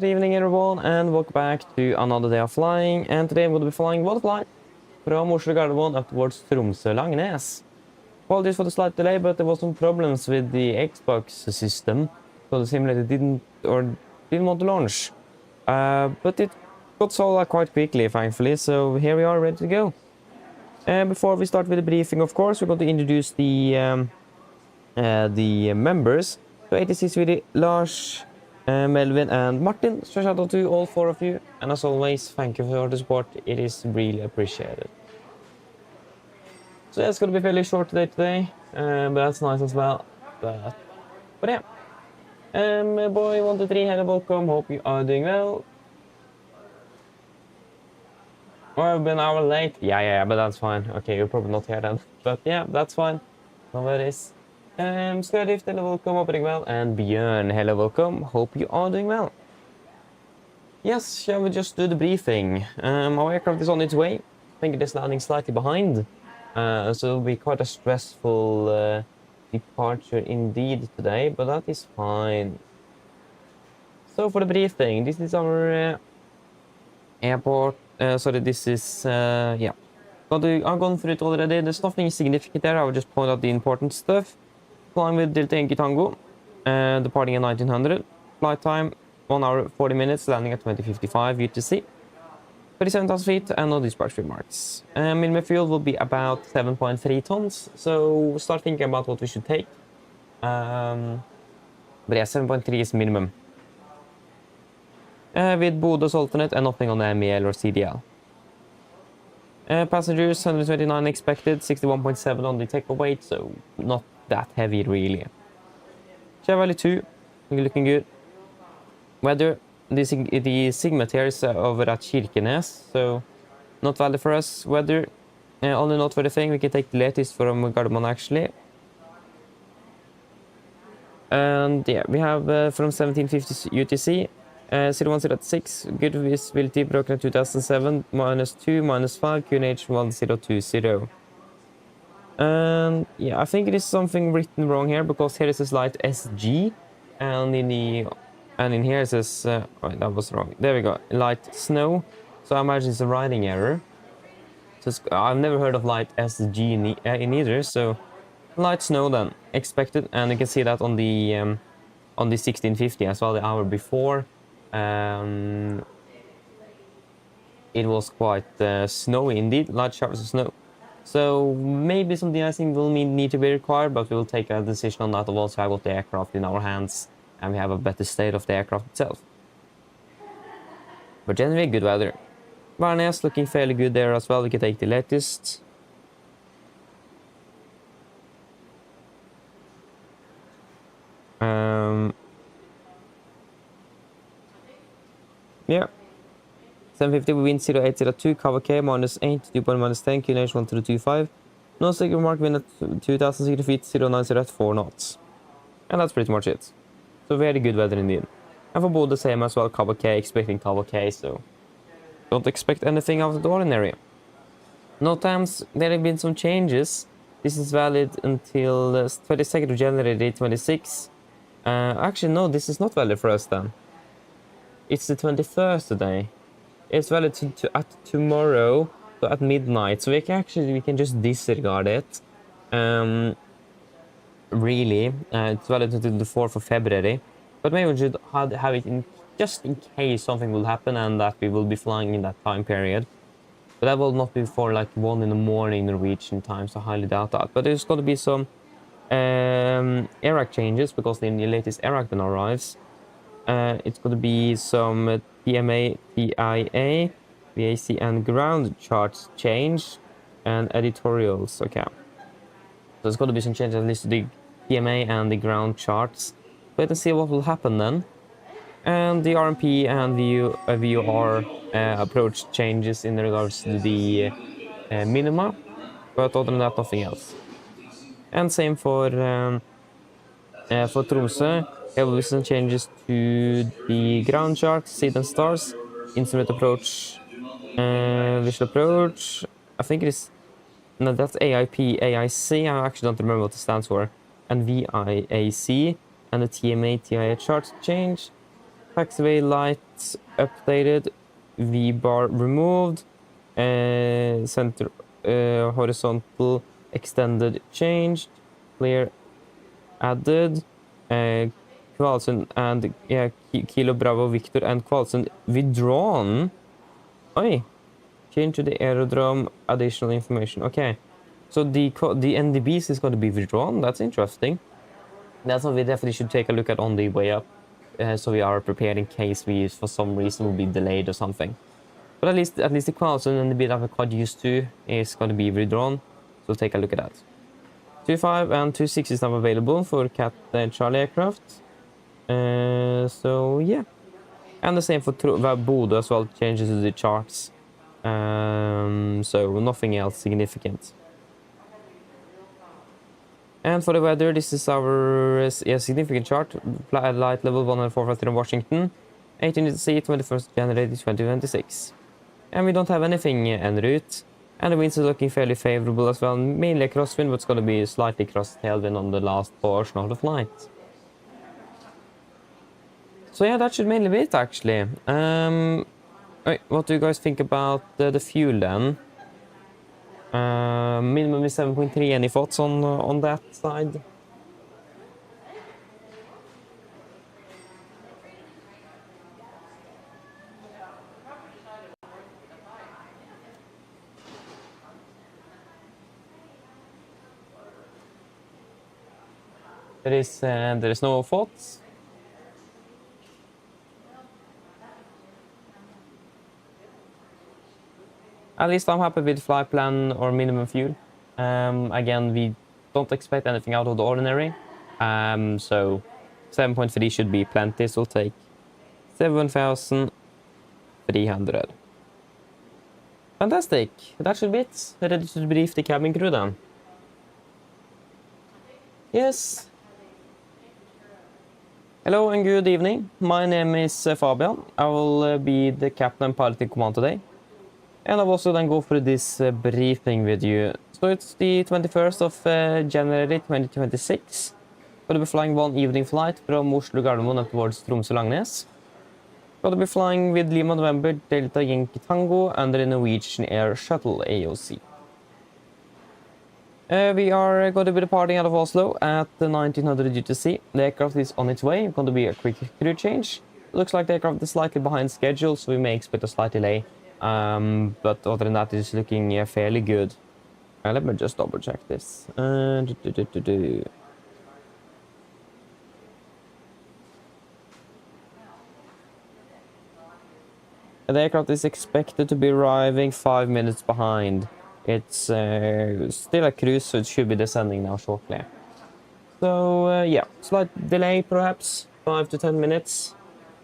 Good evening everyone and welcome back to another day of flying, and today I'm going to be flying Volanta from Oslo Gardermoen up towards Tromsø Langnes. Apologies for the slight delay, but there was some problems with the Xbox system, so the simulator didn't want to launch. But it got solved quite quickly, thankfully, so here we are ready to go. Before we start with the briefing, of course, we're going to introduce the members. So 86 really Lars, Melvin and Martin. So shout out to all four of you, and as always, thank you for the support. It is really appreciated. So yeah, it's gonna be fairly short today, but that's nice as well. But yeah, boy 123, hello, welcome. Hope you are doing well. Oh, I've been an hour late. Yeah, but that's fine. Okay, you're probably not here then. But yeah, that's fine. No worries. Skadif, hello, welcome. Hope you're doing well. And Björn, hello, welcome. Hope you are doing well. Yes, shall we just do the briefing? Our aircraft is on its way. I think it is landing slightly behind. So it'll be quite a stressful departure indeed today, but that is fine. So for the briefing, this is our airport. Sorry, this is, yeah. I've gone through it already. There's nothing significant there. I will just point out the important stuff. Flying with Delta Yankee Tango, departing at 1900. Flight time 1 hour 40 minutes, landing at 2055 UTC. 37,000 feet and no dispatch remarks. Minimum fuel will be about 7.3 tons. So start thinking about what we should take. But yeah, 7.3 is minimum. With Boris alternate and nothing on the MEL or CDL. Passengers 129 expected, 61.7 on the takeoff weight, so not that heavy really. Chevrolet 2, looking good. Weather, the Sigma here is over at Kirkenes, so not valid for us. Weather, only not for the thing, we can take the latest from Gardermoen actually. And yeah, we have from 1750 UTC. 0106, good visibility, broken 2007, -2, -5, QNH 1020. And yeah, I think it is something written wrong here, because here is a slight SG, and in here it says, oh, that was wrong. There we go, light snow. So I imagine it's a writing error. So I've never heard of light SG in either, so light snow then, expected, and you can see that on the 1650 as well, the hour before. It was quite snowy indeed, large showers of snow. So maybe some de-icing will need to be required, but we will take a decision on that once we have got the aircraft in our hands and we have a better state of the aircraft itself. But generally good weather. Varnes looking fairly good there as well, we can take the latest. Yeah. 750 wind 0802, cover K -8, dew point -10, QNH 1025. No second mark, wind at 2060 feet, 090 at 4 knots. And that's pretty much it. So very good weather indeed. And for both the same as well, cover K, expecting cover K, so don't expect anything out of the ordinary. No times, there have been some changes. This is valid until 22nd of January 2026. Actually, no, this is not valid for us then. It's the 21st today. It's valid at tomorrow, so at midnight. So we can just disregard it. Really, it's valid until the 4th of February. But maybe we should have it just in case something will happen and that we will be flying in that time period. But that will not be before like 1 in the morning Norwegian time, so I highly doubt that. But there's going to be some ARAC changes, because the latest ARAC then arrives. It's going to be some TMA, TIA, VAC and ground charts change, and editorials, okay. So there's going to be some changes at least to the TMA and the ground charts. Wait and see what will happen then. And the RMP and the VOR approach changes in regards to the minima, but other than that, nothing else. And same for Tromsø. There will be some changes to the ground chart, seed and stars, instrument approach, visual approach. I think it is, no, that's AIP, AIC. I actually don't remember what it stands for. And VIAC, and the TMA, TIA chart change. taxiway lights updated, V-bar removed, center horizontal extended changed, clear added, Kvalsund and yeah, Kilo Bravo Victor and Kvalsund withdrawn. Oi, change to the aerodrome, additional information. Okay, so the NDBs is going to be withdrawn. That's interesting. That's what we definitely should take a look at on the way up, so we are prepared in case we, for some reason, will be delayed or something. But at least the Kvalsund and the bit that we're quite used to is going to be withdrawn. So take a look at that. 2.5 and 2.6 is now available for Cat Charlie aircraft. So yeah, and the same for Bodø as well, changes to the charts. So nothing else significant. And for the weather, this is our significant chart. Light level 104 in Washington, 18 C, 21st January 2026. And we don't have anything en route. And the winds are looking fairly favorable as well. Mainly a crosswind, but it's going to be slightly cross tailwind on the last portion of the flight. So yeah, that should mainly be it actually. Wait, what do you guys think about the fuel then? Minimum is 7.3. Any thoughts on that side? There is no thoughts. At least I'm happy with flight plan or minimum fuel. Again, we don't expect anything out of the ordinary. So 7.3 should be plenty. So we'll take 7,300. Fantastic. That should be it. Ready to brief the cabin crew then. Yes. Hello and good evening. My name is Fabian. I will be the captain and pilot in command today. And I'll also then go through this briefing with you. So it's the 21st of January 2026. Going to be flying one evening flight from Oslo Gardermoen up towards Tromsø Langnes. Going to be flying with Lima November Delta Yankee Tango under the Norwegian Air Shuttle AOC. We are going to be departing out of Oslo at 1900 UTC. The aircraft is on its way. It's going to be a quick crew change. Looks like the aircraft is slightly behind schedule, so we may expect a slight delay. But other than that, it's looking fairly good. Let me just double check this. The aircraft is expected to be arriving 5 minutes behind. It's still a cruise, so it should be descending now shortly. So yeah, slight delay perhaps, 5 to 10 minutes,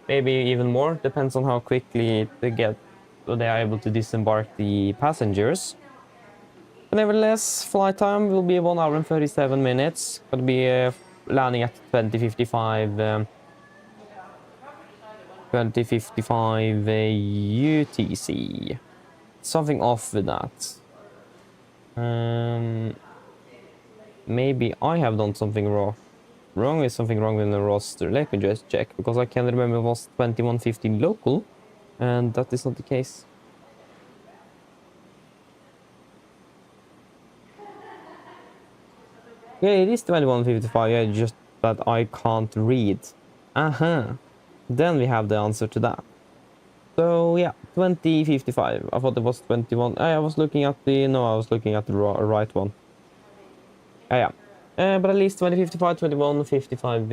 maybe even more, depends on how quickly they are able to disembark the passengers. But nevertheless, flight time will be 1 hour and 37 minutes. Going to be landing at 2055 UTC. Something off with that. Maybe I have done something wrong. Is something wrong with the roster? Let me just check, because I can remember it was 2115 local, and that is not the case. Yeah, it is 2155, yeah, just that I can't read. Then we have the answer to that. So yeah, 2055. I thought it was 21. I was looking at the... No, I was looking at the right one. Yeah. But at least 2055, 2155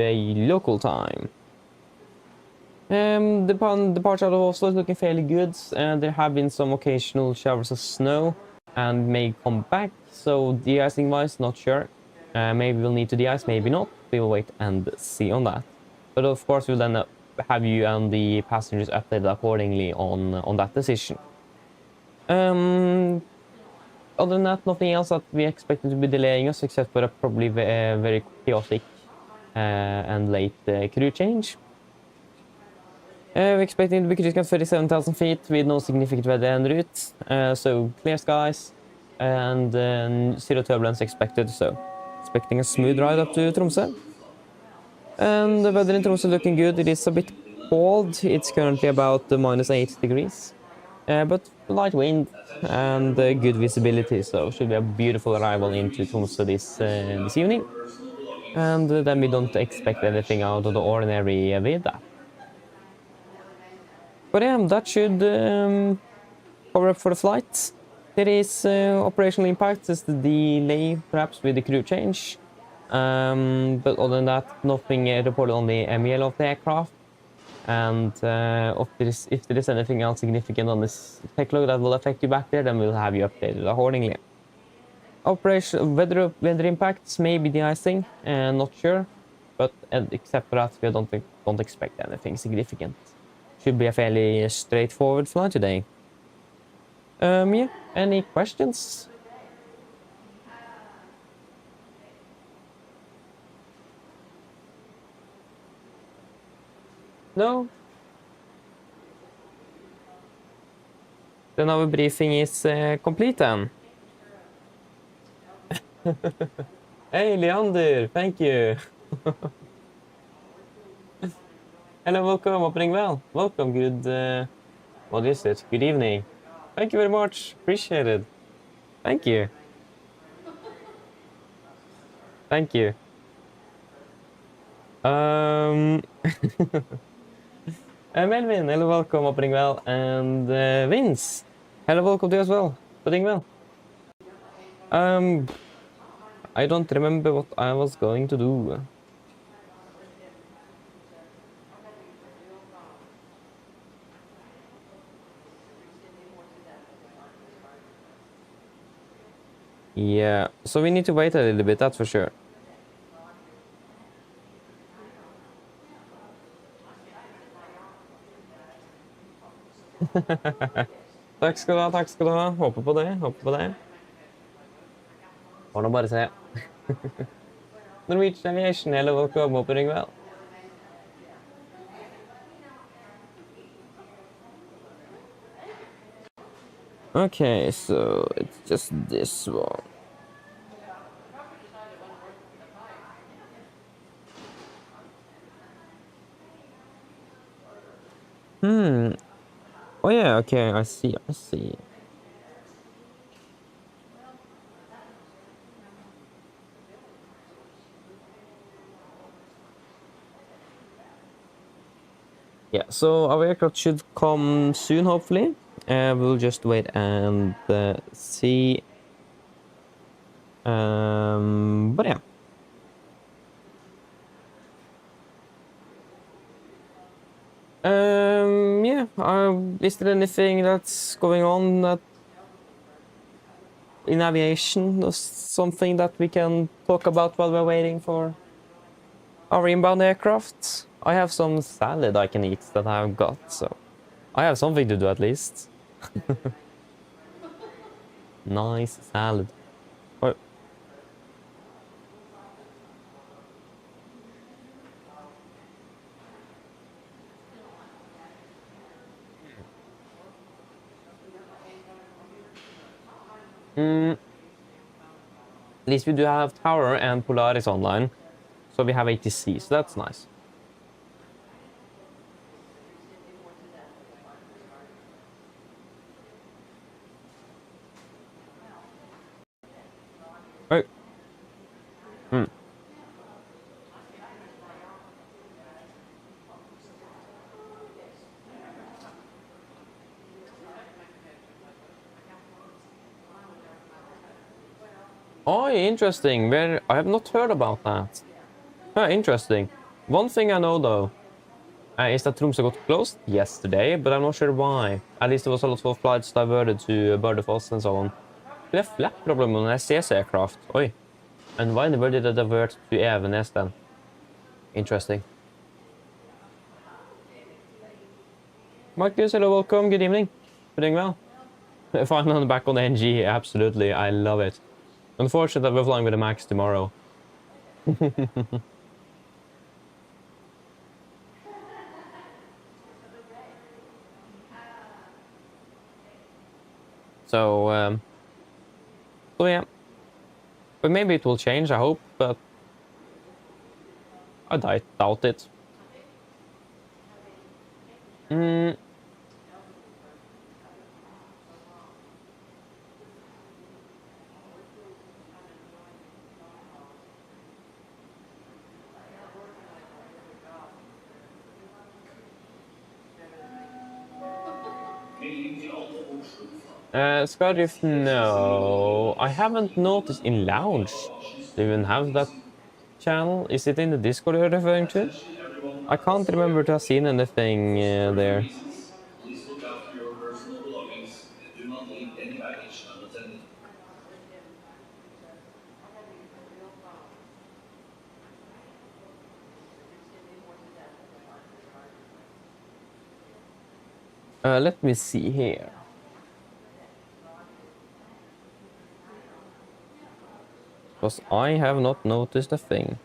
local time. The departure out of Oslo is looking fairly good. There have been some occasional showers of snow and may come back. So de-icing wise, not sure. Maybe we'll need to de-ice, maybe not. We will wait and see on that. But of course, we'll then have you and the passengers updated accordingly on that decision. Other than that, nothing else that we expected to be delaying us, except for a probably very chaotic and late crew change. We're expecting to be cruising at 37,000 feet with no significant weather en route. So clear skies and zero turbulence expected. So expecting a smooth ride up to Tromsø. And the weather in Tromsø looking good. It is a bit cold. It's currently about -8 degrees, but light wind and good visibility, so should be a beautiful arrival into Tromsø this evening. And then we don't expect anything out of the ordinary with that. But yeah, that should cover up for the flight. There is operational impact, just the delay perhaps with the crew change. But other than that, nothing reported on the MEL of the aircraft. And if there is anything else significant on this tech log that will affect you back there, then we'll have you updated accordingly. Weather impacts, maybe de-icing, not sure. But except for that, we don't expect anything significant. Should be a fairly straightforward flight today. Yeah, any questions? No? Then our briefing is complete then. Hey, Leander, thank you. Hello, welcome, opening well. Welcome, good, what is it? Good evening. Thank you very much, appreciate it. Thank you. Thank you. Melvin, hello, welcome, opening well. And Vince, hello, welcome to you as well, opening well. I don't remember what I was going to do. Yeah, so we need to wait a little bit, that's for sure. Takk skal du ha, takk skal du ha. Håper på det, håper på det. Får nå bare se. Norwegian Aviation, hello, welcome, opening well. Okay, so it's just this one. Oh yeah, okay, I see. Yeah, so our aircraft should come soon, hopefully. We'll just wait and see. But yeah. Yeah, is there anything that's going on that in aviation, or something that we can talk about while we're waiting for our inbound aircraft? I have some salad I can eat that I've got, so I have something to do at least. Nice salad. Oh. At least we do have Tower and Polaris online, so we have ATC, so that's nice. Oh. Oh, interesting. I have not heard about that. Interesting. One thing I know though is that Tromsø got closed yesterday, but I'm not sure why. At least there was a lot of flights diverted to Bardufoss and so on. Did a flap problem on an SCS aircraft? Oi. And why in the world did it divert to Evenes then? Interesting. Marcus, hello, welcome. Good evening. Doing well? Finally back on the NG, absolutely. I love it. Unfortunate that we're flying with a Max tomorrow. So yeah. But maybe it will change, I hope, but I doubt it. Mm. Skyrift, no. I haven't noticed in Lounge. Do you even have that channel? Is it in the Discord you're referring to? I can't remember to have seen anything there. Please look after your personal belongings and do not leave any baggage unattended. Let me see here. Because I have not noticed a thing.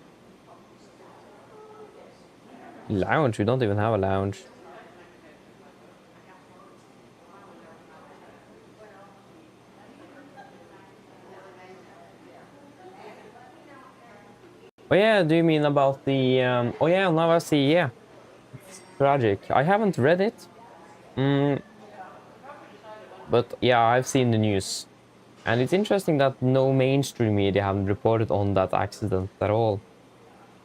Lounge? We don't even have a lounge. Oh yeah, do you mean about the... Oh yeah, now I see, yeah. It's tragic. I haven't read it. But yeah, I've seen the news. And it's interesting that no mainstream media have reported on that accident at all.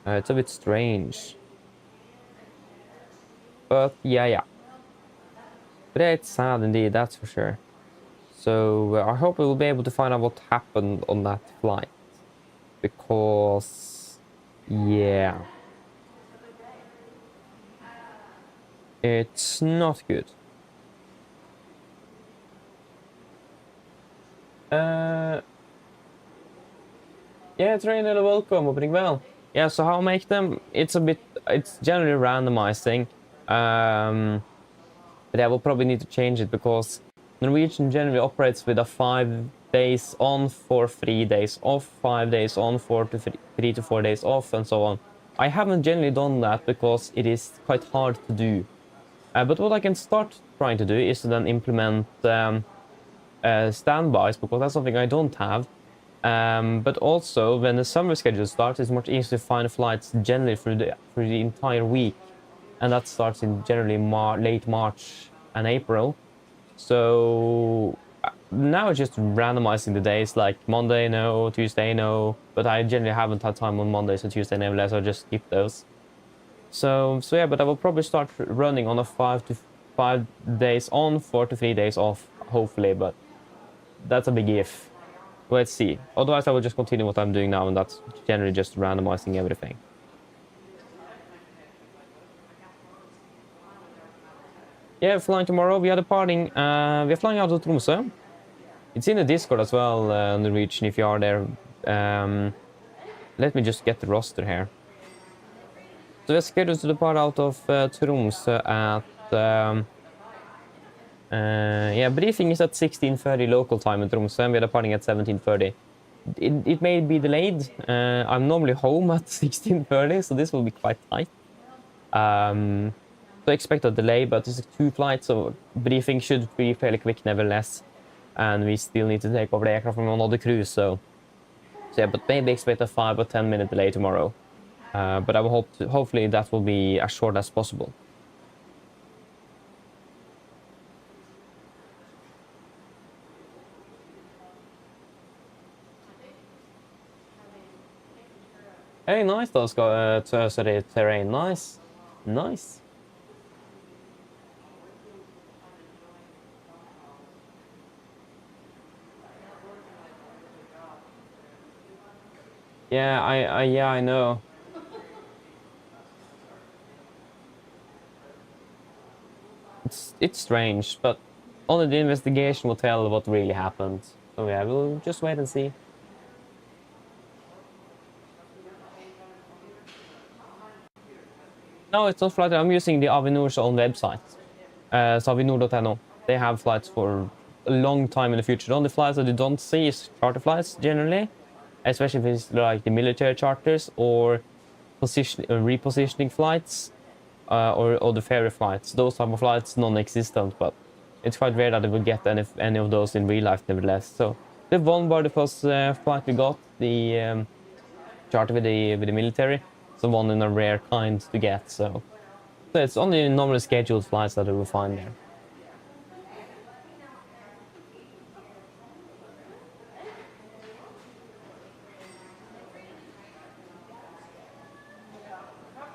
It's a bit strange. But yeah. But yeah, it's sad indeed, that's for sure. So I hope we'll be able to find out what happened on that flight. Because, yeah. It's not good. Yeah, trainer, welcome, opening well. Yeah, so how I make them? It's generally randomizing. But I will probably need to change it because Norwegian generally operates with a 5 days on for 3 days off, 5 days on for 3 to 4 days off, and so on. I haven't generally done that because it is quite hard to do. But what I can start trying to do is to then implement standbys, because that's something I don't have. But also, when the summer schedule starts, it's much easier to find flights generally through the entire week. And that starts in generally late March and April. So now it's just randomizing the days, like Monday, no, Tuesday, no. But I generally haven't had time on Mondays and Tuesday, nevertheless, I'll just skip those. So yeah, but I will probably start running on a 5 days on, 4 to 3 days off, hopefully, but that's a big if. Let's see. Otherwise, I will just continue what I'm doing now, and that's generally just randomizing everything. Yeah, flying tomorrow. We are departing. We're flying out of Tromsø. It's in the Discord as well, Norwegian, if you are there. Let me just get the roster here. So we're scheduled to depart out of Tromsø at... yeah, briefing is at 16:30 local time in Tromsø, and we're departing at 17:30. It may be delayed. I'm normally home at 16:30, so this will be quite tight. So expect a delay, but it's 2 flights, so briefing should be fairly quick nevertheless. And we still need to take over the aircraft from another cruise, so yeah, but maybe expect a 5 or 10 minute delay tomorrow. But I will hopefully that will be as short as possible. Hey, nice those sorry, terrain, nice. Yeah, I know. It's strange, but only the investigation will tell what really happened. So yeah, we'll just wait and see. No, it's not flight. I'm using the Avinor's own website. So avinor.no. They have flights for a long time in the future. The only flights that you don't see is charter flights generally, especially if it's like the military charters or repositioning flights, or the ferry flights. Those type of flights non-existent, but it's quite rare that we will get any of those in real life nevertheless. So the one bar the first flight we got, the charter with the military. It's one in a rare kind to get, so So it's only normally scheduled flights that we will find there.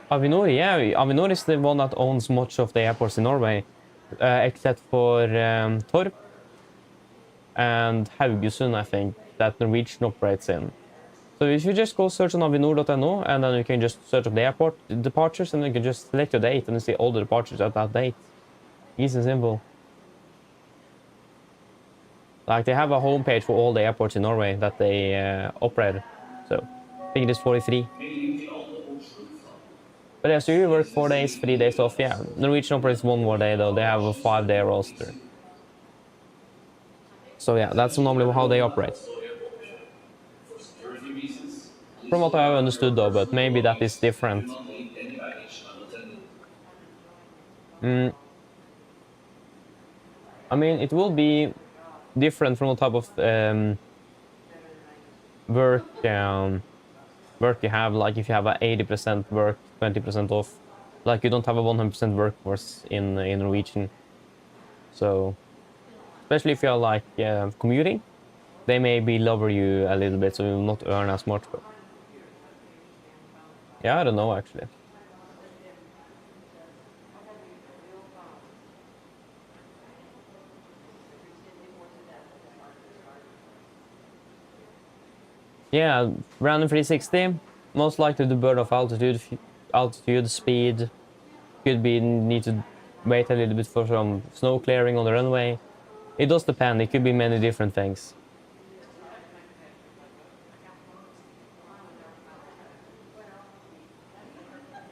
Avinor, yeah, Avinor is the one that owns much of the airports in Norway, except for Torp and Haugesund, I think, that Norwegian operates in. So if you just go search on avinor.no, and then you can just search up the airport departures, and you can just select your date and you see all the departures at that date. Easy and simple. Like, they have a homepage for all the airports in Norway that they operate. So I think it is 43. But yeah, so you work 4 days, 3 days off. Yeah, Norwegian operates 1 more day though. They have a 5-day roster. So yeah, that's normally how they operate. From what I have understood though, but maybe that is different. I mean, it will be different from the type of work you have. Like if you have a 80% work, 20% off, like you don't have a 100% workforce in Norwegian. So especially if you're like commuting, they maybe lower you a little bit, so you will not earn as much. But yeah, I don't know actually. Yeah, random 360, most likely the burn of altitude, speed. Could be need to wait a little bit for some snow clearing on the runway. It does depend. It could be many different things.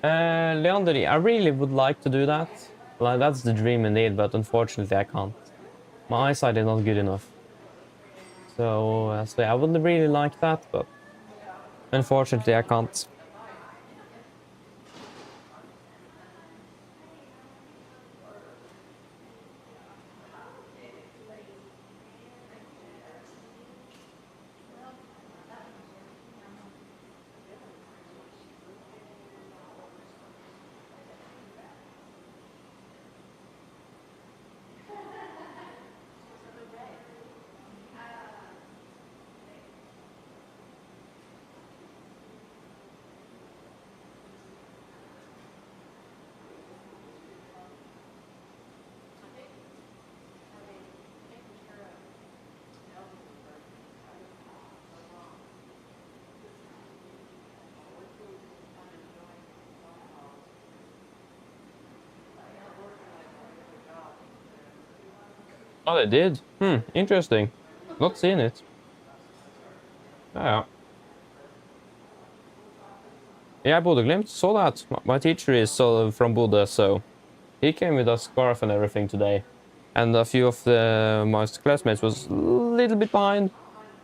Leandri, I really would like to do that. Like, that's the dream indeed, but unfortunately I can't. My eyesight is not good enough. So I would really like that, but unfortunately I can't. Oh, they did? Interesting. Not seen it. Yeah. Yeah, Bodø/Glimt, saw that. My teacher is from Bodø, so he came with a scarf and everything today. And a few of my classmates was a little bit behind.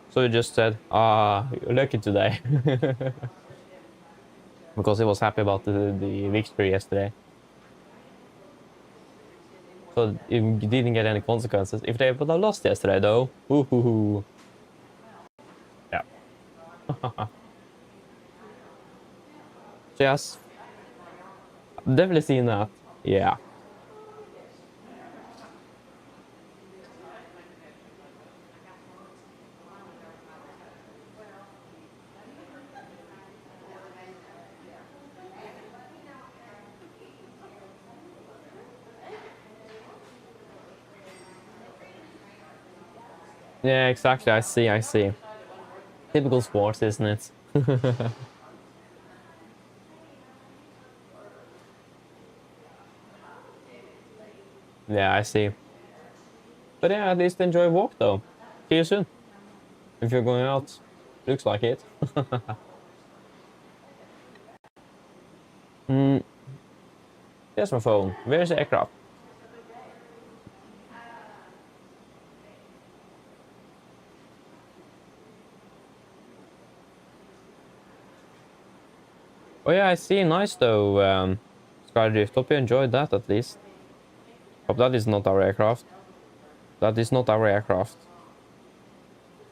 So he just said, you're lucky today. Because he was happy about the victory yesterday. So it didn't get any consequences. If they would have lost yesterday, though, yeah. Yes, definitely seen that. Yeah. Yeah, exactly. I see. Typical sports, isn't it? Yeah, I see. But yeah, at least enjoy walk though. See you soon. If you're going out. Looks like it. Here's my phone. Where's the aircraft? Oh yeah, I see. Nice though, Skydrift. Hope you enjoyed that at least. Hope that is not our aircraft. That is not our aircraft.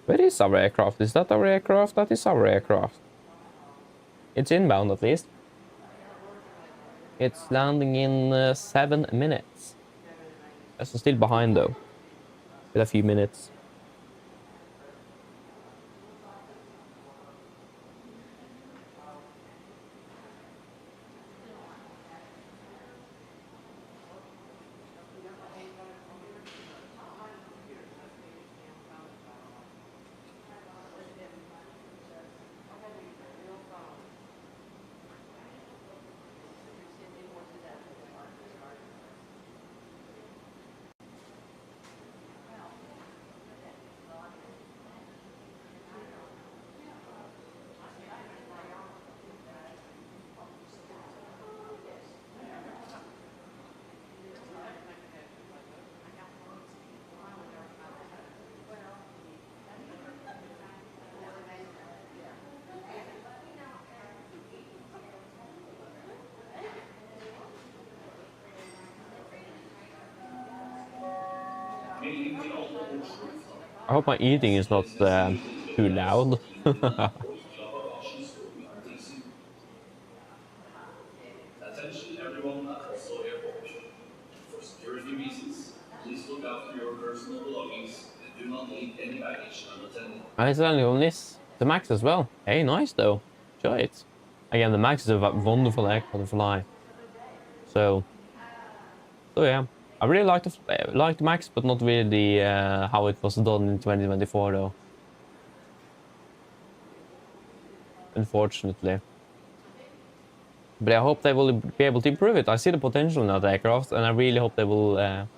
Where is our aircraft? Is that our aircraft? That is our aircraft. It's inbound at least. It's landing in 7 minutes. That's still behind though, with a few minutes. I hope my eating is not too loud. Attention everyone at Oslo Airport. For security reasons, please look after your personal belongings and do not leave any baggage unattended. It's only on this. The Max as well. Hey, nice though. Enjoy it. Again, the Max is a wonderful aircraft to fly. So yeah. I really like the Max, but not really the how it was done in 2024 though. Unfortunately. But I hope they will be able to improve it. I see the potential in that aircraft, and I really hope they will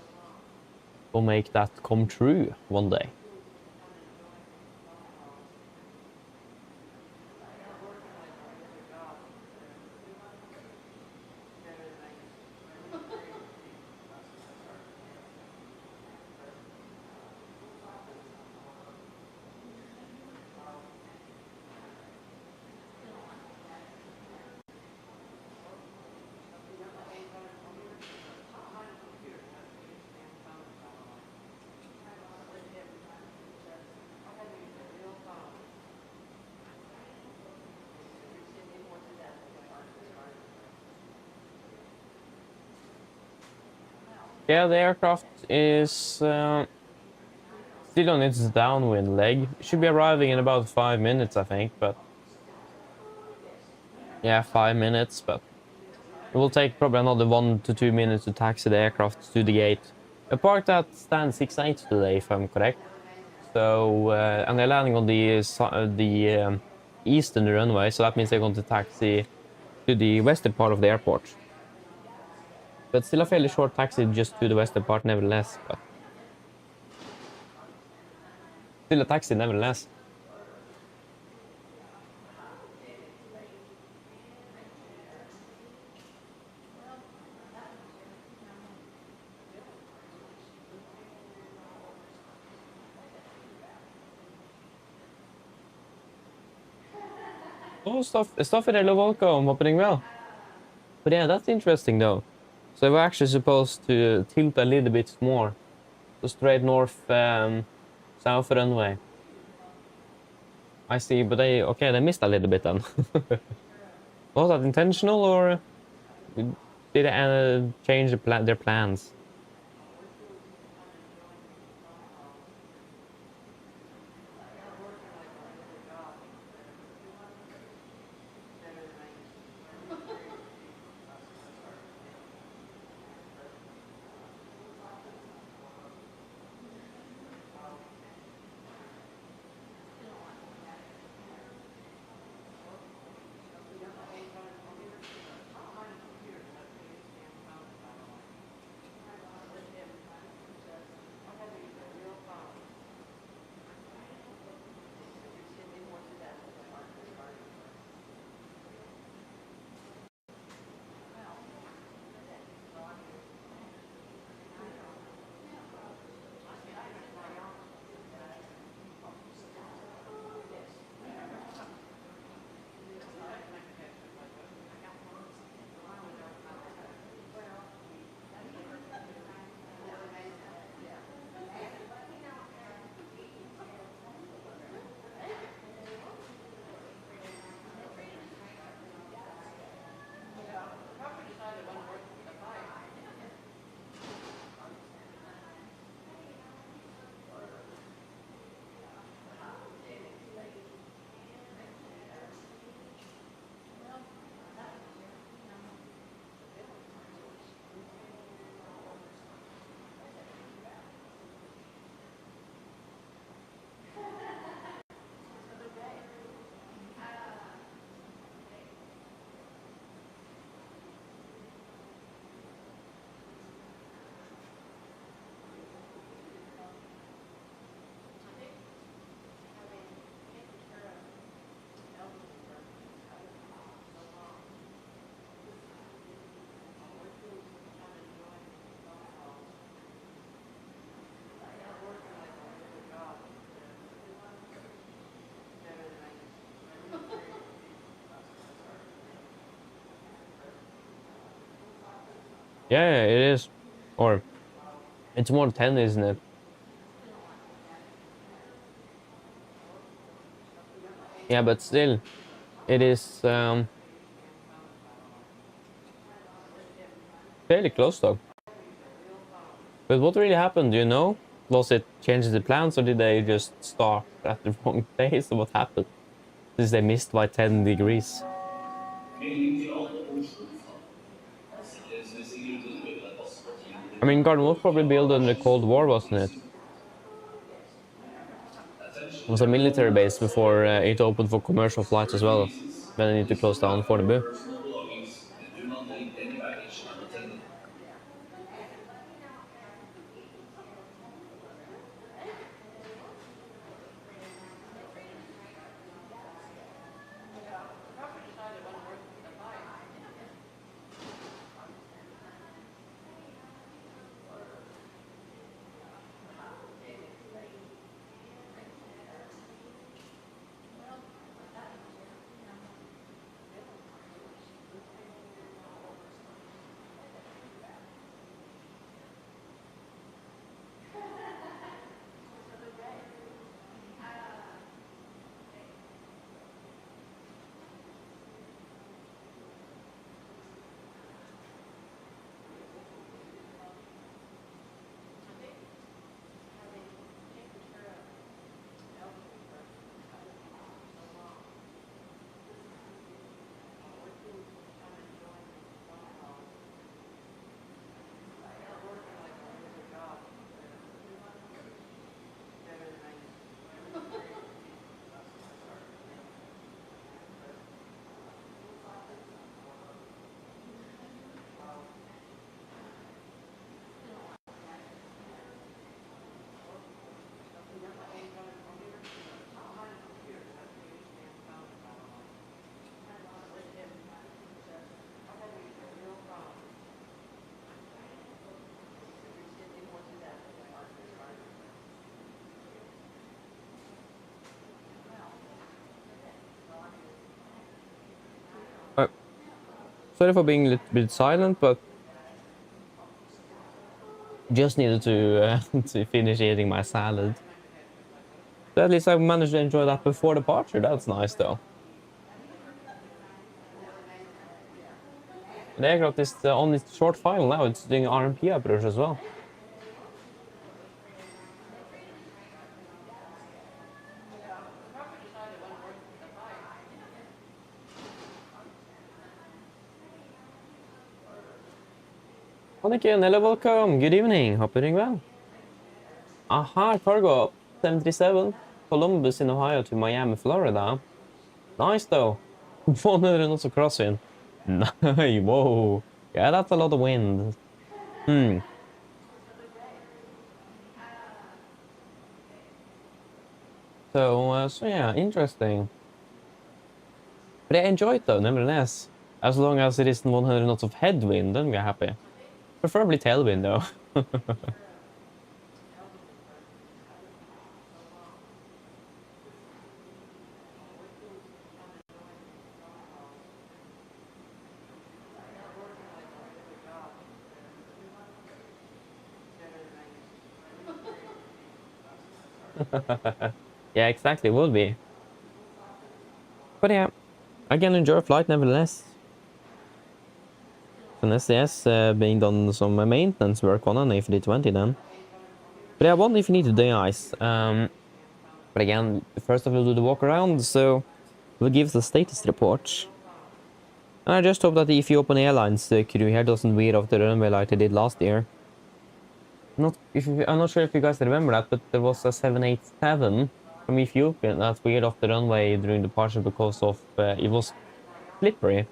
make that come true one day. Yeah, the aircraft is still on its downwind leg. It should be arriving in about 5 minutes, I think, but yeah, 5 minutes, but it will take probably another 1 to 2 minutes to taxi the aircraft to the gate. I parked at stand 68 today, if I'm correct. So, and they're landing on the eastern runway, so that means they're going to taxi to the western part of the airport. But still a fairly short taxi just to the western part, nevertheless. But still a taxi, nevertheless. Oh, stuff in welcome, opening well. But yeah, that's interesting though. So we're actually supposed to tilt a little bit more. So straight north, south runway. I see, but they missed a little bit then. Was that intentional, or did they change their plans? Yeah, it is. Or it's more 10, isn't it? Yeah, but still, it is fairly close though. But what really happened, do you know? Was it changes the plans or did they just start at the wrong place? Or what happened? Since they missed by 10 degrees. Melding til alle Oslo lufthavn. Sikkerhetsmessige grunner bør dere passe på tiden I dere mean, bruker Garden på was probably built in the Cold War, wasn't it? It was a military base before it opened for commercial flights as well. Then they need to Please close look down after for the your boo. personal belongings and do not leave any baggage unattended. Sorry for being a little bit silent, but just needed to to finish eating my salad. But at least I managed to enjoy that before departure. That's nice though. The aircraft is on its short final now. It's doing RMP approach as well. Anniken, hello, welcome. Good evening. Hope you're doing well. Aha, cargo up 737. Columbus in Ohio to Miami, Florida. Nice though. 100 knots of crosswind. Nice. Whoa. Yeah, that's a lot of wind. Hmm. So yeah, interesting. But I enjoy it though, nevertheless. As long as it isn't 100 knots of headwind, then we're happy. Preferably tailwind though. Yeah, exactly, would be. But yeah, I can enjoy a flight nevertheless. An SDS being done some maintenance work on an AFLY then. But yeah, one if you need to de-ice. But again, first of all, we'll do the walk around, so we'll give the status report. And I just hope that the Ethiopian Airlines crew here doesn't veer off the runway like they did last year. I'm not sure if you guys remember that, but there was a 787 from Ethiopia that veered off the runway during departure because of it was slippery.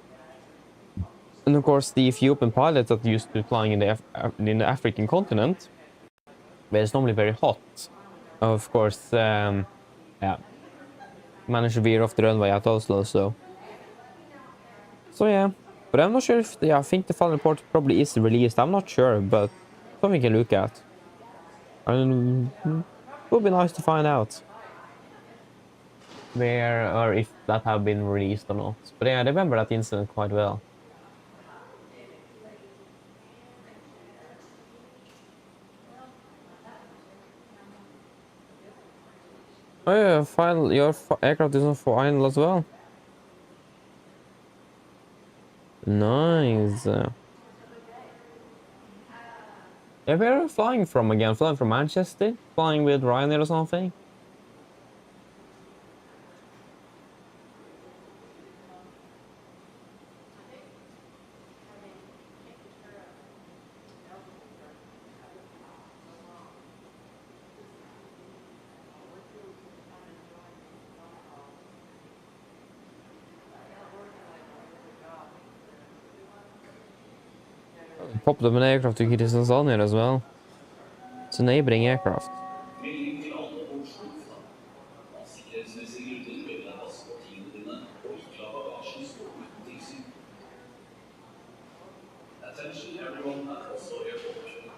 And of course, the Ethiopian pilots that used to flying in the African continent, where it's normally very hot, of course, yeah, managed to veer off the runway at Oslo. So yeah, but I'm not sure if I think the final report probably is released. I'm not sure, but something we can look at. And it would be nice to find out where or if that have been released or not. But yeah, I remember that incident quite well. Oh yeah, final, your aircraft is on final as well. Nice. Yeah, where are you flying from again? Flying from Manchester? Flying with Ryanair or something? Popped up an aircraft to Kristiansand on here as well. It's a neighboring aircraft. Melding til alle på Oslo lufthavn. Av sikkerhetsmessige grunner ber vi deg passe på tingene dine og ikke la bagasjen stå uten tilsyn. Attention everyone at Oslo Airport.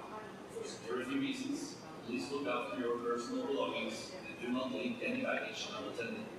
For security reasons, please look after your personal belongings and do not leave any baggage unattended.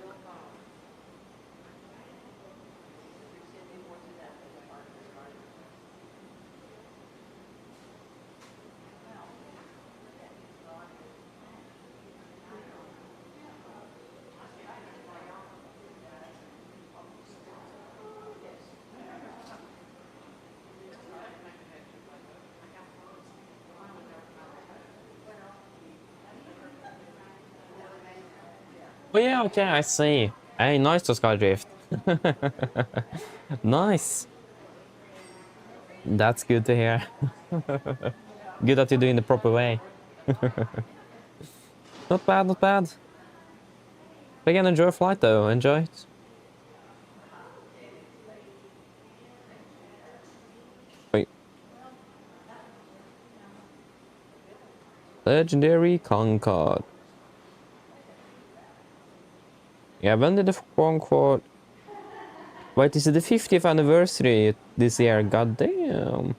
Oh yeah, okay, I see. Hey, nice to skydrift. Nice. That's good to hear. Good that you're doing the proper way. Not bad, not bad. But again, enjoy flight though, enjoy it. Wait. Legendary Concorde. Yeah, when did the Concorde... Wait, is it the 50th anniversary this year? God damn.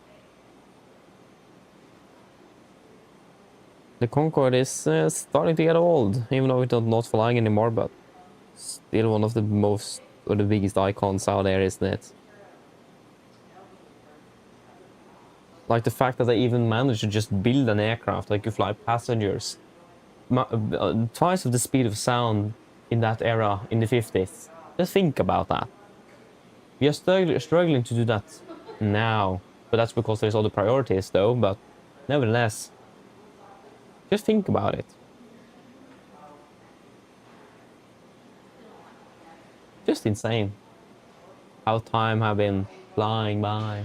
The Concorde is starting to get old, even though it's not flying anymore, but still one of the most, or the biggest icons out there, isn't it? Like the fact that they even managed to just build an aircraft that could fly passengers twice of the speed of sound in that era in the 50s. Just think about that. We are struggling to do that now, but that's because there's other priorities though, but nevertheless, just think about it. Just insane how time have been flying by.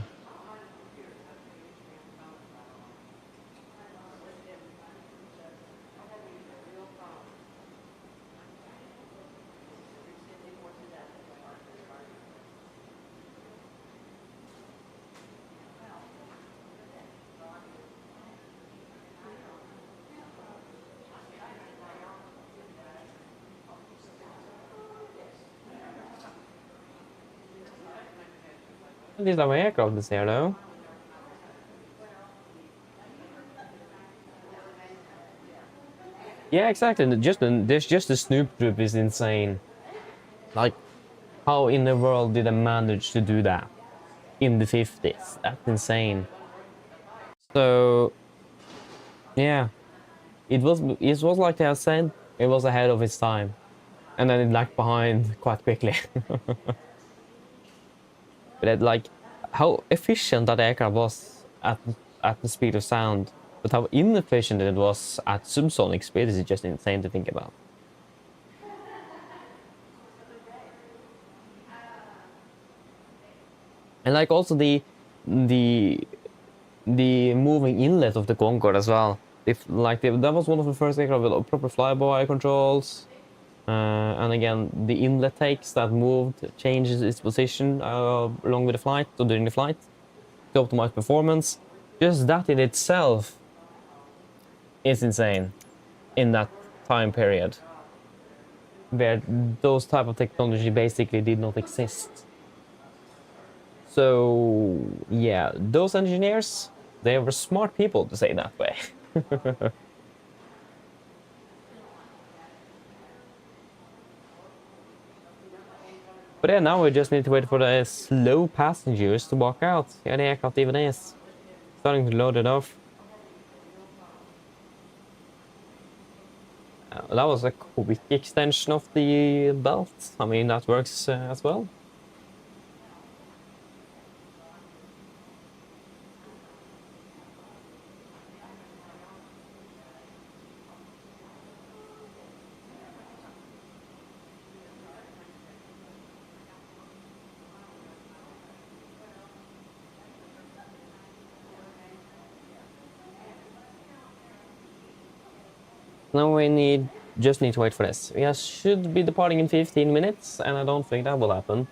These are my aircraft this here though. Yeah, exactly. There's just the Snoop Troop is insane. Like, how in the world did they manage to do that in the 50s? That's insane. So, yeah, it was like I said, it was ahead of its time, and then it lagged behind quite quickly. But it, like, how efficient that aircraft was at the speed of sound, but how inefficient it was at subsonic speed is just insane to think about. And like also the moving inlet of the Concorde as well. If like that was one of the first aircraft with proper flyby controls. And again, the inlet takes that moved changes its position along with the flight or during the flight to optimize performance. Just that in itself is insane in that time period where those type of technology basically did not exist. So yeah, those engineers, they were smart people to say that way. But yeah, now we just need to wait for the slow passengers to walk out. Yeah, the aircraft even is starting to load it off. that was a quick extension of the belt. I mean, that works as well. Now we just need to wait for this. We should be departing in 15 minutes, and I don't think that will happen.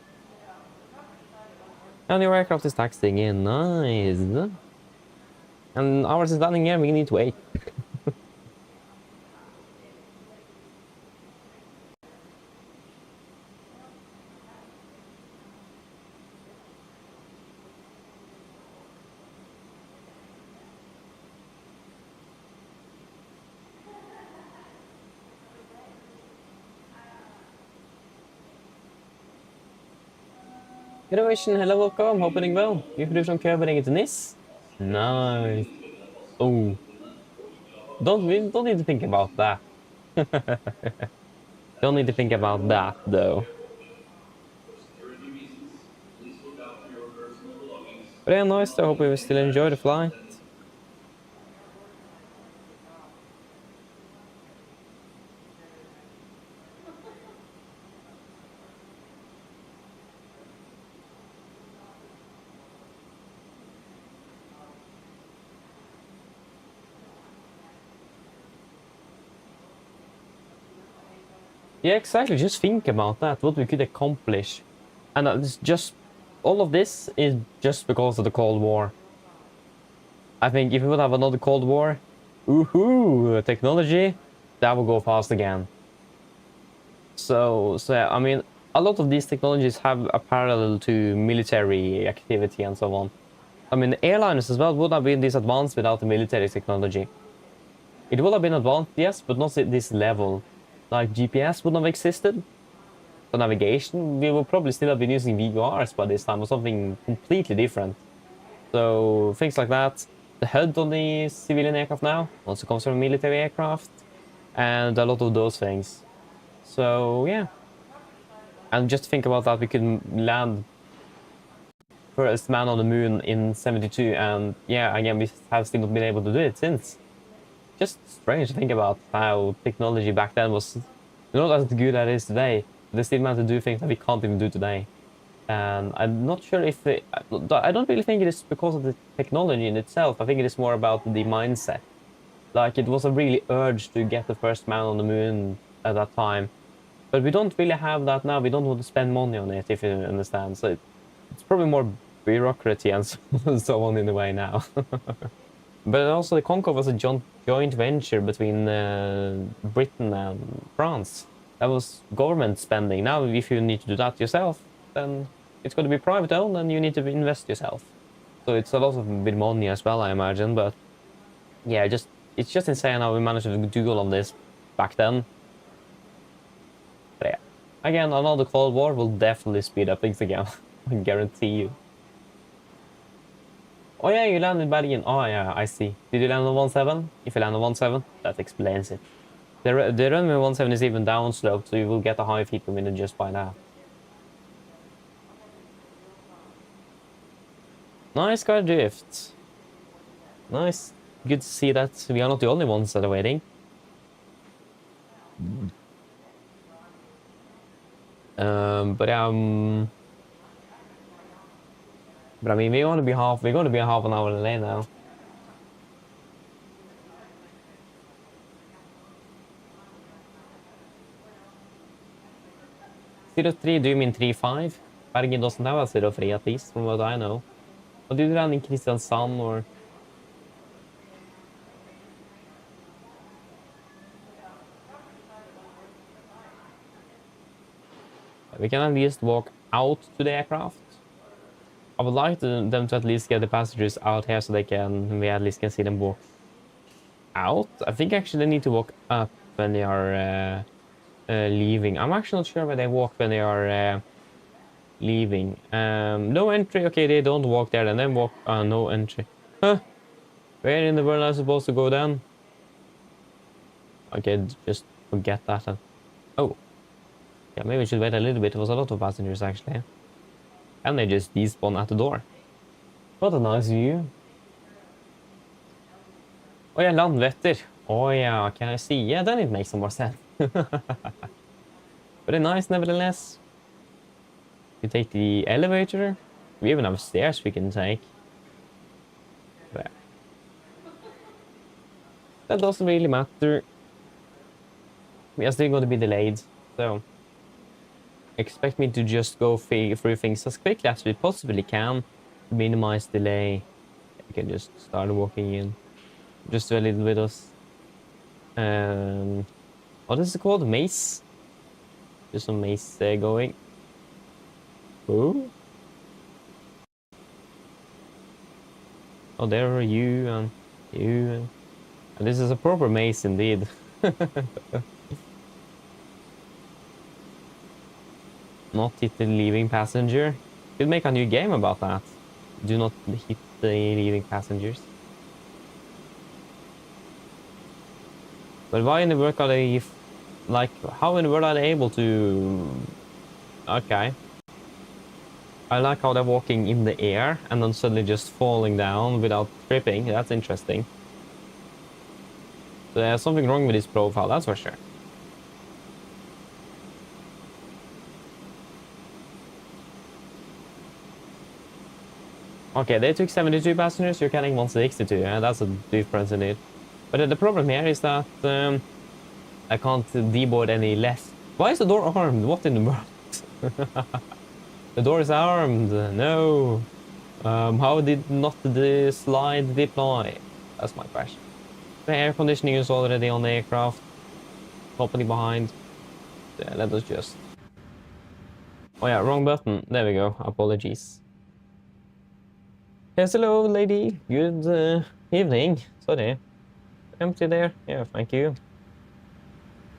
And the aircraft is taxiing in, nice. And ours is landing here, we need to wait. Innovation, hello, welcome, hoping well. You can do some curving into this. Nice. Oh. Don't need to think about that. Don't need to think about that, though. But yeah, nice, I hope we will still enjoy the flight. Yeah, exactly. Just think about that, what we could accomplish. And it's just, all of this is just because of the Cold War. I think if we would have another Cold War, woohoo, technology, that will go fast again. So yeah, I mean, a lot of these technologies have a parallel to military activity and so on. I mean, the airliners as well would have been this advanced without the military technology. It would have been advanced, yes, but not at this level. Like GPS wouldn't have existed. For navigation, we would probably still have been using VORs by this time or something completely different. So things like that. The HUD on the civilian aircraft now also comes from military aircraft. And a lot of those things. So yeah. And just think about that, we could land first man on the moon in 72, and yeah, again, we have still not been able to do it since. Just strange to think about how technology back then was not as good as it is today. They still managed to do things that we can't even do today. And I'm not sure if I don't really think it is because of the technology in itself. I think it is more about the mindset. Like, it was a really urge to get the first man on the moon at that time. But we don't really have that now. We don't want to spend money on it, if you understand. So it's probably more bureaucracy and so on in a way now. But also the Concorde was a joint venture between Britain and France. That was government spending. Now, if you need to do that yourself, then it's going to be private owned and you need to invest yourself. So it's a lot of bit money as well, I imagine. But yeah, it's just insane how we managed to do all of this back then. But yeah, again, another Cold War will definitely speed up things again. I guarantee you. Oh yeah, you landed Bergen. Oh yeah, I see. Did you land on 17? If you land on 17, that explains it. The runway 17 is even downslope, so you will get a high feet per minute just by that. Nice car drift. Nice. Good to see that we are not the only ones that are waiting. But I mean, we're going to be half an hour late now. 03, do you mean 35? Bergen doesn't have a 03 at least, from what I know. Or did you run in Kristiansand or? We can at least walk out to the aircraft. I would like them to at least get the passengers out here so we at least can see them walk out. I think actually they need to walk up when they are leaving. I'm actually not sure where they walk when they are leaving. No entry. Okay, they don't walk there and then walk. No entry. Huh? Where in the world am I supposed to go then? Okay, just forget that. Oh, yeah, maybe we should wait a little bit. There was a lot of passengers actually. And they just despawn at the door. What a nice view. Oh yeah, Landvetter. Oh yeah, can I see? Yeah, then it makes some more sense. Very nice nevertheless. We take the elevator. We even have stairs we can take. But that doesn't really matter. We are still going to be delayed, so expect me to just go through things as quickly as we possibly can to minimize delay. You can just start walking in. Just do a little bit of what is it called? Maze? Just some maze going. Oh. Oh, there are you and you. And this is a proper maze indeed. Not hit the leaving passenger. Could make a new game about that. Do not hit the leaving passengers. But why in the world are they, like, how in the world are they able to... Okay. I like how they're walking in the air and then suddenly just falling down without tripping. That's interesting. So there's something wrong with this profile, that's for sure. Okay, they took 72 passengers, you're carrying 162, yeah, that's a difference indeed. But the problem here is that I can't deboard any less. Why is the door armed? What in the world? The door is armed. No. How did not the slide deploy? That's my question. The air conditioning is already on the aircraft. Company behind. Yeah, let us just... Oh yeah, wrong button. There we go. Apologies. Yes, hello, lady. Good evening. Sorry. Empty there. Yeah, thank you.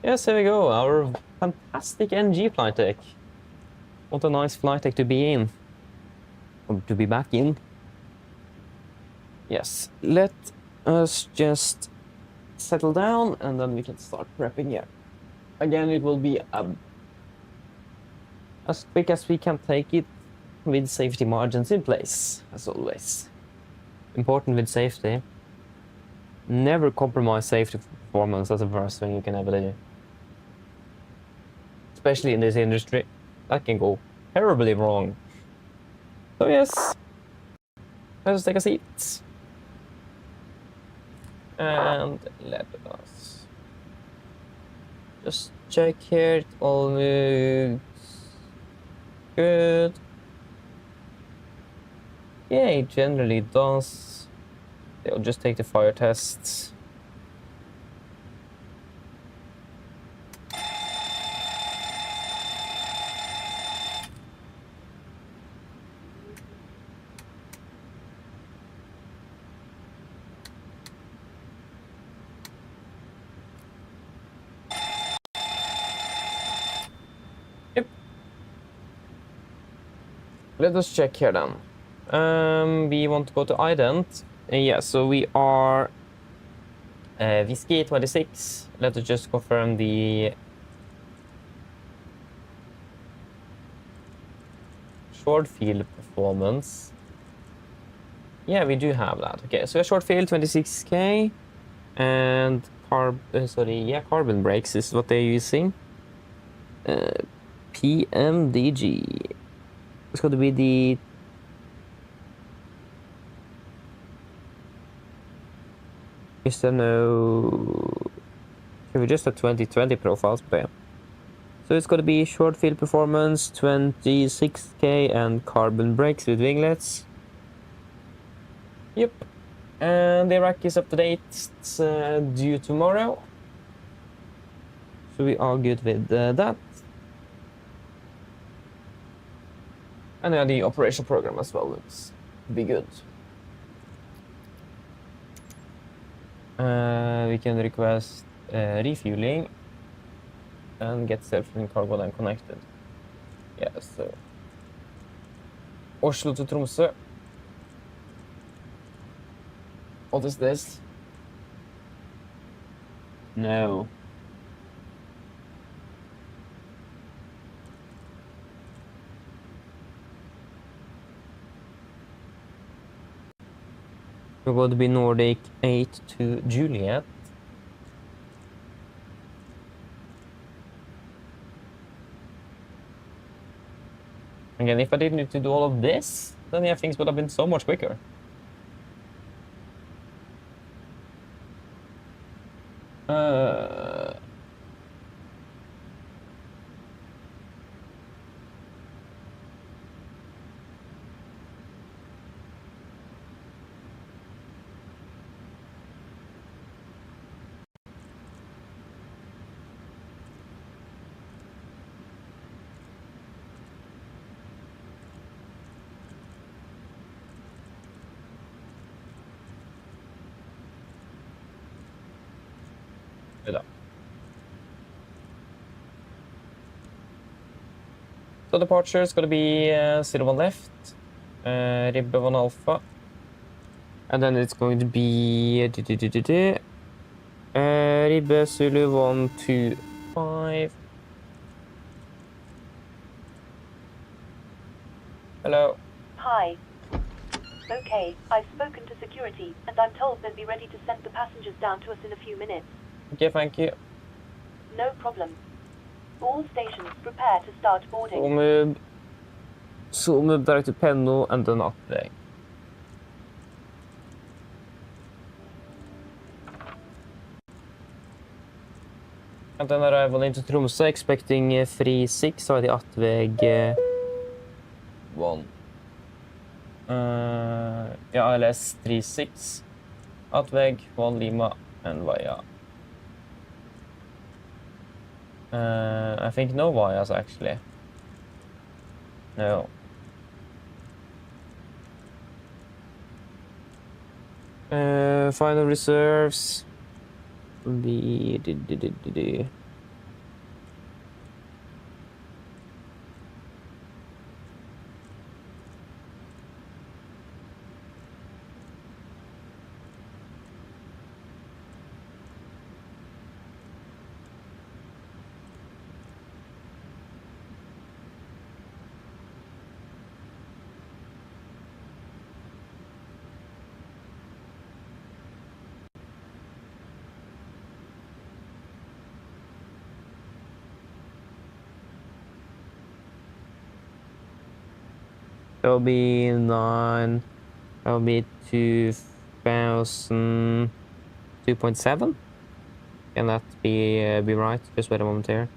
Yes, here we go. Our fantastic NG flight deck. What a nice flight deck to be in. Or to be back in. Yes, let us just settle down and then we can start prepping here. Again, it will be as quick as we can take it with safety margins in place, as always. Important with safety. Never compromise safety performance. That's the worst thing you can ever do. Especially in this industry. That can go terribly wrong. So yes, let's take a seat. And let us just check here. It all looks good. Yeah, it generally does. They'll just take the fire tests. Yep. Let us check here then. We want to go to ident. Yeah, so we are Whiskey 26. Let us just confirm the short field performance. Yeah, we do have that. Okay, so a short field 26k and carbon brakes is what they're using. PMDG. It's going to be the is there no... Okay, we just have 2020 profiles, but yeah. So it's going to be short field performance, 26k and carbon brakes with winglets. Yep. And the rack is up to date. It's due tomorrow. So we are good with that. And then the operational program as well looks to be good. We can request refueling and get self-filling cargo then connected. Yeah, so Oslo to Tromsø. What is this? No. We're going to be Nordic 8 to Juliet. Again, if I didn't need to do all of this, then yeah, things would have been so much quicker. So departure is going to be 01 left, Ribbe 1 Alpha, and then it's going to be Ribbe Zulu 125. Hello. Hi. Okay, I've spoken to security, and I'm told they'll be ready to send the passengers down to us in a few minutes. Okay, thank you. No problem. All stations prepare to start boarding. So move direct to Penno and then up there. And then arrival into Tromsø, expecting 3-6, så er de Attveg 1. Ja, ALS 3-6. Attveg 1 Lima and via. I think no vias actually. No. Final reserves. That'll be 9. That'll be 2000. 2.7. Can that be right? Just wait a moment here.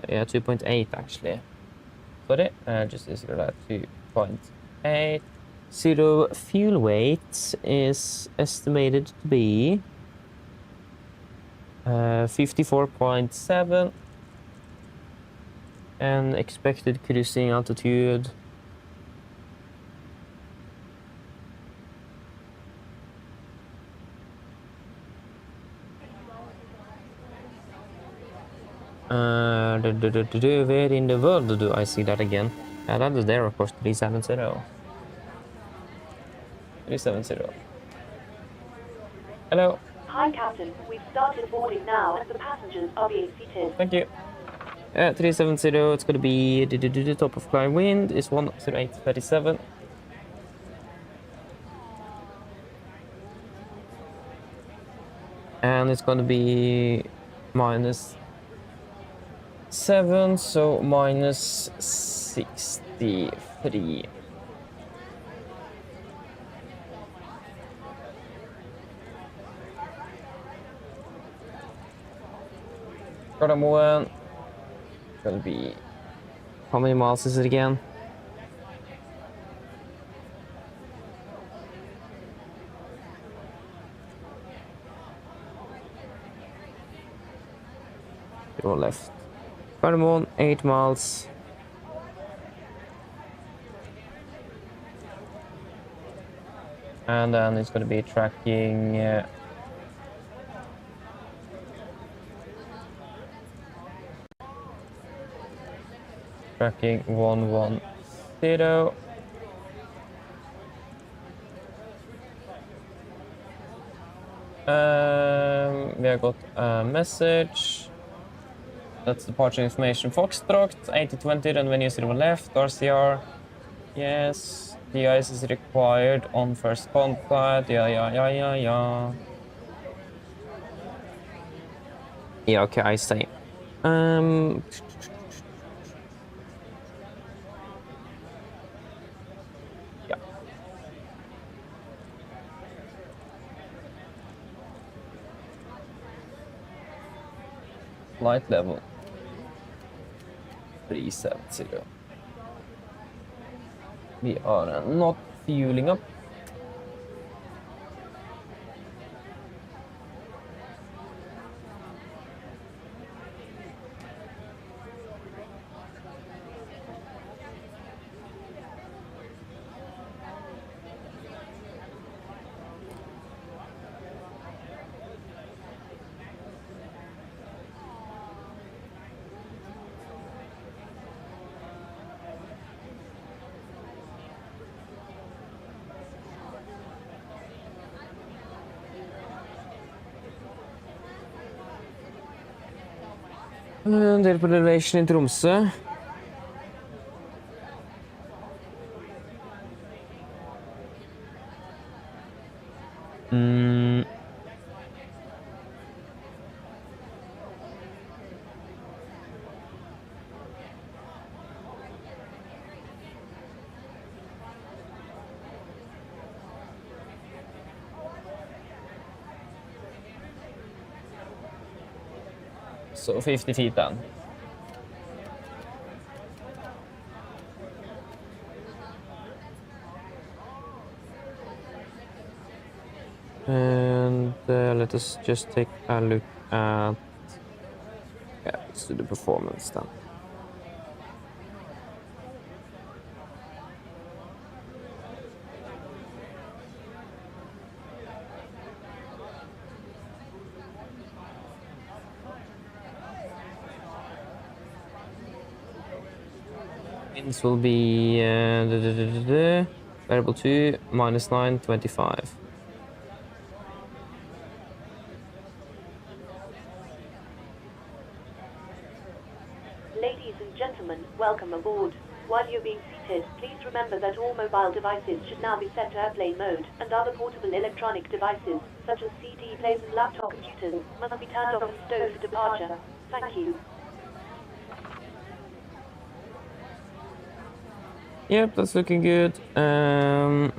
Yeah, 2.8 actually. Sorry, just is that 2.8. Zero fuel weight is estimated to be 54.7. And expected cruising altitude where in the world do I see that again? That is there, of course. 370. 370. Hello. Hi, Captain. We've started boarding now, and the passengers are being seated. Thank you. 370, it's going to be the top of climb wind is 108.37. And it's going to be -7, so -63. Gardermoen. Gonna be, how many miles is it again? Go left. Gardermoen, 8 miles. And then it's gonna be tracking tracking 110. We have got a message. That's departure information. Foxtrot 8020, then when you see the left, RCR. Yes. De-ice is required on first contact. Yeah. Yeah, okay, I say. Yeah. Flight level 370. We are not fueling up. En del på relation i Tromsø. So 50 feet then. And let us just take a look at, yeah, let's do the performance then. This will be variable 2 minus 925. Ladies and gentlemen, welcome aboard. While you're being seated, please remember that all mobile devices should now be set to airplane mode, and other portable electronic devices, such as CD players and laptop computers, must be turned off and stowed for departure. Thank you. Yep, that's looking good. Yeah,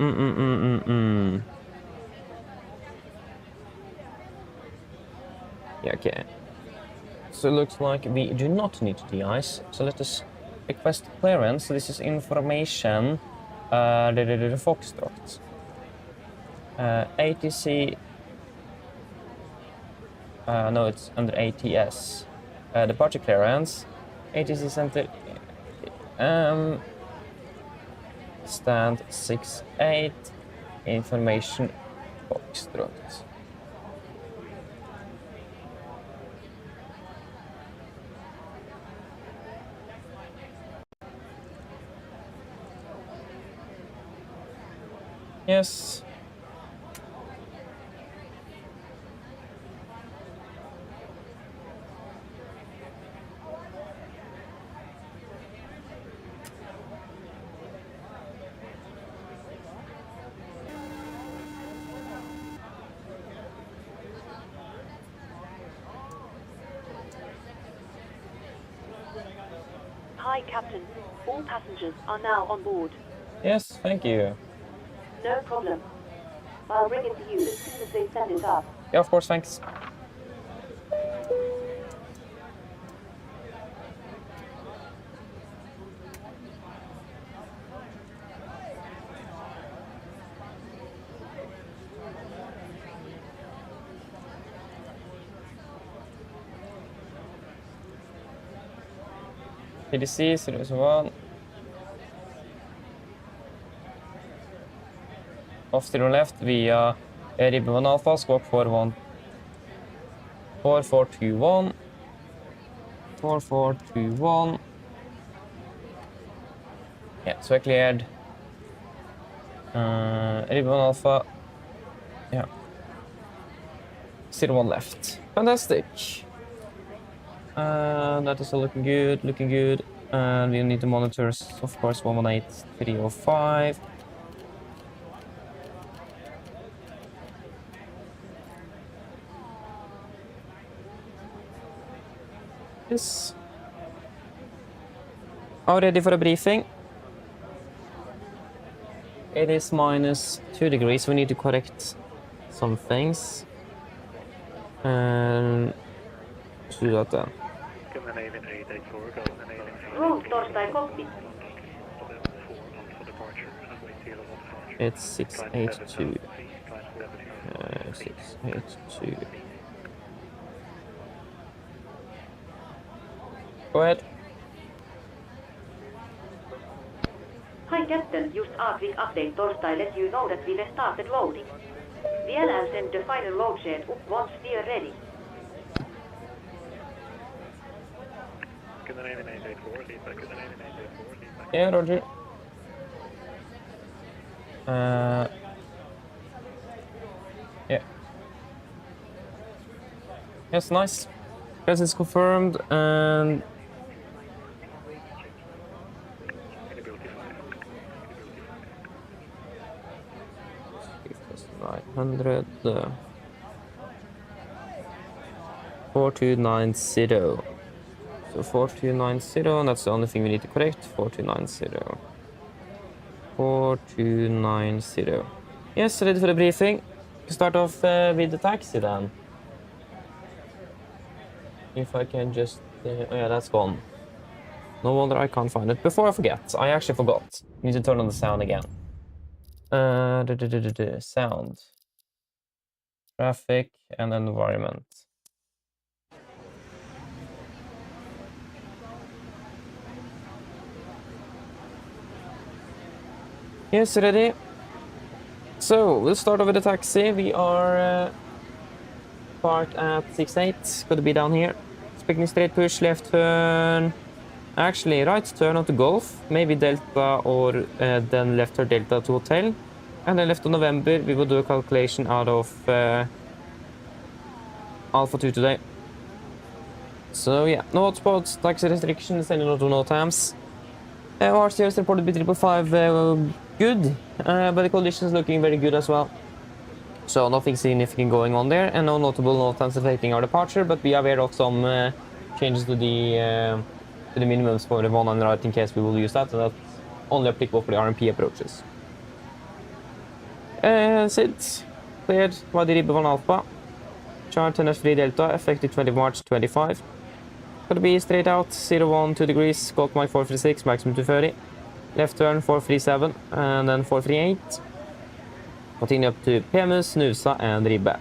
okay. So it looks like we do not need to de-ice. So let us request clearance. So this is information. The Foxtrot. ATC. No, it's under ATS. Departure clearance. ATC center. Stand 68. Information Foxtrot. Yes. Hi, Captain. All passengers are now on board. Yes, thank you. No problem. I'll bring it to you as soon as they send it up. Yeah, of course, thanks. PDC 001. Off to the left via Ribbon 1 Alpha, squawk 41. 4421. 4421. Yeah, so I cleared Ribbon 1 Alpha. Yeah. 01 left. Fantastic. That is all looking good, And we need to monitor, of course, 118, 305. Boris. Are ready for a briefing. It is -2 degrees. We need to correct some things. And do that then. Roll torstai cockpit. It's 682. 682. Go ahead. Hi Captain, just a quick update torstai let you know that we have started loading. We'll send the final load shed up once we are ready. Yeah, Roger. Yeah. Yes, nice. Yes, it's confirmed and 900 4290. So 4290, and that's the only thing we need to correct. 4290. 4290. Yes, ready for the briefing. Start off with the taxi then. If I can just... oh yeah, that's gone. No wonder I can't find it. Before I forget, I actually forgot. Need to turn on the sound again. Sound. Traffic and environment. Yes, ready. So, we'll start off with the taxi. We are parked at 68. Gonna be down here. Expecting straight push, left turn. Actually, right turn onto Golf. Maybe Delta or then left turn Delta to Hotel. And then left to November. We will do a calculation out of Alpha 2 today. So yeah, no hotspots, taxi restrictions, any no times. RCS reported B555 good, but the conditions looking very good as well. So nothing significant going on there, and no notable no times affecting our departure, but be aware of some changes to the minimums for the 1 and right in case we will use that, and that's only applicable for the RMP approaches. SID cleared by the Ribbe 1 Alpha. Chart 10S3 Delta, effective 20 March 25. Gonna be straight out, 012 degrees, Golf Mike 436, maximum 230. Left turn 437, and then 438. Continue up to Perfermance, Nusa, and Ribbe.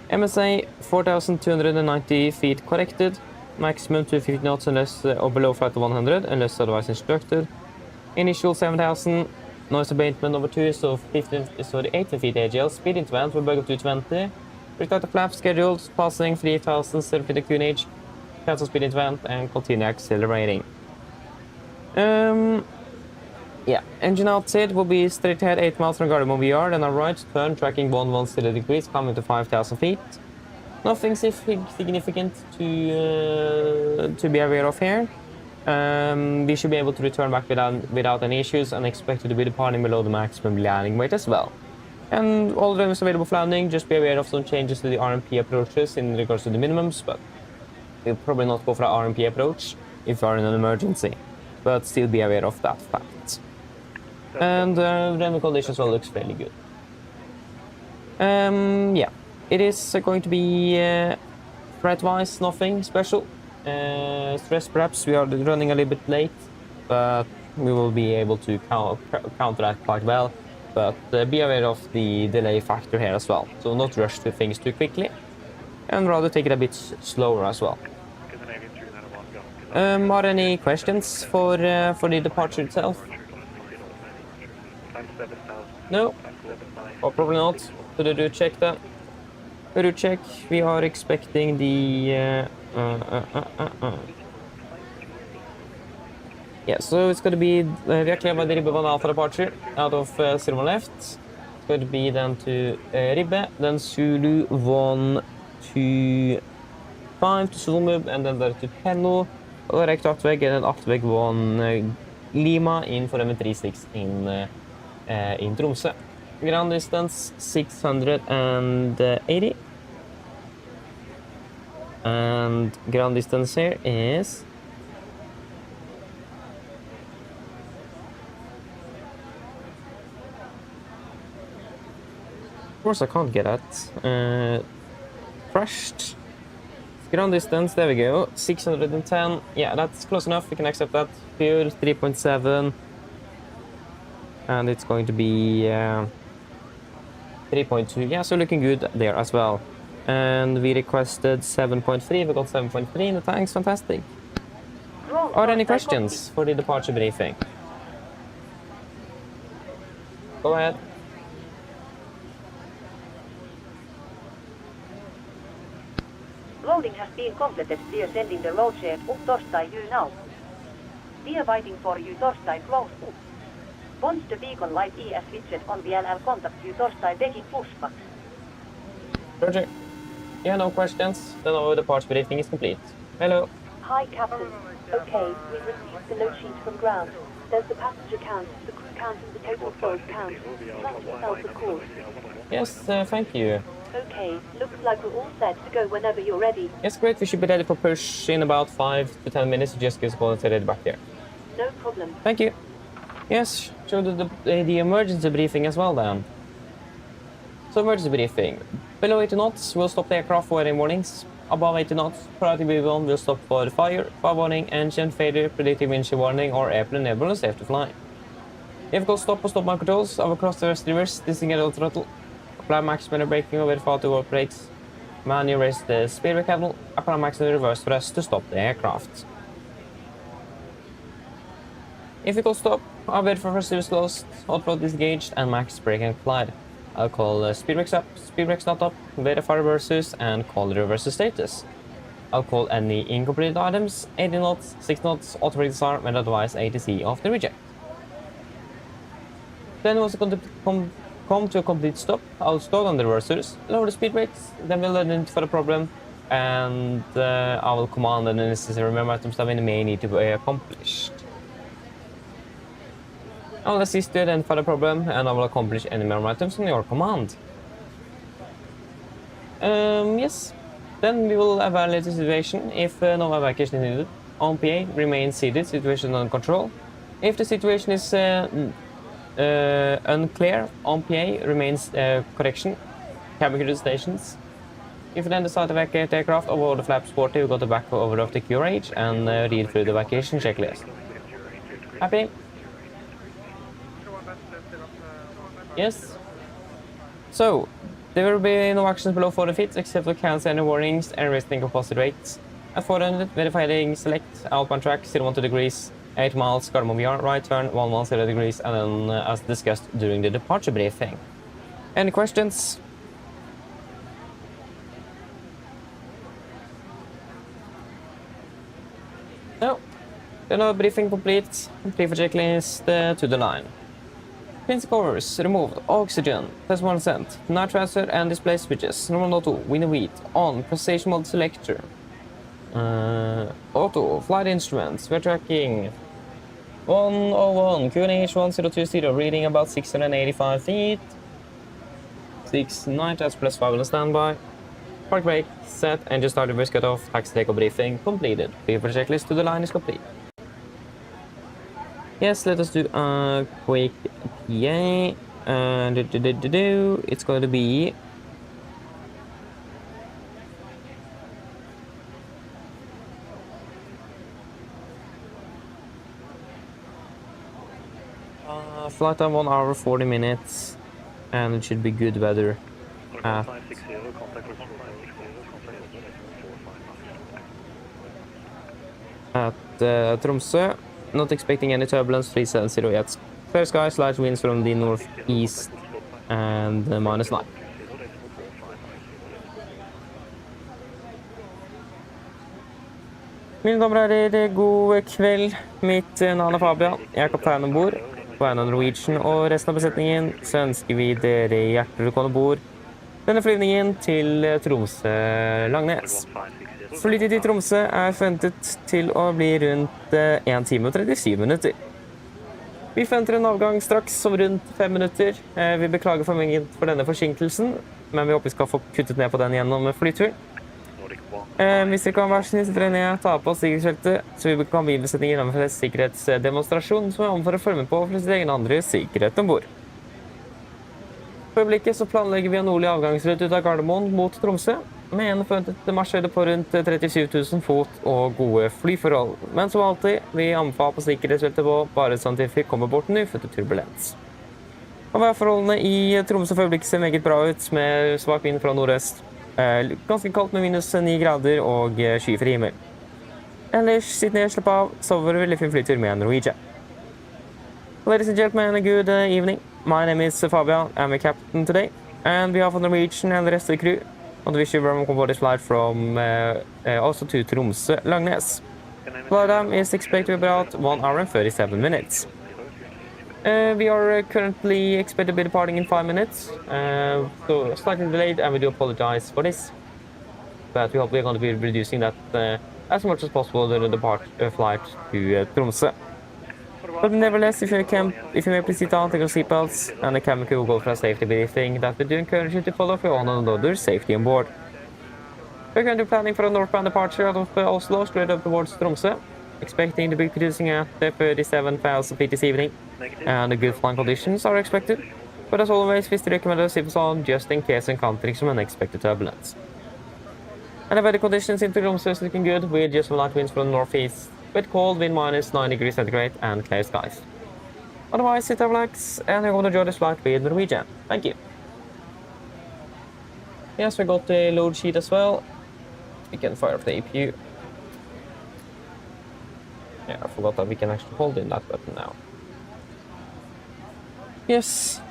MSA 4,290 feet corrected. Maximum 250 knots unless or below flight to 100, unless otherwise instructed. Initial 7,000. Noise abatement over 2, so 18 feet AGL. Speed into vent, we'll bug up to 220. Restart the flap scheduled, passing 3,000, 7 feet QNH. Cancel speed into vent and continue accelerating. Yeah, engine outside will be straight ahead 8 miles from Gardermoen VR, then a right turn tracking 110 degrees, coming to 5,000 feet. Nothing significant to be aware of here. We should be able to return back without any issues and expected to be departing below the maximum landing weight as well. And all drivers available for landing, just be aware of some changes to the RMP approaches in regards to the minimums, but we'll probably not go for an RMP approach if you are in an emergency, but still be aware of that fact. And the conditions all looks fairly good. Yeah, it is going to be threat-wise nothing special. Stress perhaps, we are running a little bit late, but we will be able to counter that quite well. But be aware of the delay factor here as well, so not rush to things too quickly, and rather take it a bit slower as well. Are any questions for the departure itself? No? Or probably not. So they do check that. We do check. We are expecting the yeah, so it's going to be we are clear by the Ribbe 1 Alpha departure out of 01 left. It's going to be then to Ribbe, then Zulu 125 to Solmub, and then there to Penno, direct Atveg, and then Atveg 1 Lima in for M36 in Tromsø. Ground distance 680. And ground distance here is... Of course I can't get that. Crashed. Ground distance, there we go. 610. Yeah, that's close enough. We can accept that. Fuel 3.7. And it's going to be 3.2. Yeah, so looking good there as well. And we requested 7.3. We got 7.3 in the tanks. Fantastic. Are there any questions for the departure briefing? Go ahead. Loading has been completed. We are sending the load share up Torstai you now. We are waiting for you Torstai close up. Once the beacon light ES widget on VLL contact you Torstai begin pushback. Roger. Yeah, no questions. Then our departure briefing is complete. Hello. Hi Captain. Okay, we received the load sheet from ground. There's the passenger count, the crew count and the total flows count. Trust yourself of course. Yes, thank you. Okay, looks like we're all set to go whenever you're ready. Yes, great. We should be ready for push in about 5 to 10 minutes. Just give us a call and say it back there. No problem. Thank you. Yes, show the emergency briefing as well then. So emergency briefing. Below 80 knots, we'll stop the aircraft for any warnings. Above 80 knots, priority B1 will stop for fire warning, engine failure, predictive windshield warning, or airplane enable and safe to fly. Vehicle stop or stop my controls, over cross the rest reverse, disengage all throttle. Apply maximum braking over far to work brakes. Manually raise the speed brake handle. Apply maximum reverse thrust to stop the aircraft. If you go stop, I'll wait for first series closed, hot rod disengaged, and max braking applied. I'll call speed brakes up, speed brakes not up, verify reverses, and call the reverse status. I'll call any incomplete items, 80 knots, 6 knots, auto brake disarm, and advise ATC of the reject. Then once you come to a complete stop, I'll stall on the reversers, lower the speed brakes, then we'll identify the problem, and I will command the necessary memory items that we may need to be accomplished. I will assist you identify the problem, and I will accomplish any memory items on your command. Yes. Then we will evaluate the situation. If no evacuation is needed, OMPA remains seated, situation under control. If the situation is unclear, OMPA remains correction, cabin crew stations. If you then decide to evacuate the aircraft over the flaps 40, we go to back over of the QRH and read through the evacuation checklist. Happy? Yes. So, there will be no actions below 40 feet except to cancel any warnings and resting composite rates. At 400, verifying select outbound track 012 degrees, 8 miles, Gardermoen VR, right turn 110 degrees, and then as discussed during the departure briefing. Any questions? No. Then our briefing complete. Brief checklist to the line. Pins covers removed. Oxygen. Test 1%. Night transfer and display switches. Normal auto. Winner wheat. On. Precision mode selector. Auto. Flight instruments. We're tracking 101. QNH 1020. Reading about 685 feet. 6 night as plus 5 on standby. Park brake. Set. Engine start reverse cut off. Taxi takeoff briefing completed. Brief checklist to the line is complete. Yes, let us do a quick PA. It's going to be flight time 1 hour 40 minutes, and it should be good weather at Tromsø. Not expecting any turbulence, 370 yet. Fair skies, light winds from the northeast, and -9. Mine damer og herrer, god kveld. Mitt navn er Fabian. Jeg er kaptein om bord. På vegne av Norwegian og resten av besetningen så ønsker vi dere hjertelig velkommen bord denne flyvningen til Tromsø-Langnes. Flytid i Tromsø er forventet til å bli rundt 1 time og 37 minutter. Vi forventer en avgang straks om rundt 5 minutter. Vi beklager for denne forsinkelsen, men vi håper vi skal få kuttet ned på den gjennom flyturen. Hvis dere kan være snill, så dere ned, ta på sikkerhetsskiltet, så vi kan bilbesetningen gjennomføre en sikkerhetsdemonstrasjon som er om for å følge med på for sin egen andre sikkerhet ombord. For øyeblikket så planlegger vi en nordlig avgangsrute ut av Gardermoen mot Tromsø, med en forventet marsjhøyde på rundt 37 000 fot og gode flyforhold. Men som alltid, vi anbefaler på sikkerhetsskiltet på bare sånn til vi kommer bort en ufødt turbulens. Og værforholdene i Tromsø for øyeblikket ser meget bra ut, med svak vind fra nordøst. Ganske kaldt med minus 9 grader og skyfri himmel. Ellers, sitt ned, slapp av, sover veldig fin flytur med Norwegian. Ladies and gentlemen, a good evening. My name is Fabian, I'm a captain today. And on behalf of Norwegian and the rest of the crew, I want to wish you a very welcome aboard this flight from Oslo to Tromsø Langnes. Flight time is expected to be about 1 hour and 37 minutes. We are currently expected to be departing in 5 minutes, so slightly delayed, and we do apologize for this. But we hope we're going to be reducing that as much as possible during the flight to Tromsø. But nevertheless, if you may please sit down, take your seatbelts, and the cabin crew will go for a safety briefing that we do encourage you to follow for one another safety on board. We're currently planning for a northbound departure out of Oslo straight up towards Tromsø, expecting to be cruising at 37,000 feet this evening, and the good flying conditions are expected. But as always, we still recommend a seatbelt on just in case encountering some unexpected turbulence. And the weather conditions in Tromsø is looking good, with just light winds from the northeast, with cold wind minus 9 degrees centigrade and clear skies. Otherwise, sit and relax, and you're going to enjoy this flight with Norwegian. Thank you. Yes, we got the load sheet as well. We can fire up the APU. Yeah, I forgot that we can actually hold in that button now. Yes.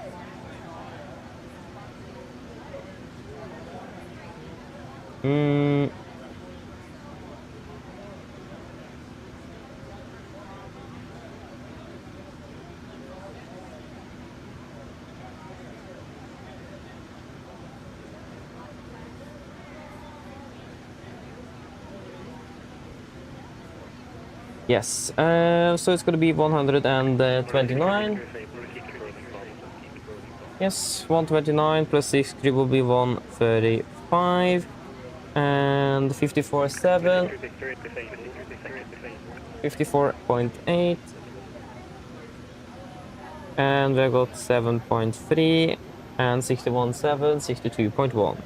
Yes, so it's going to be 129. Yes, 129 plus 6 crew will be 135. And 54.7. 54.8. And we got 7.3. And 61.7, 62.1.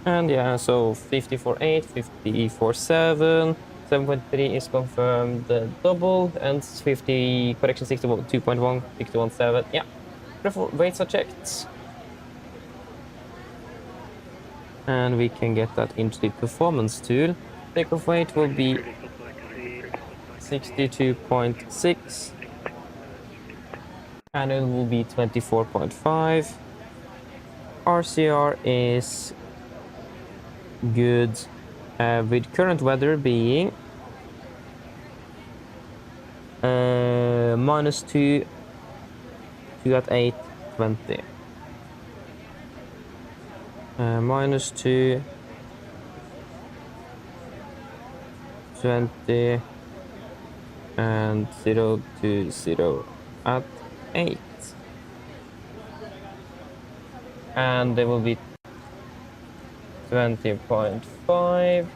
And yeah, so 54.8, 54.7. 7.3 is confirmed double, and 62.1, 61.7. Yeah, weights are checked. And we can get that into the performance tool. Takeoff weight will be 62.6. And it will be 24.5. RCR is good, with current weather being -2 at 8:20. -2 20 and 0 to 0 at 8. And there will be 20.5.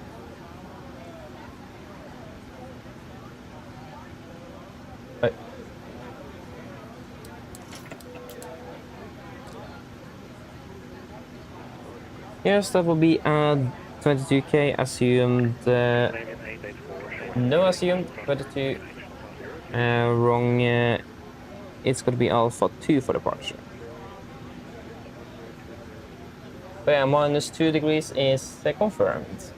Yes, that will be at 22k assumed. No assumed 22. Wrong. It's going to be Alpha 2 for departure. But yeah, -2 degrees is confirmed.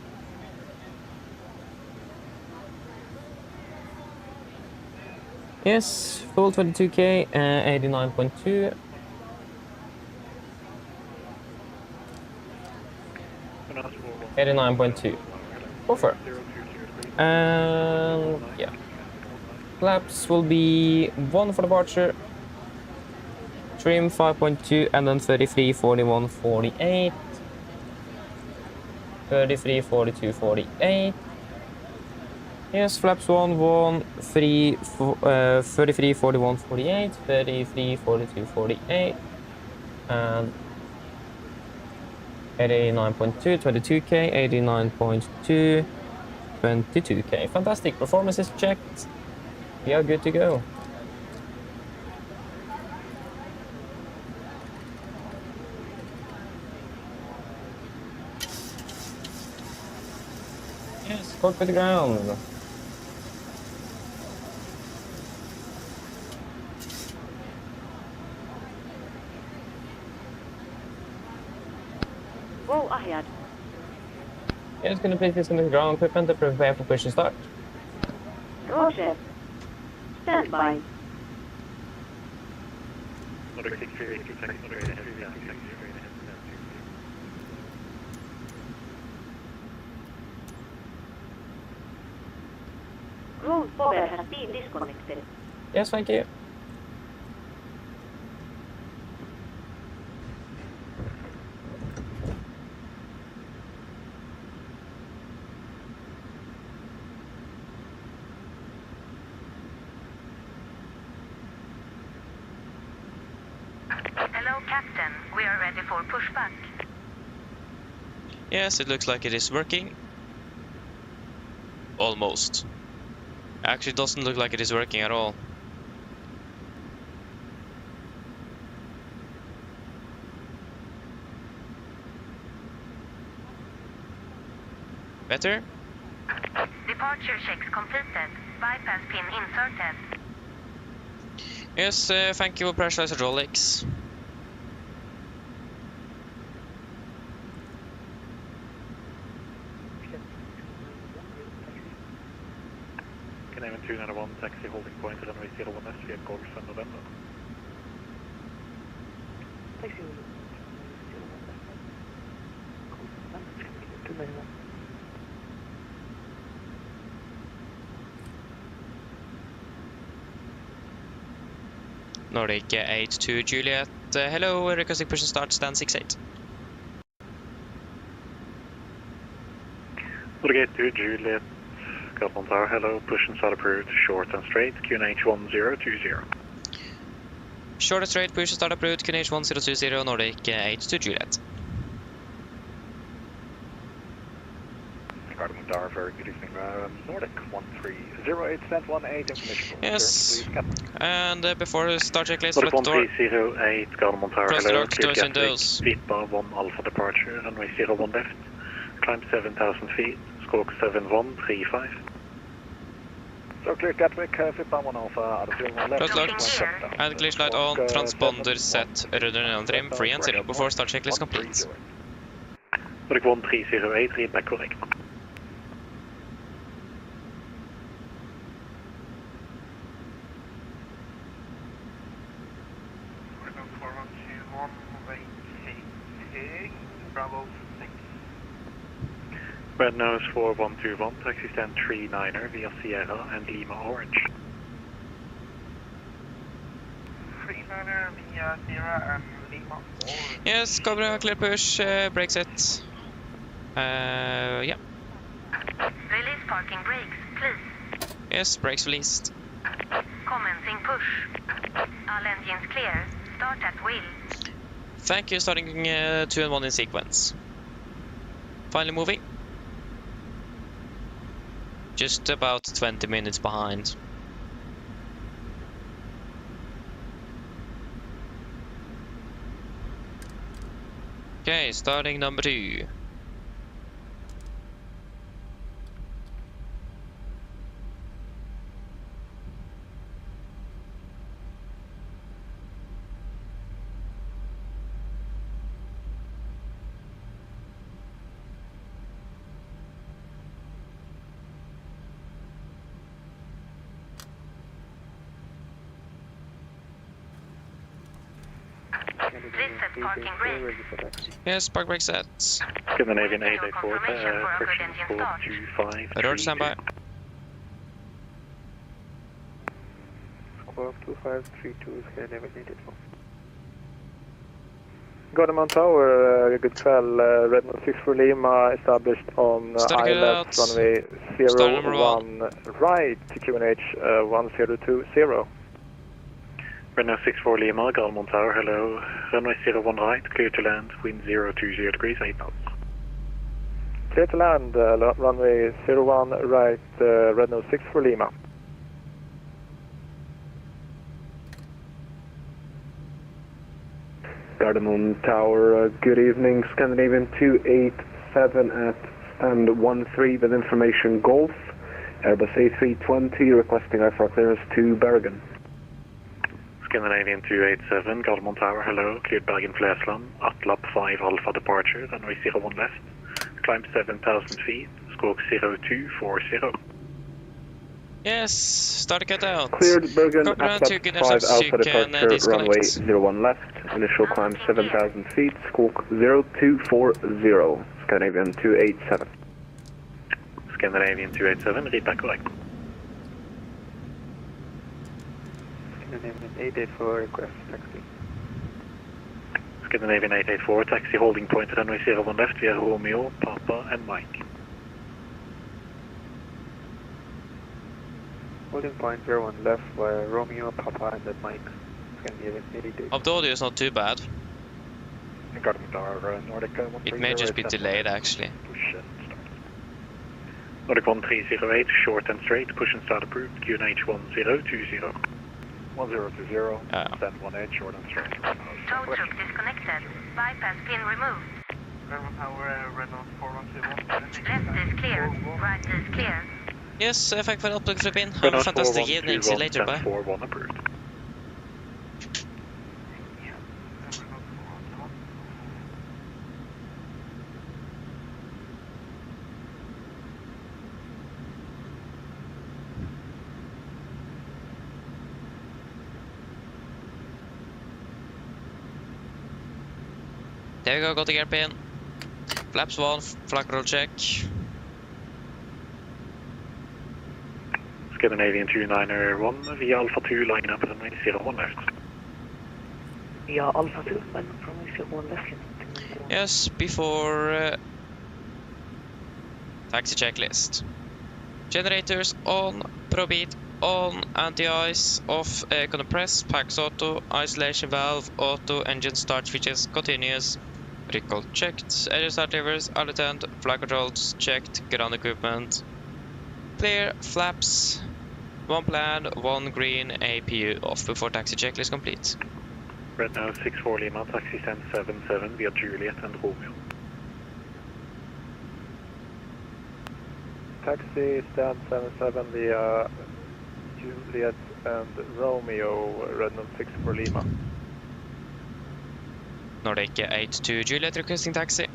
Yes, full 22k, 89.2. Confirmed. And yeah, flaps will be 1 for departure. Trim 5.2, and then 33, 41, 48. 33, 42, 48. Yes, flaps 1, 1, 3, 33, 41, 48. 33, 42, 48. And 89.2, 22k, 89.2, 22k. Fantastic. Performance is checked. We are good to go. Yes, cockpit ground. Whoa, ahead. Yes, gonna place this in the ground equipment to prepare for push and start. Roger. Stand by. Ground power has been disconnected. Yes, thank you. Hello, Captain. We are ready for pushback. Yes, it looks like it is working. Almost. Actually, it doesn't look like it is working at all. Better? Departure checks completed. Bypass pin inserted. Yes, thank you, pressurized hydraulics. Canadian 291 taxi holding point runway 01S via Golf and November. Taxi 01S. Nordic 82 Juliet. Hello, requesting push and start, stand 68. Nordic 82 Juliet. Scotland Tower, hello, push and start approved, short and straight, QNH 1020. Short and straight, push and start approved, QNH 1020, Nordic 82 Juliet. Scotland Tower, very good evening. Nordic 1308, send 18 information. Yes, Please, Captain. and before start checklist, Nordic let the door. 1308, Scotland Tower, Cross hello, lock, doors and doors. Feet bar 1 Alpha departure, runway 01 left, climb 7,000 feet, squawk 7135. So clear Gatwick, feet bar 1 Alpha, out of 01 left. Cross locked, and glitch light on, transponder set, rudder and trim, 3 and 0, before start checklist complete. Nordic 1308, read back correct. Red Nose 4121, taxi stand 39er via Sierra and Lima Orange. 39er via Sierra and Lima Orange. Yes, Cobra, clear push, brake set. Yeah. Release parking brakes, please. Yes, brakes released. Commencing push. All engines clear. Start at will. Thank you, starting 2 and 1 in sequence. Finally moving. Just about 20 minutes behind. Okay, starting number 2. Please set parking brakes. Yes, park brake set. Scandinavian 884, correction 425. Road standby. Squawk 2532, Scandinavian 884. Garderman Tower, good kväll. Red Nose 6 for Lima, established on ILS runway 01 right, QNH 1020. Renault 64 Lima, Galmont Tower, hello. Runway 01 right, clear to land, wind 020 degrees, 8 knots. Clear to land, runway 01 right, Renault 64 Lima. Gardermoen Tower, good evening, Scandinavian 287 at stand 13 with information Golf, Airbus A320 requesting IFLY clearance to Bergen. Scandinavian 287, Gardermoen Tower, hello, cleared Bergen Flesland, Atlap 5 Alpha departure, runway 01 left, climb 7,000 feet, squawk 0240. Yes, start cut out. Cleared Bergen, Copy down to Atlap Gunnar 5 Steps, you Alpha can departure, runway disconnect. 01 left, initial climb 7,000 feet, squawk 0240, Scandinavian 287. Scandinavian 287, read back correct. Scandinavian 884 request taxi. Scandinavian 884, taxi holding point runway 01 left via Romeo, Papa and Mike. Holding point 01 left via Romeo, Papa and then Mike. Scandinavian 884. Hope the audio is not too bad. Gardermoen Tower, Nordic It may just be delayed actually. Push and start. Nordic 1308, short and straight, push and start approved, QNH 1020. 1020, stand 18, short and straight. Tow truck disconnected. Bypass pin removed. Left is clear. Right is clear. Yes, tack för att flip in. Have a fantastic evening. See you later, bye. 41 approved. There we go, got the gear pin. Flaps 1, flag roll check. Scandinavian 291, via Alpha 2, line up runway 01 left. Via Alpha 2, line up runway 01 left. Yes, before taxi checklist. Generators on, probeat on, anti-ice off, gonna press, packs auto, isolation valve, auto, engine start switches, continuous, recall checked, engine start levers, attend, flight controls checked, ground equipment, clear, flaps, 1 plan, 1 green, APU off before taxi checklist complete. Red now 64 Lima, taxi stand 77 via Juliet and Romeo. Taxi stand 77 via Juliet and Romeo, Renault 64 Lima. Nordic 82 Juliet requesting taxi.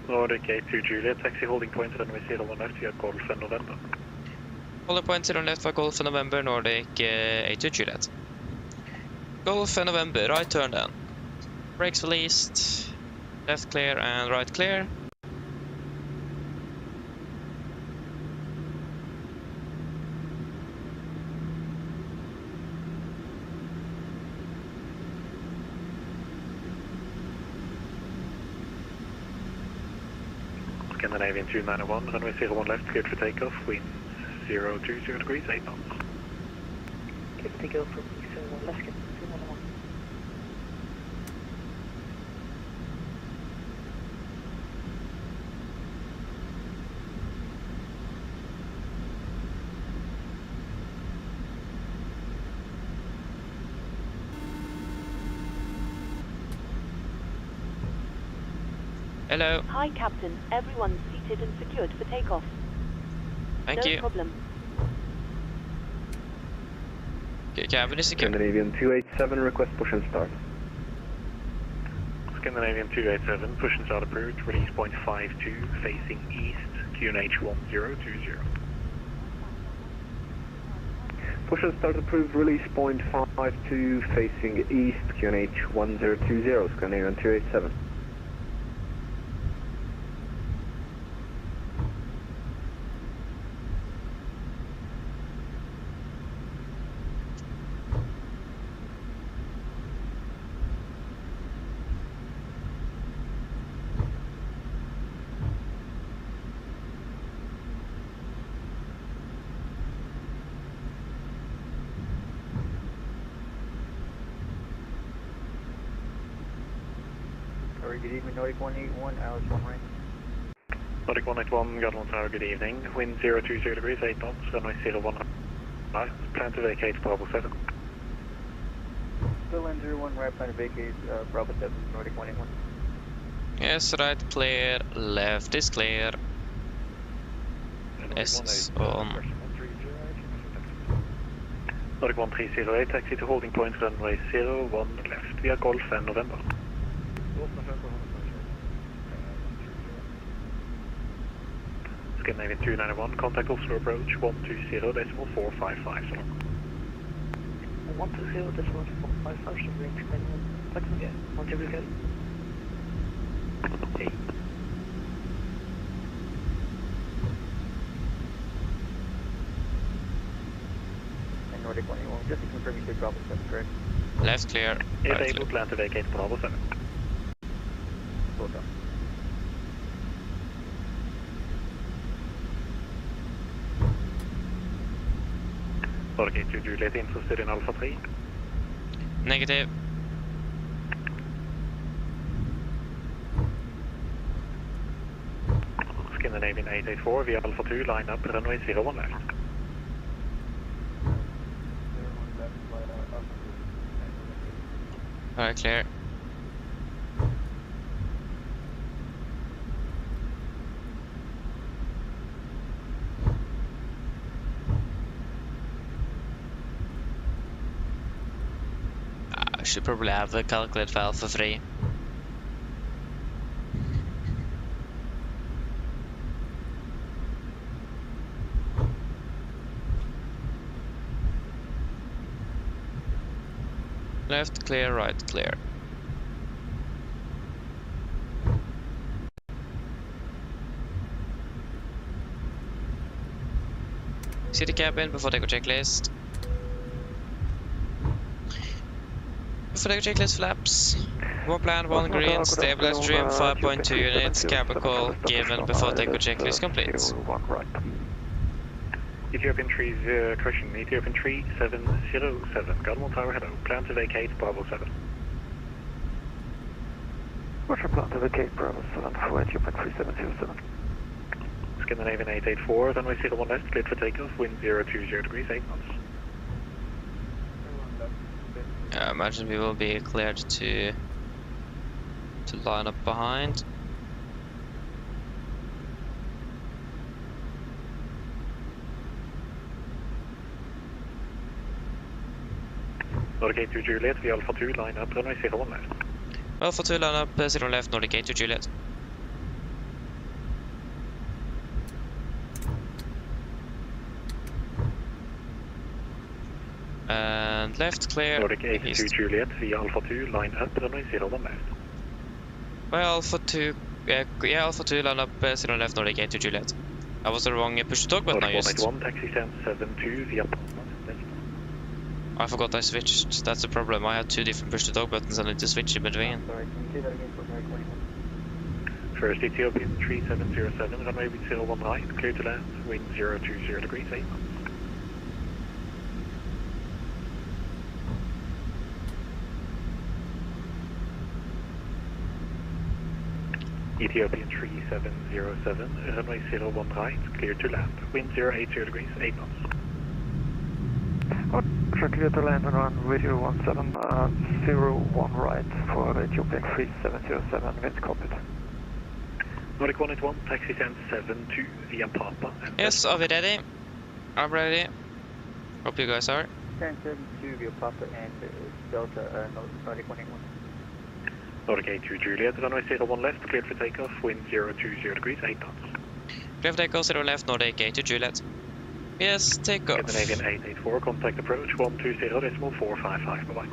Nordic 82 Juliet, taxi holding point runway 01 left via Golf and November. Holding point 0 left for Golf and November, Nordic 82 Juliet. Golf and November, right turn then. Brakes released, left clear and right clear. Scandinavian 291, runway 01 left, cleared for takeoff, wind 020 degrees, 8 knots. Give the go from 01 left, get 211. Hello. Hi, Captain. Everyone's seated and secured for takeoff. Thank no you. problem. Okay, cabin is secure. Scandinavian 287, request push and start. Scandinavian 287, push and start approved, release point 52, facing east, QNH 1020. Push and start approved, release point 52, facing east, QNH 1020, Scandinavian 287. Sorry, good evening, Nordic 181, Alice 1 right. Nordic 181, Gardermoen Tower, good evening. Wind 020 degrees, 8 knots, runway 01 right. Plan to vacate Bravo 7. Still in 01 right, plan to vacate Bravo 7, Nordic 181. Yes, right clear, left is clear. S on. Nordic 1308, taxi to holding point, runway 01 left, via Golf and November. Scandinavian 291, contact Oslo approach 120.455. 120.455, so range minimum. Flexible, yeah. 120. Hey. And Nordic 181, just to confirm you said Bravo 7, correct? Left clear, If right able, clear. plan to vacate Bravo 7. Well done. Nordic 82 Juliet, interested in Alpha 3. Negative. Scandinavian 884 via Alpha 2, line up, runway 01 left. Alright, clear. I should probably have a calculate for Alpha 3. Left clear, right clear. See the cabin before they go checklist. Before they go checklist flaps. One plan, one green, stabilize trim, 5.2 units, cabin call given before they go checklist complete. Ethiopian 3, correction, Ethiopian 3707, Gardermoen Tower, hello. Plan to vacate Bravo 7. What's your plan to vacate Bravo 7 for Ethiopian 3707? Scandinavian 884, runway 01 left, cleared for takeoff, wind 020 degrees, 8 knots. I imagine we will be cleared to line up behind. Nordic 82 Juliet via Alpha 2, line up, runway 01 left. Alpha 2 line up, 0 left, Nordic 82 Juliet. And left clear. Nordic 82 east. Juliet via Alpha 2, line up, runway 01 left. Well, Alpha 2, yeah, Alpha 2 line up, 0 left, Nordic 82 Juliet. I was the wrong push to talk button I used. 181, taxi stand 72 via left. I forgot I switched, that's the problem. I had two different push to talk buttons and I need to switch in between. Sorry, can you say that again for Nordic 181? First Ethiopian 3707, runway 01 right, clear to land, wind 020 degrees, 8 knots. Ethiopian 3707, runway 01 right, clear to land, wind 080 degrees, 8 knots. Clear to land on runway 017, 01 right for Ethiopian 3707, wind copied. Nordic 181, taxi stand 72 via Papa. And Yes, are we ready? I'm ready. Hope you guys are. 1072 via Papa and Delta, Nordic 181. Nordic 82 Juliet, runway 01 left, cleared for takeoff, wind 020 degrees, 8 knots. Clear for takeoff, 0 left, Nordic 82 Juliet. Yes, take off. Scandinavian 884, contact approach 120.455, bye-bye.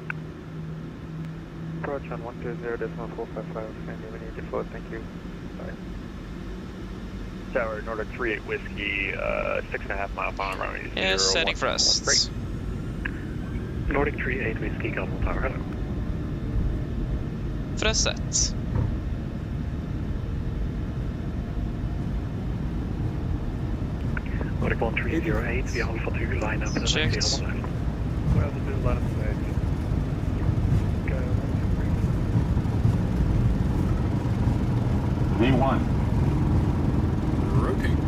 Approach on 120.455, Scandinavian 884, thank you. Bye. Tower, Nordic 38 Whiskey, 6.5 mile per hour runway. Yes, setting thrust. Nordic 38 Whiskey, Gardermoen Tower, hello. Thrust set. Nordic 1308 via Alpha 2, line up, runway 01 Checked. left. Well, the new line of V1. Rotate.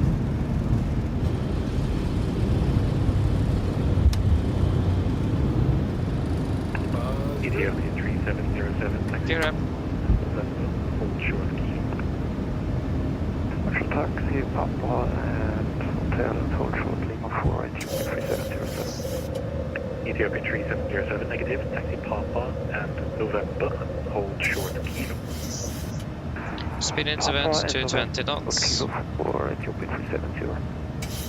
Ethiopia 3707, taxi. Clear up. Hold short key. Commercial taxi, Papa and Hotel and hold short Lima 4, Ethiopia 3707. Ethiopia 3707, negative, taxi Papa and November, hold short kilo. Speed incident 220 knots. Kilo for Ethiopia 370.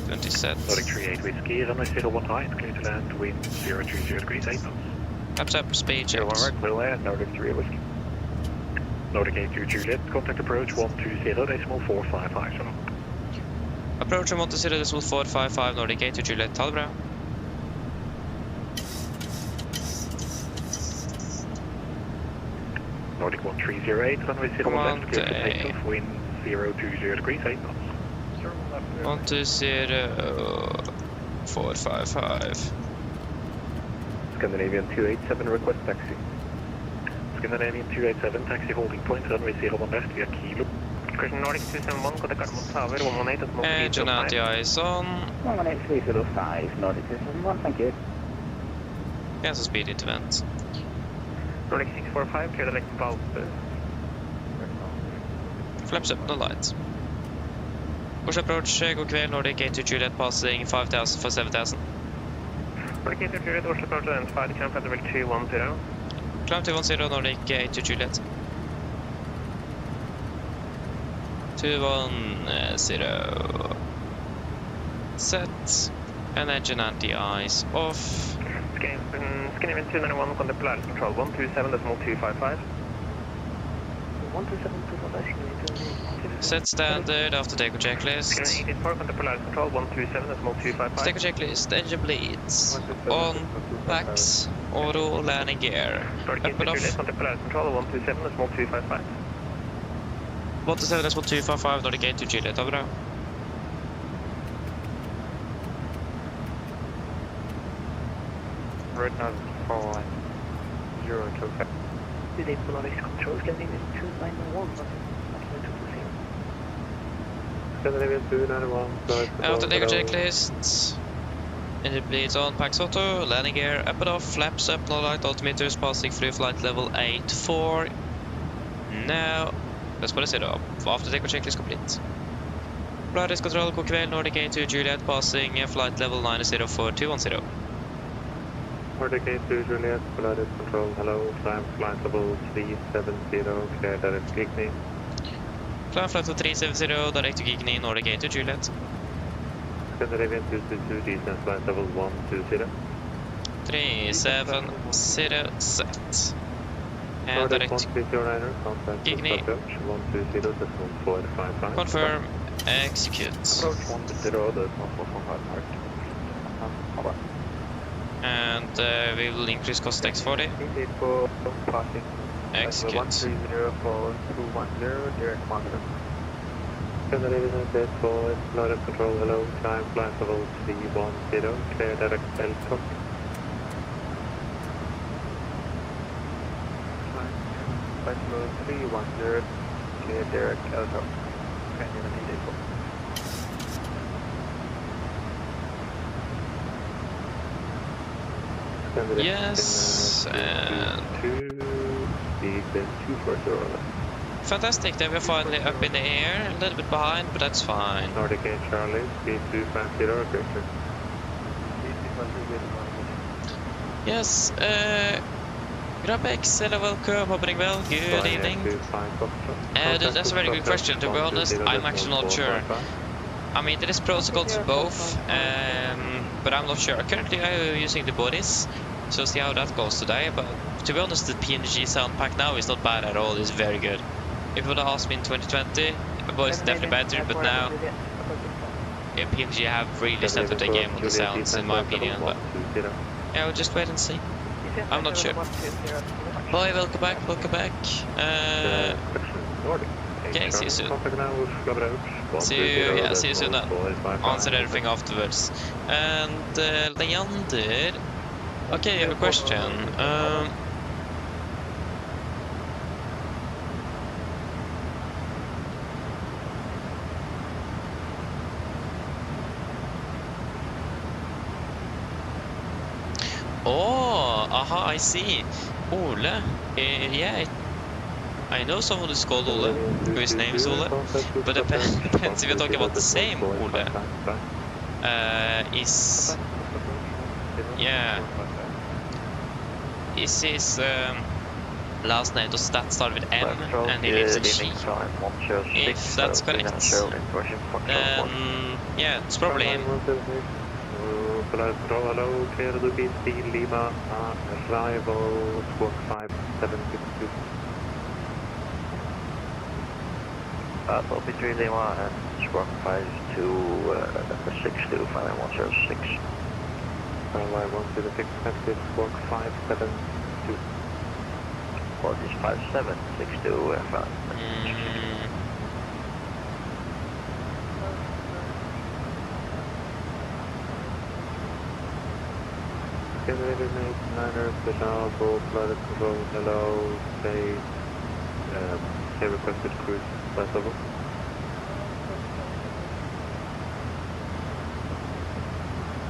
20 sets. Nordic 38 whiskey, runway 01 height, clear to land, wind 020 degrees, 8 knots. Flaps up, speed checks. Clear land, Nordic 3 whiskey. Nordic 82 Juliet, contact approach 120.455, så. Approach 120.455, Nordic 82 Juliet, ta det bra. Nordic 1308, runway 01 left, clear to takeoff, wind 020 degrees, 8 knots. 120.455. Scandinavian 287, request taxi. Scandinavian 287, taxi holding point, runway 01 left via Kilo. Nordic 271, contact Gardermoen Tower, 118 at moment. Engine anti-ice on. 118 Nordic 271, thank you. Cancel speed into vent. Nordic 645, clear direct valve. Flaps up, no lights. Push approach, god kveld, Nordic 82 Juliet passing 5000 for 7000. Nordic 82 Juliet, Oslo approach identified, climb flight level 210. Climb 210, Nordic 82 Juliet. 210. Set. And engine anti-ice off. Scandinavian 291, contact Polaris Control 127.255. 127.255. Set standard after deco checklist. Scandinavian 84, contact Polaris Control 127.255. Deco checklist, engine bleeds. On, packs, auto, landing gear. Nordic 82 Juliet, contact Polaris Control 127.255. 127.255, Nordic 82 Juliet, ta bra. Right now, 4025. Today, Polaris Control, Scandinavian 291, Scandinavian 291, Polaris Control. Out the deco checklist. Engine bleeds on, packs auto, landing gear, up and off, flaps up, no light, altimeters passing through flight level 84. Now, let's put it up. After deco checklist complete. Polaris Control, god kveld, Nordic 82 Juliet passing flight level 904 Nordic 82 Juliet, Polaris Control, hello, climb flight level 370, clear direct Gigny. Climb flight level 370, direct to Gigny, Nordic 82 Juliet. Scandinavian 222, descent flight level 120. 370 set. And Nordic direct 1309er, contact Gigny. approach 120.455. Confirm, execute. Approach 120.455. And we will increase cost X 40. Execute. 1304210, direct monitor. Scandinavian 884, Polaris Control, hello, climb flight level 310, clear direct L-top. Flight level 310, clear direct L-top. Scandinavian 884. Yes, and fantastic, then we're finally up in the air, a little bit behind, but that's fine. Nordic 8 Charlie, speed 250, correction. Yes, Grabex, hello, welcome, hoping well, good evening. That's a very good question, to be honest, I'm actually not sure. I mean, there is protocol to both, but I'm not sure. Currently I'm using the Boris, so see how that goes today, but to be honest, the PMDG sound pack now is not bad at all, it's very good. If you would have asked me in 2020, the Boris is definitely better, but now yeah, PMDG have really stepped up the game on the sounds, in my opinion, but yeah, we'll just wait and see. I'm not sure. Boy, welcome back, welcome back. Okay, see you soon. See you soon then. Answer everything afterwards. And Leander, okay, I have a question. Oh, aha, I see. Ole. Yeah, I know someone who's called Ole, whose name is Ole, but it depends if you're talking about the same Ole. Yeah. Is his last name, does that start with M, and he lives in Ski? If that's correct, then yeah, it's probably him. Hello, clear to BC Lima, arrival, squawk 5762. Will be 3 Lima and squawk 5262, final 106. Line 106, active, squawk 572. Squawk is 5762, Generator 9er, Special, full flight control, hello, say requested cruise, flight level.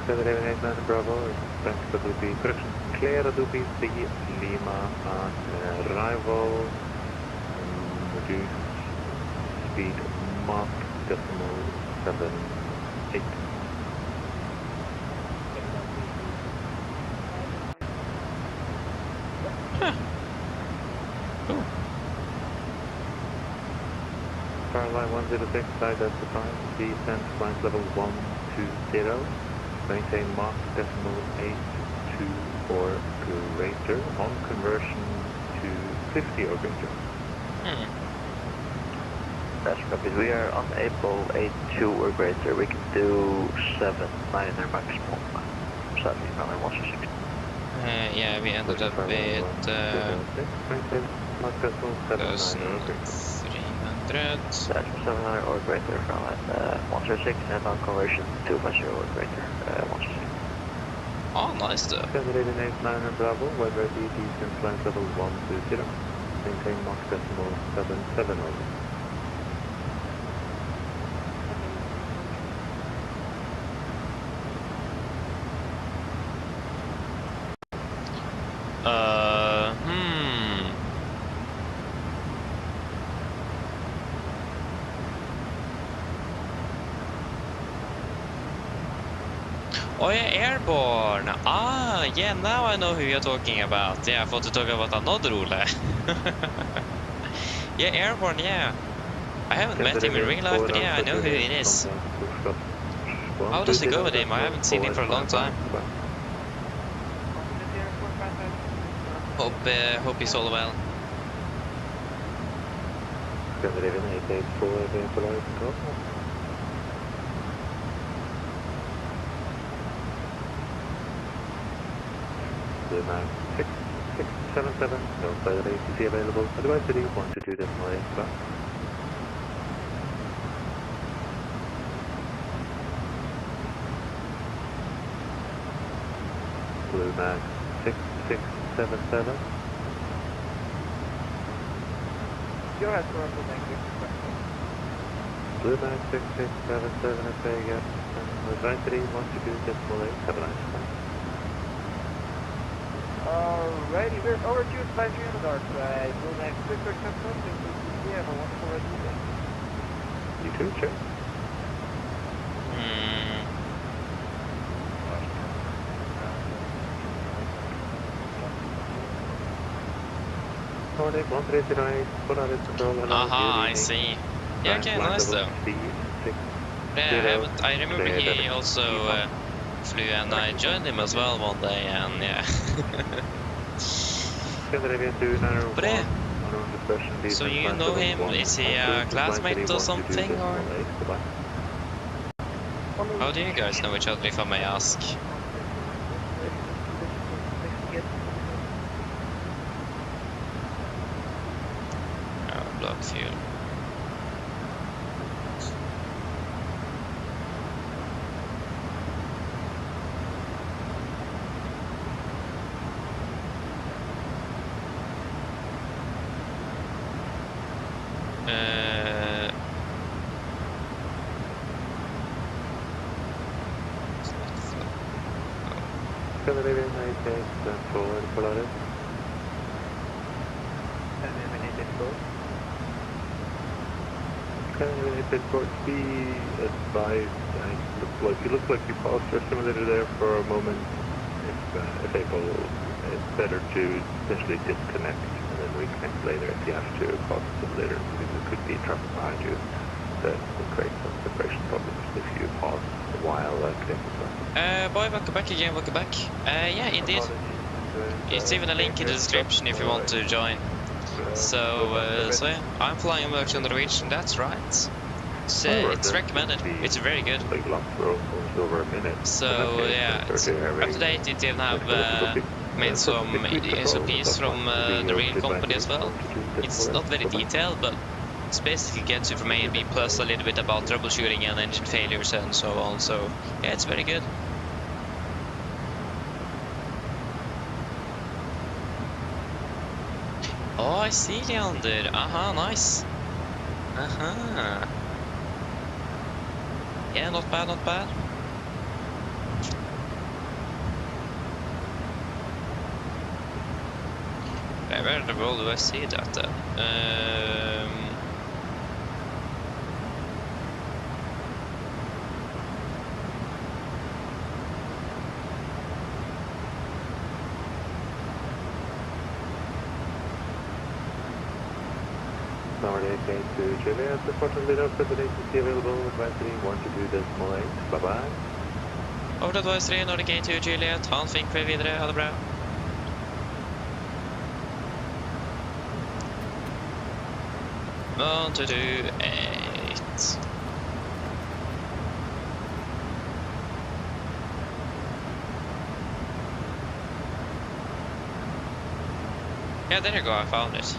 Generator 89 Bravo, thanks for the correction. Clear to BC Lima on arrival, reduce speed Mach decimal 78. Starline 106, identify, descent flight level 120, maintain Mach decimal 82 or greater, on conversion to 50 or greater. That's copied. We are unable 82 or greater. We can do 7 minor maximum. Sadly, probably 106. Yeah, we ended up with 300. That's 700 or greater from 106 and on conversion 250 or greater 106. Oh, nice stuff. Generator 89 Bravo, weather descent flight level 120, maintain Mach decimal 77 over. Oh, yeah, airborne. Ah, yeah, now I know who you're talking about. Yeah, I thought you were talking about another Ole. Yeah, airborne, yeah. I haven't met him in real life, but yeah, I know who it is. How does it go with him? I haven't seen him for a long time. Hope he's all well. Blue Mag 6677, no further ATC available, otherwise city 122.8 back. Blue Mag 6677. Your head commercial, thank you. Blue Mag 6677 at Vegas, advice city 122.8, have a nice time. Alrighty, we're over to 53 on the dark side. Blue Mag 6677, have a wonderful rest of the day. You too, sure. Aha, I see. Yeah, okay, nice though. Yeah, I remember he also flew and I joined him as well one day, and yeah. But yeah. So you know him? Is he a classmate or something, or? How do you guys know each other, if I may ask? Block fuel. Scandinavian 88, stand forward, Polaris. Scandinavian 88, Scandinavian 88, port, be advised, you look like you paused your simulator there for a moment. If able, it's better to essentially disconnect and then reconnect later if you have to pause the simulator, because there could be traffic behind you that will create some separation problems if you pause while connecting. Boy, welcome back again, welcome back. Yeah, indeed. It's even a link in the description if you want to join. So yeah, I'm flying Tromsø Norwegian, that's right. So it's recommended, it's very good. So yeah, up to date, it even have made some SOPs from the real company as well. It's not very detailed, but it's basically gets you from A and B plus a little bit about troubleshooting and engine failures and so on. So yeah, it's very good. Oh, I see, Leander. Nice. Yeah, not bad, not bad. Where in the world do I see that then? Norwegian to Juliet, unfortunately no present agency available, advisory 122.8, bye bye. Over to advisory, Norwegian to Juliet, ha en fin kveld videre, ha det bra. One, two, 8. Yeah, there you go, I found it.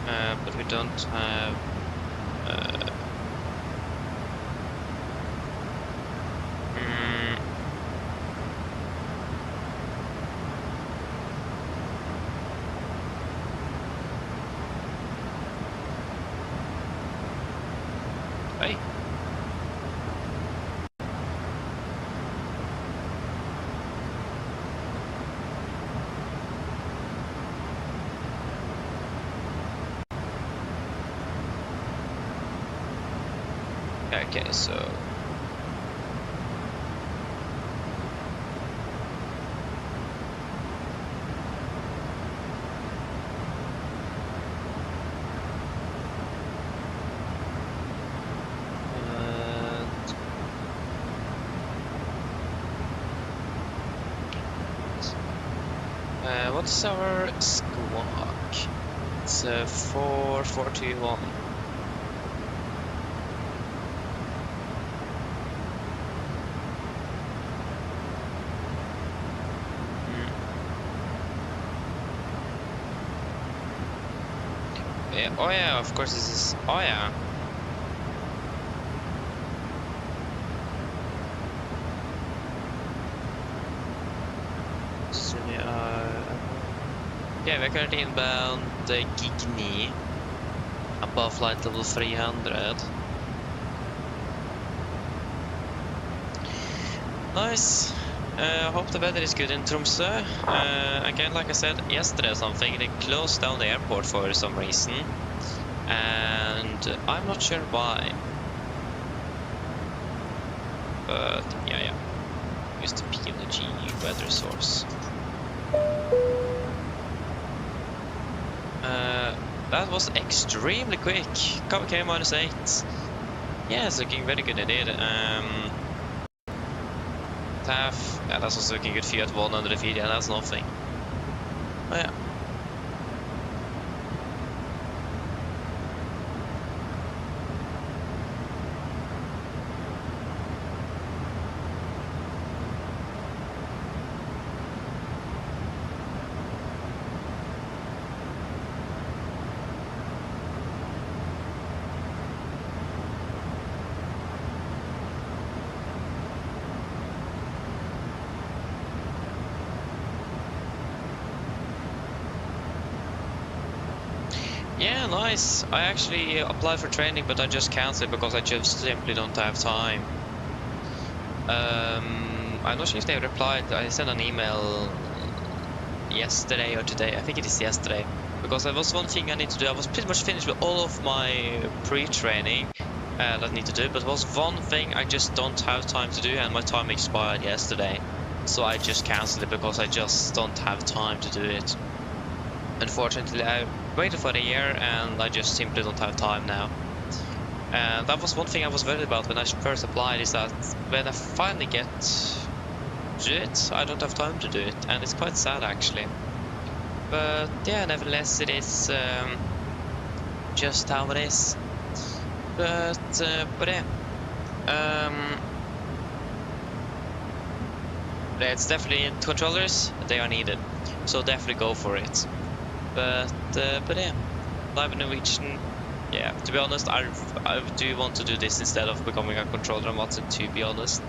But we don't have hey. Okay, so what's our squawk? It's 4421. Yeah, oh yeah, of course this is, oh yeah. So yeah, we're currently inbound Gigni, above flight level 300. Nice. Hope the weather is good in Tromsø. Again, like I said yesterday or something, they closed down the airport for some reason, and I'm not sure why. But yeah. Use the PMDG weather source. That was extremely quick. KVK -8. Yeah, it's looking very good indeed. Yeah, that's also looking good for you at 100 feet. Yeah, that's nothing. Oh yeah. Yeah, nice. I actually applied for training, but I just cancelled because I just simply don't have time. I'm not sure if they replied. I sent an email yesterday or today. I think it is yesterday. Because there was one thing I need to do. I was pretty much finished with all of my pre-training that I need to do. But there was one thing I just don't have time to do, and my time expired yesterday. So I just cancelled it because I just don't have time to do it. Unfortunately, I waited for a year and I just simply don't have time now. And that was one thing I was worried about when I first applied, is that when I finally get to do it, I don't have time to do it, and it's quite sad actually. But yeah, nevertheless, it is just how it is. But yeah, it's definitely controllers. They are needed, so definitely go for it. But yeah, Live Norwegian. Yeah, to be honest, I do want to do this instead of becoming a controller on Watson, to be honest.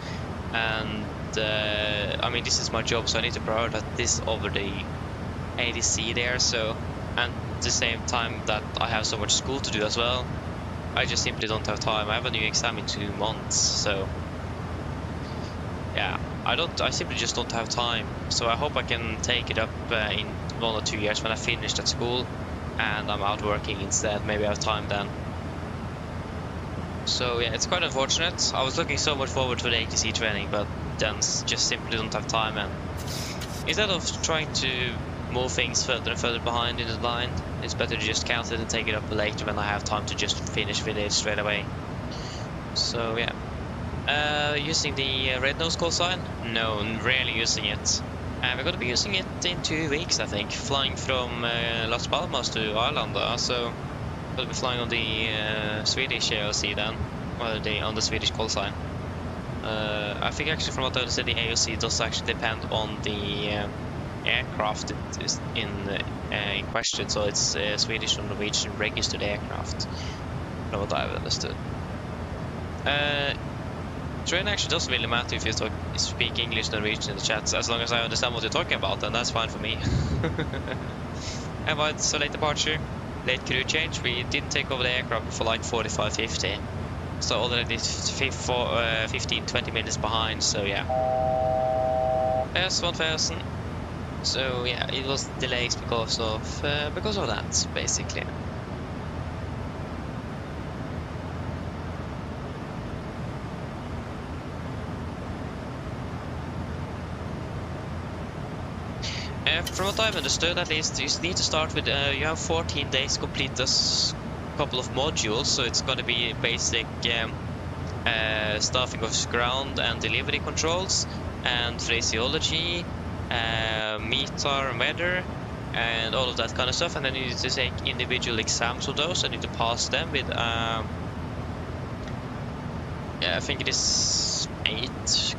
And I mean, this is my job, so I need to prioritize this over the ADC there. So, and at the same time that I have so much school to do as well, I just simply don't have time. I have a new exam in 2 months, so yeah, I simply just don't have time. So I hope I can take it up in 1 or 2 years when I finished at school and I'm out working instead. Maybe I have time then. So yeah, it's quite unfortunate. I was looking so much forward to the ATC training, but then just simply don't have time. And instead of trying to move things further and further behind in the line, it's better to just cancel it and take it up later when I have time to just finish with it straight away. So yeah. Using the red nose call sign? No, rarely using it. We're going to be using it in 2 weeks, I think, flying from Las Palmas to Arlanda. So we'll be flying on the Swedish AOC then, or on the Swedish call sign. I think actually from what I understand, the AOC does actually depend on the aircraft in question. So it's Swedish or Norwegian registered aircraft, from what I've understood. Train actually doesn't really matter if you speak English, Norwegian in the chats, as long as I understand what you're talking about, then that's fine for me. And so late departure, late crew change. We didn't take over the aircraft for like 45-50, so already 15-20 minutes behind. So yeah, S1000. So yeah, it was delays because of that, basically. From what I've understood, at least, you need to start with, you have 14 days to complete this couple of modules, so it's going to be basic staffing of ground and delivery controls, and phraseology, meter and weather, and all of that kind of stuff, and then you need to take individual exams of those, and you need to pass them with, yeah, I think it is 8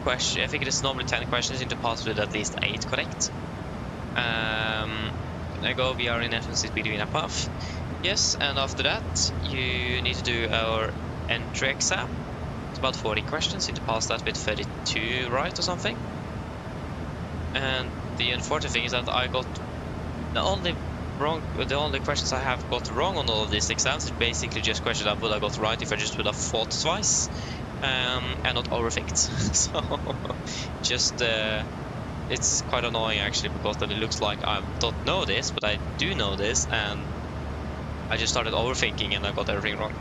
questions, I think it is normally 10 questions, you need to pass with at least 8 correct. There go, we are in FSIPanel path. Yes, and after that you need to do our entry exam. It's about 40 questions, you need to pass that with 32 right or something. And the unfortunate thing is that I got the only questions I have got wrong on all of these exams is basically just questions I would have got right if I just would have fought twice and not overthinked. So just it's quite annoying actually, because then it looks like I don't know this, but I do know this, and I just started overthinking and I got everything wrong.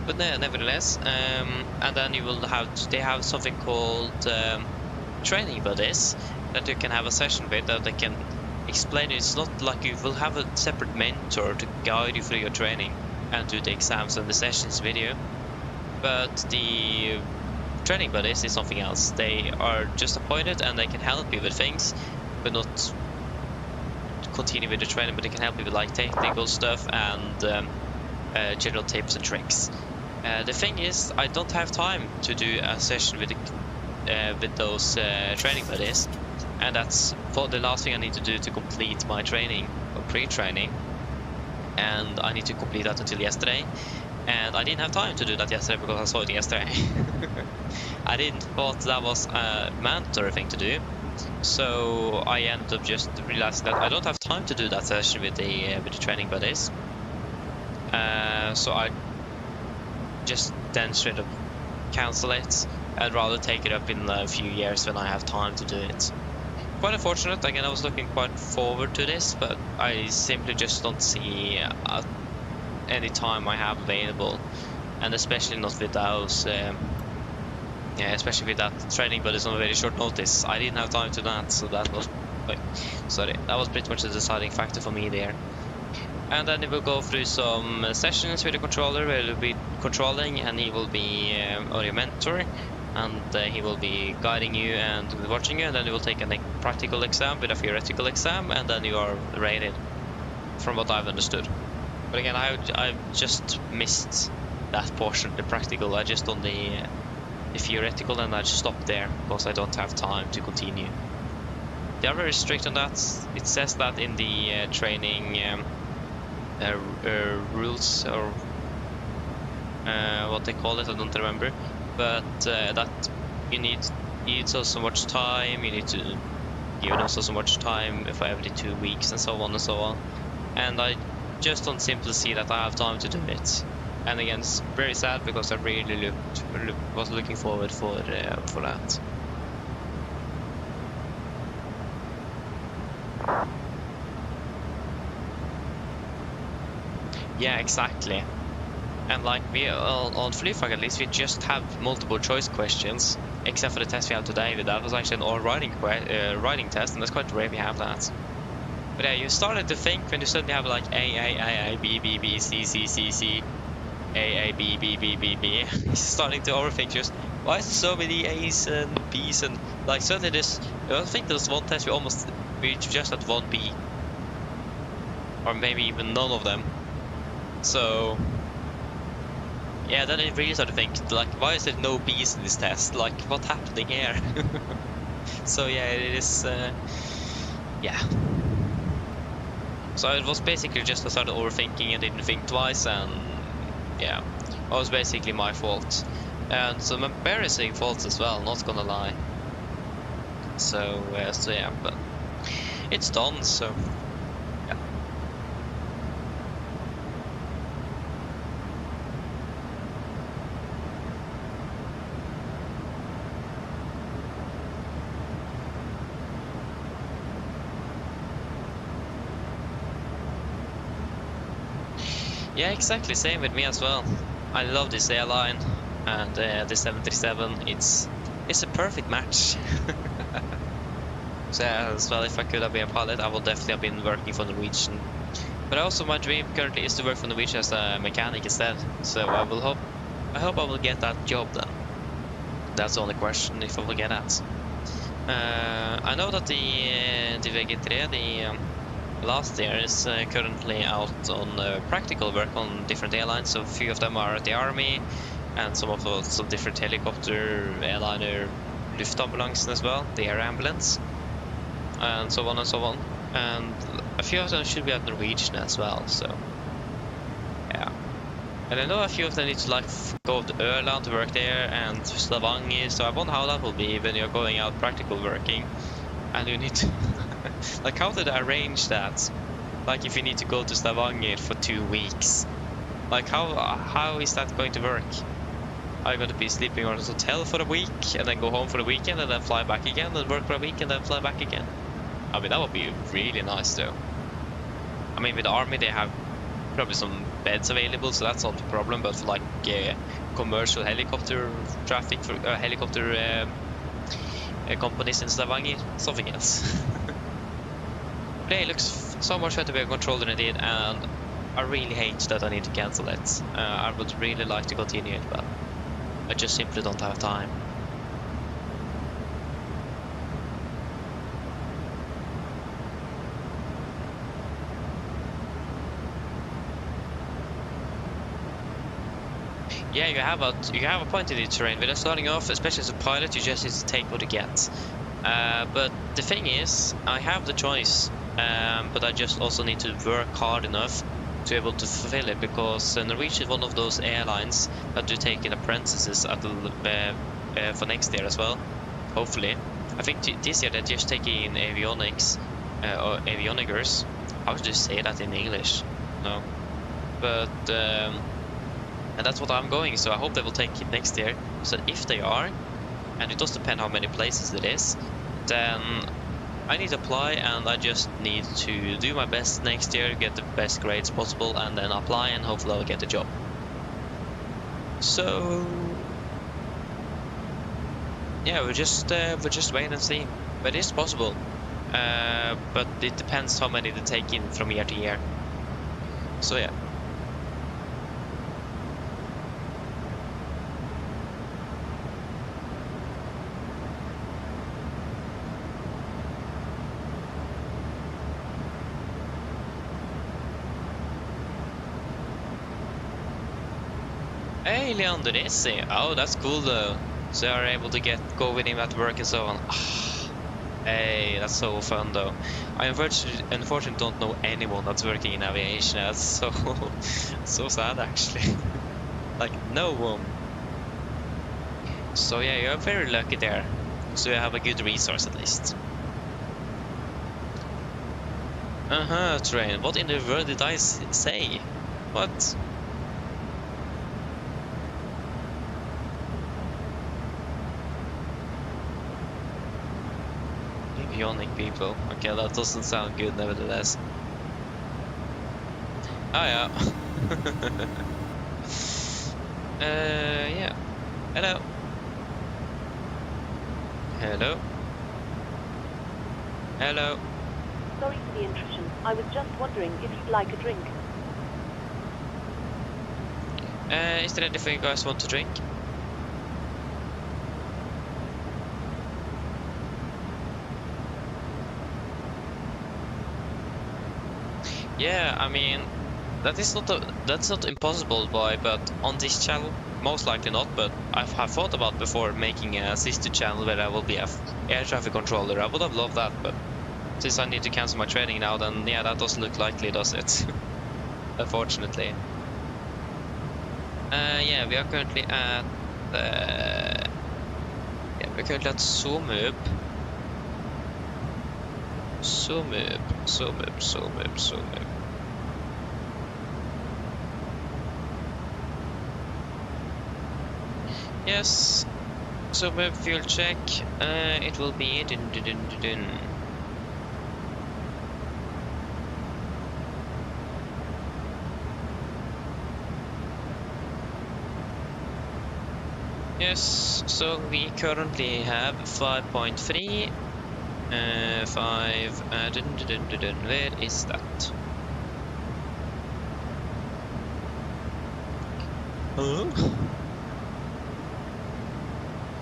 But nevertheless, and then you will they have something called training buddies that you can have a session with, that they can explain it. It's not like you will have a separate mentor to guide you through your training and do the exams and the sessions with you, but the training buddies is something else. They are just appointed and they can help you with things, but not continue with the training, but they can help you with like technical stuff and general tips and tricks. The thing is, I don't have time to do a session with those training buddies, and that's for the last thing I need to do to complete my training or pre-training, and I need to complete that until yesterday. And I didn't have time to do that yesterday because I saw it yesterday. I didn't thought that was a mandatory thing to do, so I ended up just realizing that I don't have time to do that session with the training buddies. So I just then straight up cancel it I'd rather take it up in a few years when I have time to do it. Quite unfortunate. Again, I was looking quite forward to this, but I simply just don't see any time I have available, and especially not with those. Yeah, especially with that training, but it's on a very short notice. I didn't have time to that, so that was that was pretty much the deciding factor for me there. And then we will go through some sessions with the controller where he'll be controlling, and he will be your mentor, and he will be guiding you and watching you, and then you will take a practical exam with a theoretical exam, and then you are rated, from what I've understood. But again, I just missed that portion, the practical. I just done the theoretical, and I just stopped there because I don't have time to continue. They are very strict on that. It says that in the training rules, or what they call it, I don't remember, but that you need so much time, you need to give them so much time for every 2 weeks, and so on and so on, and I just don't simply see that I have time to do it. And again, it's very sad because I really was looking forward for that. Yeah, exactly. And like we on FlyFag, at least we just have multiple choice questions, except for the test we have today. That was actually an all-writing test, and that's quite rare we have that. But yeah, you started to think when you suddenly have like A, B, B, B, C, C, C, C, A, B, B, B, B, B. You're starting to overthink just, why is there so many A's and B's, and like suddenly this, I think there was one test we just had one B. Or maybe even none of them. So yeah, then it really started to think, like, why is there no B's in this test? Like, what's happening here? So yeah, it is, yeah. So it was basically just I started overthinking and didn't think twice, and yeah, it was basically my fault. And some embarrassing faults as well, not gonna lie. So yeah, but it's done, so yeah. Yeah, exactly, same with me as well. I love this airline, and the 737, it's a perfect match. So yeah, as well, if I could have been a pilot, I would definitely have been working for Norwegian. But also my dream currently is to work for Norwegian as a mechanic instead. So I hope I will get that job then. That's the only question, if I will get that. I know that the VG3, the last year, is currently out on practical work on different airlines. So a few of them are at the army, and some different helicopter, airliner, luftambulansen as well, the air ambulance, and so on and so on. And a few of them should be at Norwegian as well, so yeah. And I know a few of them need to like go to Ørland to work there, and Stavanger, so I wonder how that will be when you're going out practical working, and you need to like, how did I arrange that? Like, if you need to go to Stavanger for 2 weeks, like how is that going to work? Are you going to be sleeping on a hotel for a week, and then go home for the weekend, and then fly back again, and work for a week, and then fly back again? I mean, that would be really nice though. I mean, with the army they have probably some beds available, so that's not the problem, but for like commercial helicopter traffic, for helicopter companies in Stavanger, something else. But yeah, it looks so much better with a controller than it did, and I really hate that I need to cancel it. I would really like to continue it, but I just simply don't have time. Yeah, you have a point in the terrain. When you're starting off, especially as a pilot, you just need to take what you get. But the thing is, I have the choice, but I just also need to work hard enough to be able to fulfill it, because Norwegian is one of those airlines that do take in apprentices at for next year as well, hopefully. I think this year they're just taking in avionics, or avionicers. How would you say that in English? No. But and that's what I'm going, so I hope they will take it next year. So if they are, and it does depend how many places it is, then I need to apply, and I just need to do my best next year, get the best grades possible, and then apply, and hopefully I'll get a job. So yeah, we just wait and see. But it's possible. But it depends how many they take in from year to year. So yeah. Hey, Leandrinesi. Oh, that's cool though. So you are able to go with him at work and so on. Hey, that's so fun though. I unfortunately don't know anyone that's working in aviation. That's so sad actually. Like no one. So yeah, you're very lucky there. So you have a good resource at least. Train. What in the world did I say? What? Bionic people. Okay, that doesn't sound good nevertheless. Oh yeah. Yeah. Hello. Hello. Hello. Sorry for the intrusion. I was just wondering if you'd like a drink. Is there anything you guys want to drink? Yeah, I mean, that's not impossible, boy. But on this channel, most likely not. But I've thought about before making a sister channel where I will be an air traffic controller. I would have loved that, but since I need to cancel my training now, then yeah, that doesn't look likely, does it? Unfortunately. Yeah, we are currently at Somub. Somub. Yes, Somub fuel check. It will be Yes, so we currently have 5.3. 5. Where is that? Huh?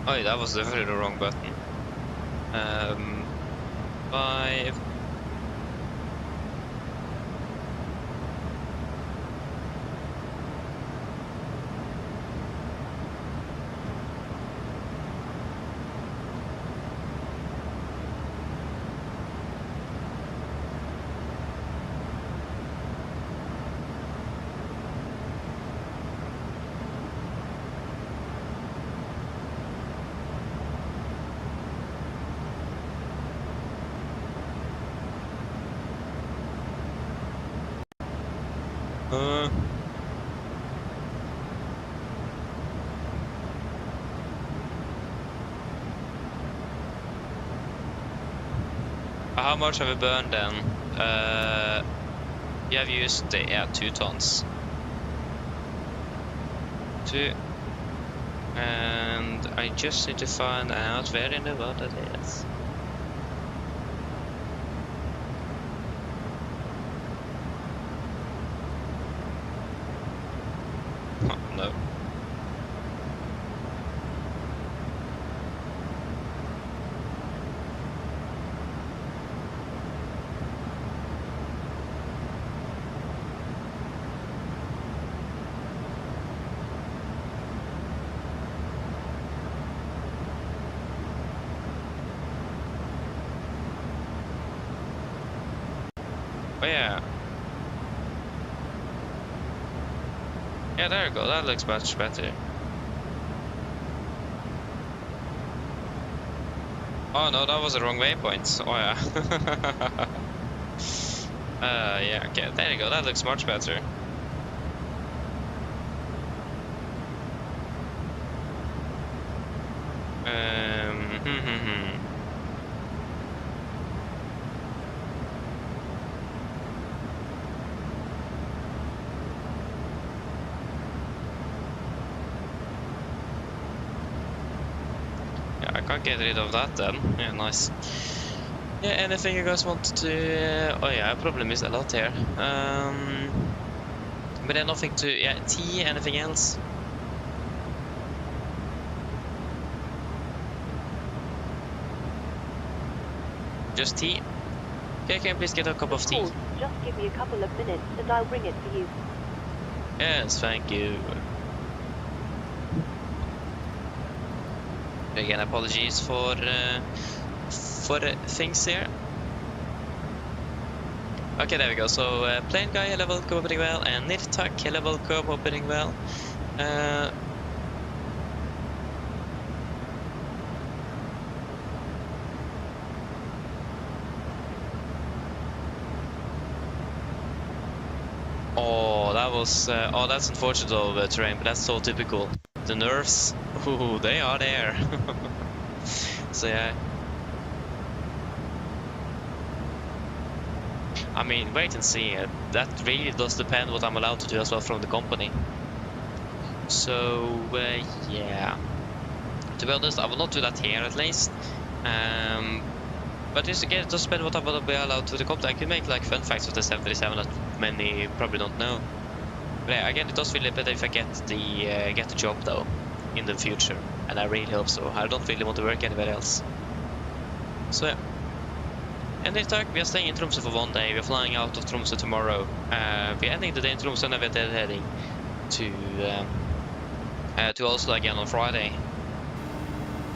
Oh, that was definitely the wrong button. 5. How much have we burned then? We have used 2 tons. 2. And I just need to find out where in the world it is. Oh, no. Oh yeah. Yeah, there we go. That looks much better. Oh no, that was the wrong waypoint. Oh yeah. Yeah, okay, there you go. That looks much better. Yeah, I can't get rid of that then. Yeah, nice. Yeah, anything you guys want to... oh yeah, I probably missed a lot here. But then nothing to... yeah, tea, anything else? Just tea? Okay, can you please get a cup of tea? Just give me a couple of minutes and I'll bring it for you. Yes, thank you. Again, apologies for things here. Okay, there we go. So, plane guy, hello, welcome, opening well, and Nirtak, hello, welcome, opening well. Oh, that was... oh, that's unfortunate of the terrain, but that's so typical. The nerves, ooh, they are there. So yeah. I mean, wait and see. That really does depend what I'm allowed to do as well from the company. So yeah. To be honest, I will not do that here at least. But just again, it does depend what I will be allowed to the company. I can make like fun facts of the 737 that many probably don't know. But yeah, again, it does feel a bit better if I get the job though in the future, and I really hope so. I don't really want to work anywhere else. So yeah. And in fact, we are staying in Tromsø for one day. We are flying out of Tromsø tomorrow. We are ending the day in Tromsø and we are heading to Oslo again on Friday.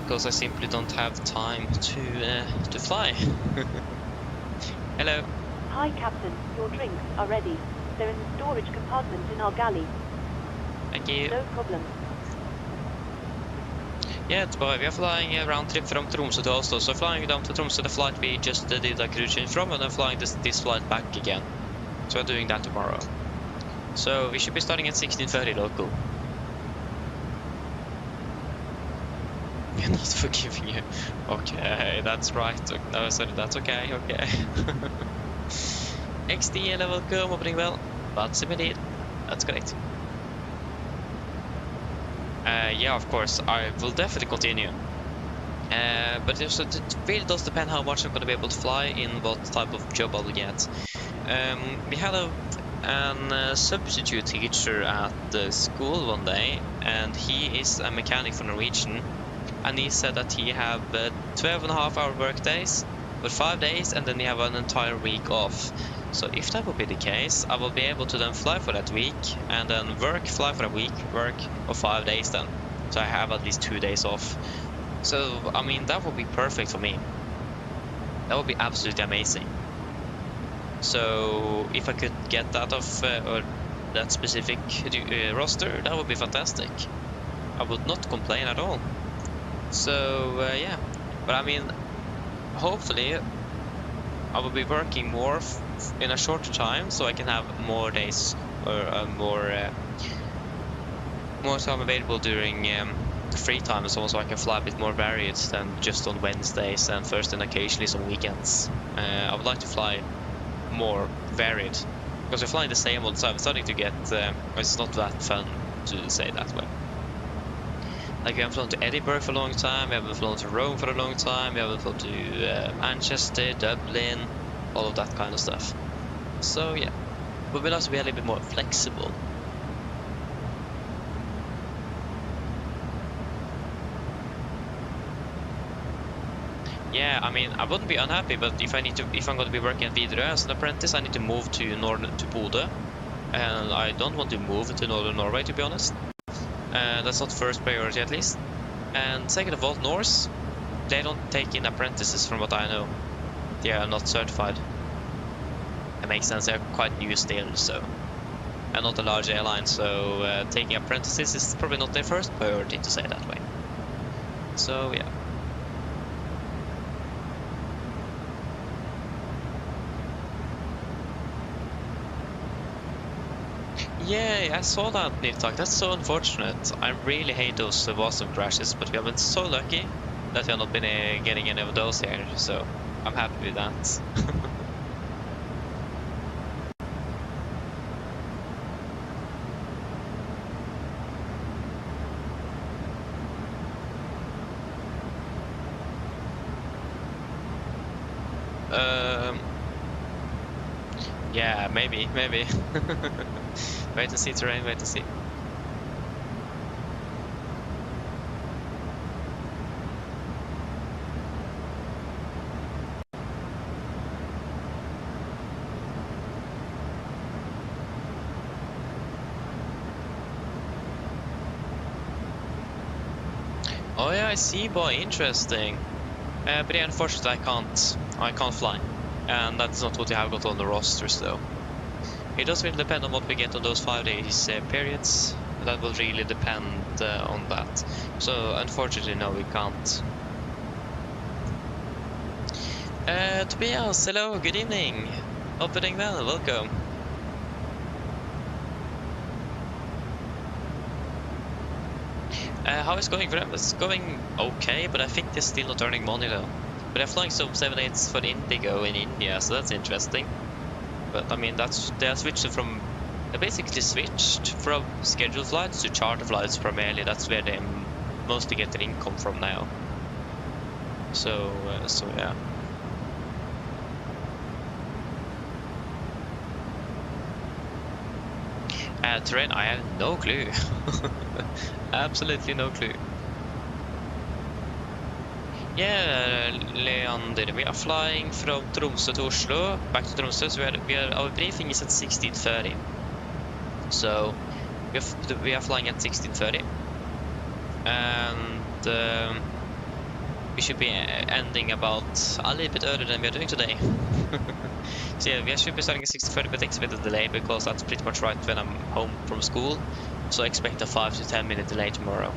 Because I simply don't have time to fly. Hello. Hi, Captain. Your drinks are ready. They're in the storage compartment in our galley. Thank you. No problem. Yeah, it's boy. We are flying a round trip from Tromsø to Oslo. So flying down to Tromsø, the flight we just did a crew change from, and then flying this flight back again. So we're doing that tomorrow. So we should be starting at 16:30 local. We're not forgiving you. Okay, that's right. No, sorry, that's okay. Okay. XD level welcome, opening well. But indeed, that's correct. Yeah, of course, I will definitely continue. But it really does depend how much I'm going to be able to fly in what type of job I'll get. We had a substitute teacher at the school one day, and he is a mechanic for Norwegian, and he said that he have 12.5-hour work days for 5 days, and then he have an entire week off. So if that would be the case, I will be able to then fly for that week, and then fly for a week, work for 5 days then. So I have at least 2 days off. So, I mean, that would be perfect for me. That would be absolutely amazing. So if I could get that off, or that specific roster, that would be fantastic. I would not complain at all. So, yeah. But I mean, hopefully I will be working more in a shorter time, so I can have more days or more time available during free time and so on, so I can fly a bit more varied than just on Wednesdays and Thursday and occasionally some weekends. I would like to fly more varied, because we're flying the same all the time. It's starting to get it's not that fun, to say that way. Like, we haven't flown to Edinburgh for a long time, we haven't flown to Rome for a long time, we haven't flown to Manchester, Dublin, all of that kind of stuff. So yeah, but we'll also be a little bit more flexible. Yeah, I mean, I wouldn't be unhappy, but if I'm going to be working at Widerøe as an apprentice, I need to move to Bodø, and I don't want to move to northern Norway, to be honest. That's not first priority, at least. And second of all, Norse, they don't take in apprentices, from what I know. They are not certified. It makes sense, they're quite new still, so. And not a large airline, so taking apprentices is probably not their first priority, to say it that way. So yeah. Yeah, I saw that, Nirtak. That's so unfortunate. I really hate those Wasm crashes, but we have been so lucky that we have not been getting any of those here, so I'm happy with that. Yeah, maybe. Wait and see terrain, wait and see. Oh yeah, I see, boy, interesting. But yeah, unfortunately I can't fly. And that's not what you have got on the rosters though. It does really depend on what we get on those 5 days periods. That will really depend on that. So unfortunately, no, we can't. Tobias, hello, good evening. Hope you're doing well, welcome. How is it going for them? It's going okay, but I think they're still not earning money though. But they're flying some 7-8s for Indigo in India, so that's interesting. But I mean, they basically switched from scheduled flights to charter flights primarily. That's where they mostly get their income from now. So yeah. Terrain, I have no clue. Absolutely no clue. Yeah, Leander, we are flying from Tromsø to Oslo, back to Tromsø, so our briefing is at 16:30. So, we are flying at 16:30. And we should be ending about a little bit earlier than we are doing today. So yeah, we should be starting at 16:30, but it's a bit of delay because that's pretty much right when I'm home from school. So I expect a 5 to 10 minute delay tomorrow.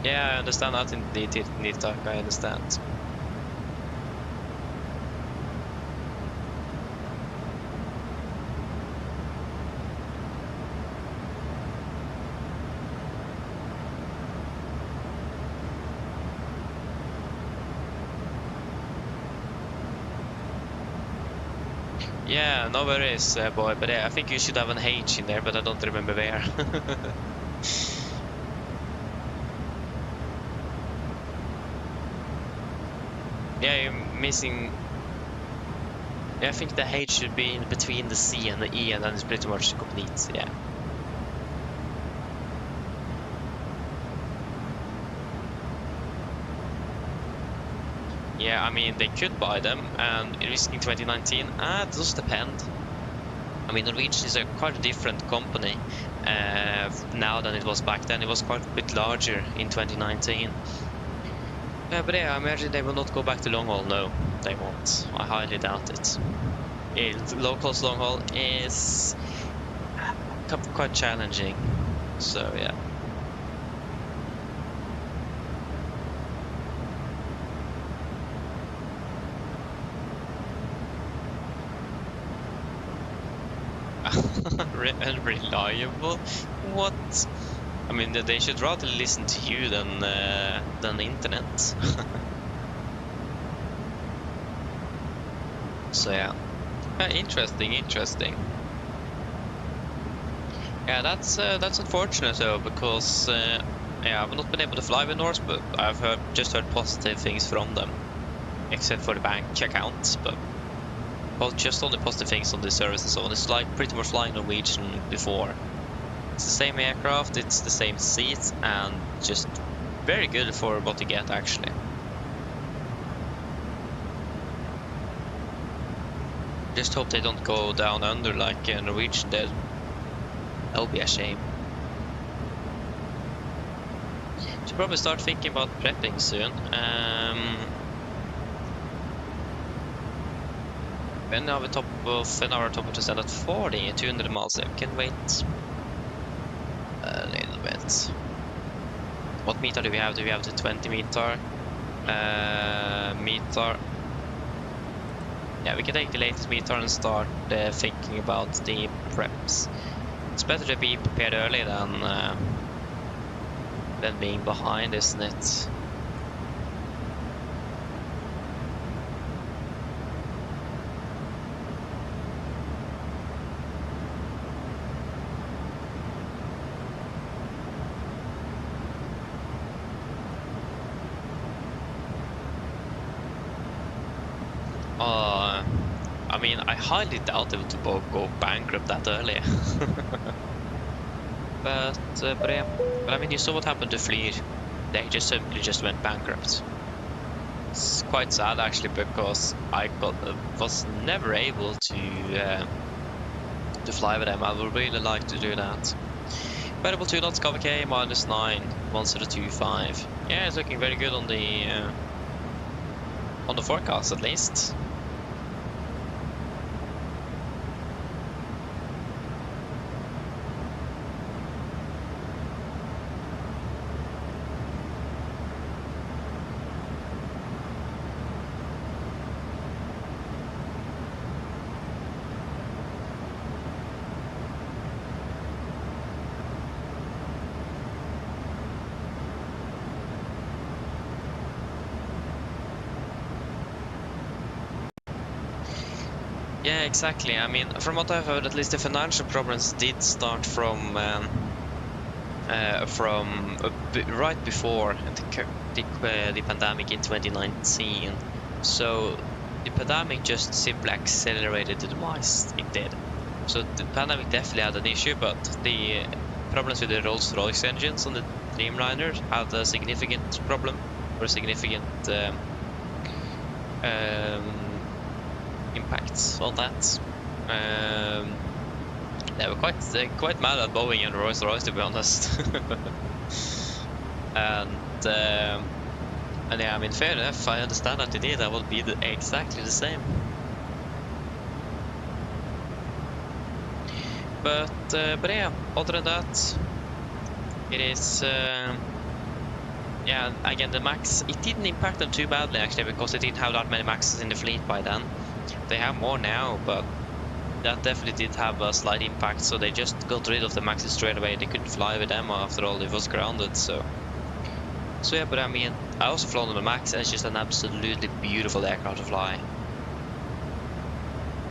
Yeah, I understand that indeed, Talk, I understand. Yeah, no worries, boy, but I think you should have an H in there, but I don't remember where. Yeah, you're missing... Yeah, I think the H should be in between the C and the E, and then it's pretty much complete, yeah. Yeah, I mean, they could buy them, and risking 2019, it does depend. I mean, Norwegian is quite a different company now than it was back then. It was quite a bit larger in 2019. But yeah, I imagine they will not go back to long haul. No, they won't. I highly doubt it. Low cost long haul is quite challenging. So yeah. Unreliable? What? I mean, they should rather listen to you than the internet. So yeah, interesting. Yeah, that's unfortunate though, because yeah, I've not been able to fly with Norse, but I've just heard positive things from them, except for the bank account. But well, just only positive things on the service and so on. It's like pretty much flying Norwegian before. It's the same aircraft, it's the same seats, and just very good for what you get actually. Just hope they don't go down under like Norwegian did. That would be a shame. Should probably start thinking about prepping soon. When are we top of an hour top to stand at 40, 200 miles? I can wait a little bit. What meter do we have? Do we have the 20 meter? Yeah, we can take the latest meter and start thinking about the preps. It's better to be prepared early than being behind, isn't it? I mean, I highly doubt they would both go bankrupt that early. But yeah. But I mean, you saw what happened to FLY. They just simply went bankrupt. It's quite sad actually, because I was never able to fly with them. I would really like to do that. Variable 2 knots, cover K, -9, 1025. Yeah, it's looking very good on the forecast at least. Yeah, exactly. I mean, from what I've heard, at least the financial problems did start from right before the pandemic in 2019. So the pandemic just simply accelerated the demise. It did. So the pandemic definitely had an issue, but the problems with the Rolls-Royce engines on the Dreamliner had a significant problem, or a significant impacts on that. They were quite mad at Boeing and Rolls-Royce, to be honest. and yeah, I mean, fair enough. I understand that they did. That would be exactly the same. But yeah, other than that, it is. Yeah, again, the Max, it didn't impact them too badly actually, because they didn't have that many Maxes in the fleet by then. They have more now, but that definitely did have a slight impact, so they just got rid of the Maxes straight away. They couldn't fly with them after all, it was grounded, so yeah. But I mean, I also flown on the Max, and it's just an absolutely beautiful aircraft to fly.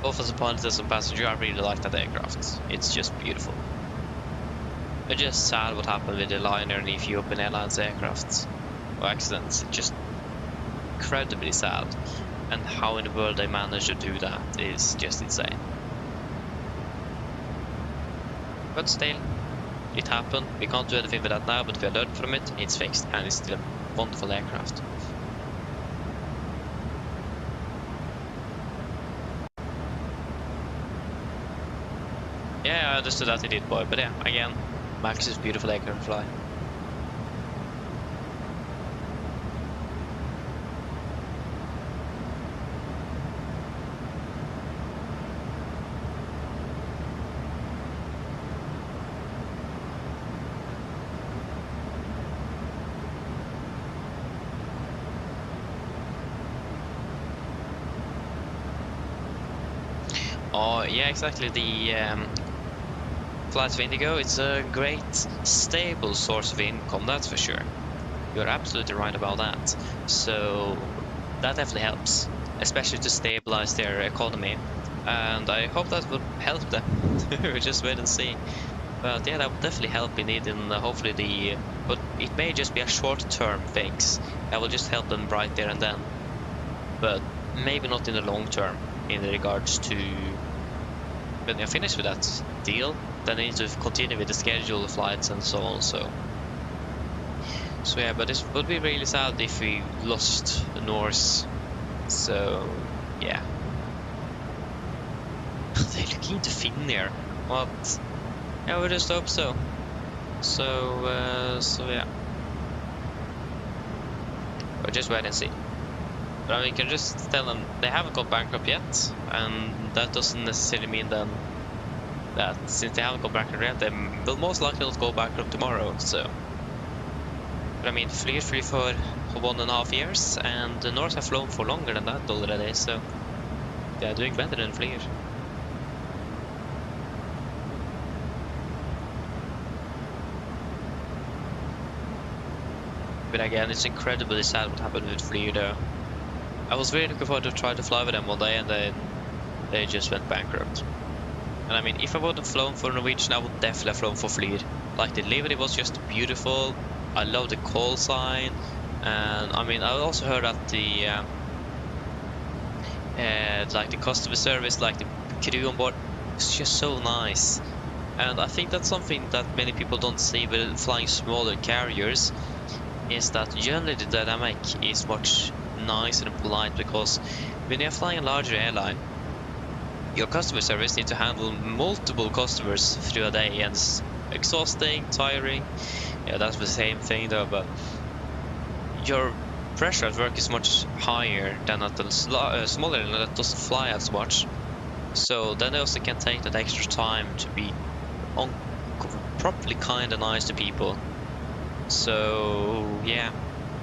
Both as a pilot and as a passenger, I really like that aircraft. It's just beautiful. It's just sad what happened with the liner and Ethiopian Airlines aircraft or accidents. It's just incredibly sad, and how in the world they managed to do that is just insane. But still, it happened. We can't do anything with that now, but we learned from it. It's fixed, and it's still a wonderful aircraft. Yeah, I understood that it did, boy. But yeah, again, Max is beautiful aircraft to fly. Oh, yeah, exactly. The flights of Indigo, it's a great stable source of income, that's for sure. You're absolutely right about that. So that definitely helps, especially to stabilize their economy. And I hope that would help them. We'll just wait and see. But yeah, that would definitely help indeed, and hopefully but it may just be a short-term fix. That will just help them right there and then. But maybe not in the long term, in regards to when they're finished with that deal, then they need to continue with the scheduled flights and so on. So yeah, but this would be really sad if we lost Norse. So yeah. They're looking into Finnair. What? Yeah, we just hope so. So yeah. We'll just wait and see. But I mean, we can just tell them they haven't gone bankrupt yet, and that doesn't necessarily mean then that since they haven't gone bankrupt yet, they will most likely not go bankrupt tomorrow. So, but I mean, FLY is free for 1.5 years, and the Norse have flown for longer than that already, so they are doing better than FLY. But again, it's incredibly sad what happened with FLY though. I was really looking forward to try to fly with them one day, and then they just went bankrupt. And I mean, if I would have flown for Norwegian, I would definitely have flown for FLY. Like, the delivery was just beautiful. I love the call sign. And I mean, I also heard that the like the customer service, like the crew on board, is just so nice. And I think that's something that many people don't see with flying smaller carriers, is that generally the dynamic is much nicer and polite, because when you're flying a larger airline, your customer service needs to handle multiple customers through a day, and it's exhausting, tiring. Yeah, that's the same thing though, but your pressure at work is much higher than at the smaller airline that doesn't fly as much. So then they also can take that extra time to be properly kind and nice to people. So yeah,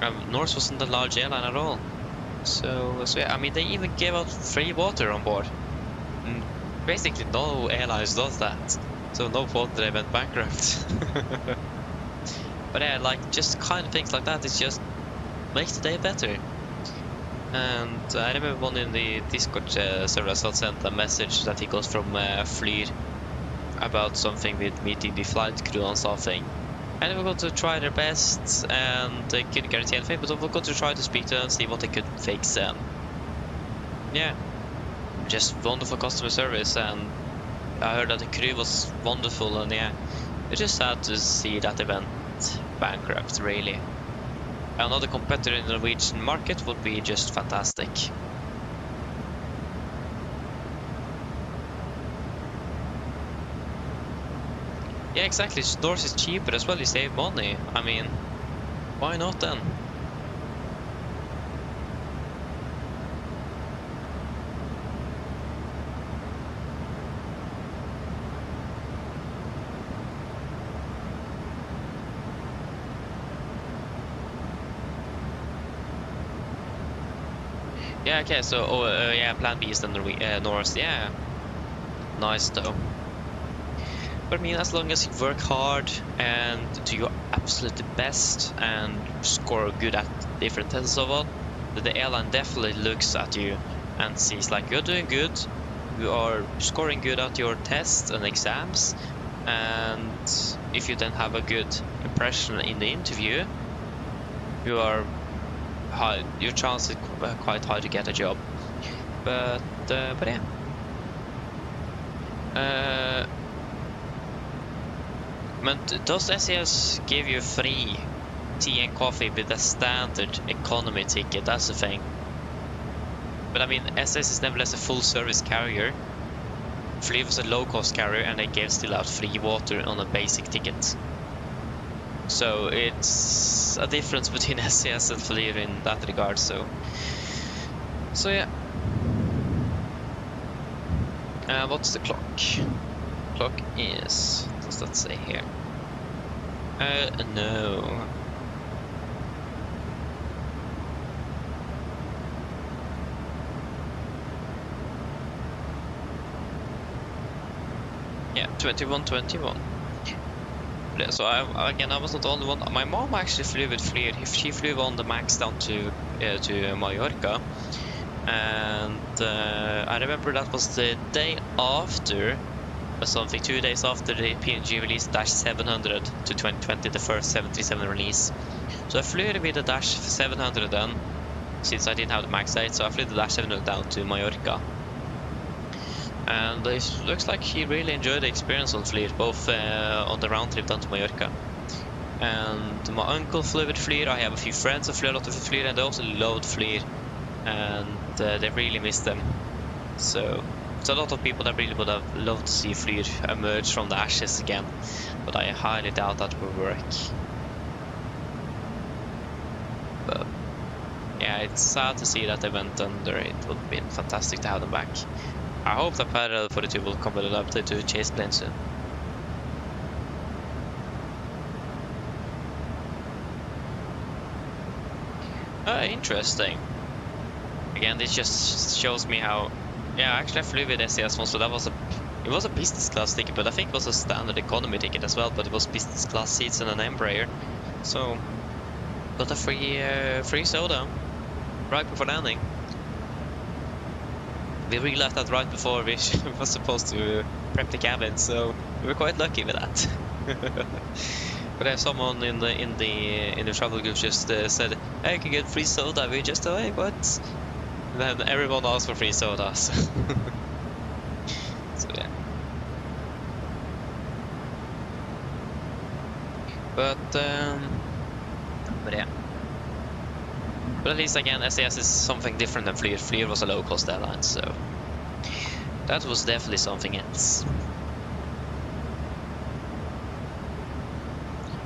Norse wasn't a large airline at all. So yeah, I mean, they even gave out free water on board. Basically no airlines does that, so no wonder they went bankrupt. But yeah, like, just kind of things like that, it just makes the day better. And I remember one in the Discord server as well sent a message that he got from FLY about something with meeting the flight crew on something. And we got to try their best, and they couldn't guarantee anything, but we got to try to speak to them and see what they could fix. And yeah, just wonderful customer service, and I heard that the crew was wonderful, and yeah, it's just sad to see that they went bankrupt, really. Another competitor in the Norwegian market would be just fantastic. Yeah, exactly. Norse is cheaper as well, you save money. I mean, why not then? Yeah, okay, so, yeah, plan B is the Norse, yeah. Nice though. But I mean, as long as you work hard and do your absolute best and score good at different tests and so on, the airline definitely looks at you and sees like, you're doing good, you are scoring good at your tests and exams, and if you then have a good impression in the interview, you are high, your chance is quite high to get a job. But yeah. But does SAS give you free tea and coffee with a standard economy ticket? That's the thing. But I mean, SAS is nevertheless a full service carrier. FLY was a low cost carrier, and they gave still out free water on a basic ticket. So it's a difference between SAS and FLY in that regard. So yeah. What's the clock? Clock is, does that say here? No. Yeah, 21:21. So I was not the only one. My mom actually flew with FLY. She flew on the MAX down to Mallorca, and I remember that was the day after, or something, 2 days after the PMDG released Dash 700 to 2020, the first 737 release. So I flew with the Dash 700 then, since I didn't have the MAX 8, so I flew the Dash 700 down to Mallorca. And it looks like he really enjoyed the experience on FLY, both on the round trip down to Mallorca. And my uncle flew with FLY, I have a few friends who flew a lot with FLY, and they also loved FLY, and they really missed them. So it's a lot of people that really would have loved to see FLY emerge from the ashes again, but I highly doubt that will work. But yeah, it's sad to see that they went under. It would have been fantastic to have them back. I hope that Parallel 42 will come with an update to Chase Plane soon. Interesting. Again, this just shows me how. Yeah, actually I flew with SAS once, but it was a business class ticket, but I think it was a standard economy ticket as well. But it was business class seats and an Embraer, so it got a free soda right before landing. We realized that right before we was supposed to prep the cabin, so we were quite lucky with that. But if someone in the travel group just said, "Hey, you can get free soda," we just thought, "Hey, what?" Then everyone asked for free soda. So, so yeah. But yeah. But at least again, SAS is something different than Flyr. Flyr was a low-cost airline, so that was definitely something else.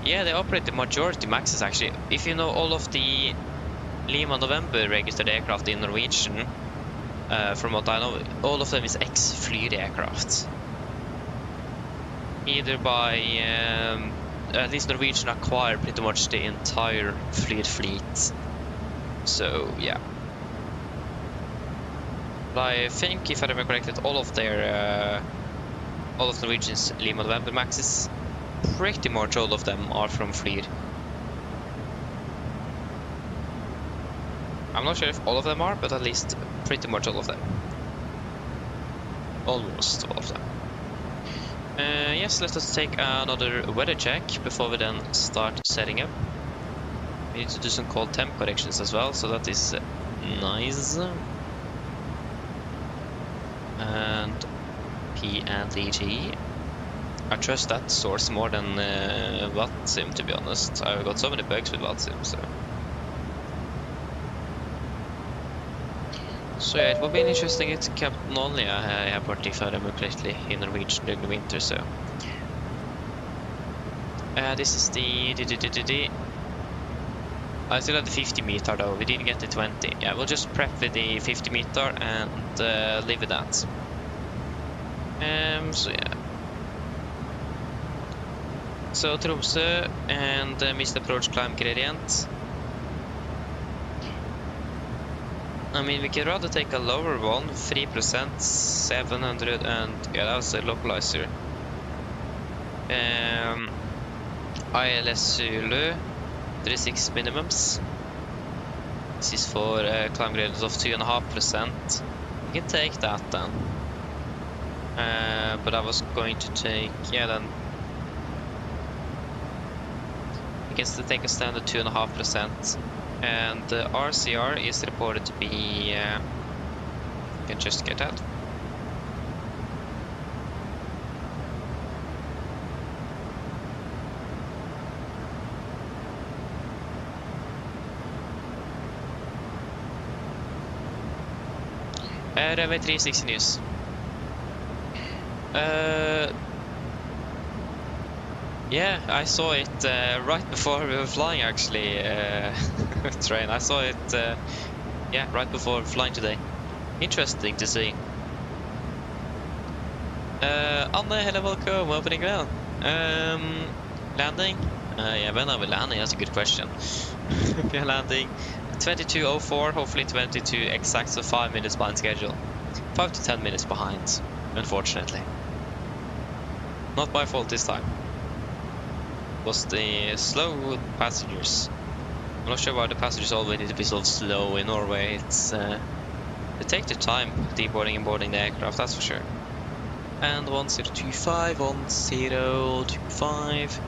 Yeah, they operate the majority Maxes actually. If you know all of the Lima November registered aircraft in Norwegian, from what I know, all of them is ex-Flyr aircraft. Either by, at least Norwegian acquired pretty much the entire Flyr fleet. So yeah. But I think, if I remember correctly, that all of Norwegian's Lima November Maxes, pretty much all of them are from Flyr. I'm not sure if all of them are, but at least pretty much all of them. Almost all of them. Yes, let us take another weather check before we then start setting up. We need to do some cold temp corrections as well, so that is nice. And PMDG. I trust that source more than VATSIM, to be honest. I've got so many bugs with VATSIM, so. So yeah, it will be an interesting. It's Captain only airport, if I remember correctly, in Norwegian during the winter, so. This is the I still have the 50 meter though, we didn't get the 20. Yeah, we'll just prep with the 50 meter and leave with that. So yeah. So Tromsø and missed approach climb gradient. I mean, we could rather take a lower one, 3%, 700, and yeah, that was a localizer. ILS Zulu, 36 minimums. This is for climb gradient of 2.5%. We can take that then. But I was going to take, yeah, then. I guess to take a standard 2.5%. And the RCR is reported to be, you can just get that. Runway 360 news. Yeah, I saw it right before we were flying actually, train. I saw it, yeah, right before flying today. Interesting to see. Anne, hello, welcome, opening well. Landing? Yeah, when are we landing? That's a good question. We are landing 22:04, hopefully 22 exact, so 5 minutes behind schedule. 5 to 10 minutes behind, unfortunately. Not my fault this time. Was the slow passengers. I'm not sure why the passengers always need to be so slow in Norway. It's they take their time deboarding and boarding the aircraft, that's for sure. And 1025, 1025.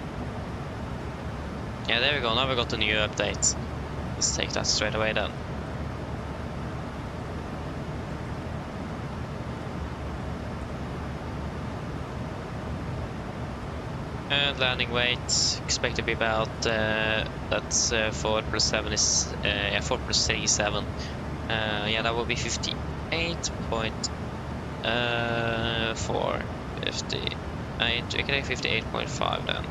Yeah, there we go. Now we got the new update. Let's take that straight away then. And landing weight expected to be about that's 4 plus 7 is 4 plus 3 is 7. Yeah, that will be 58.4 58. Okay, 58.5 then.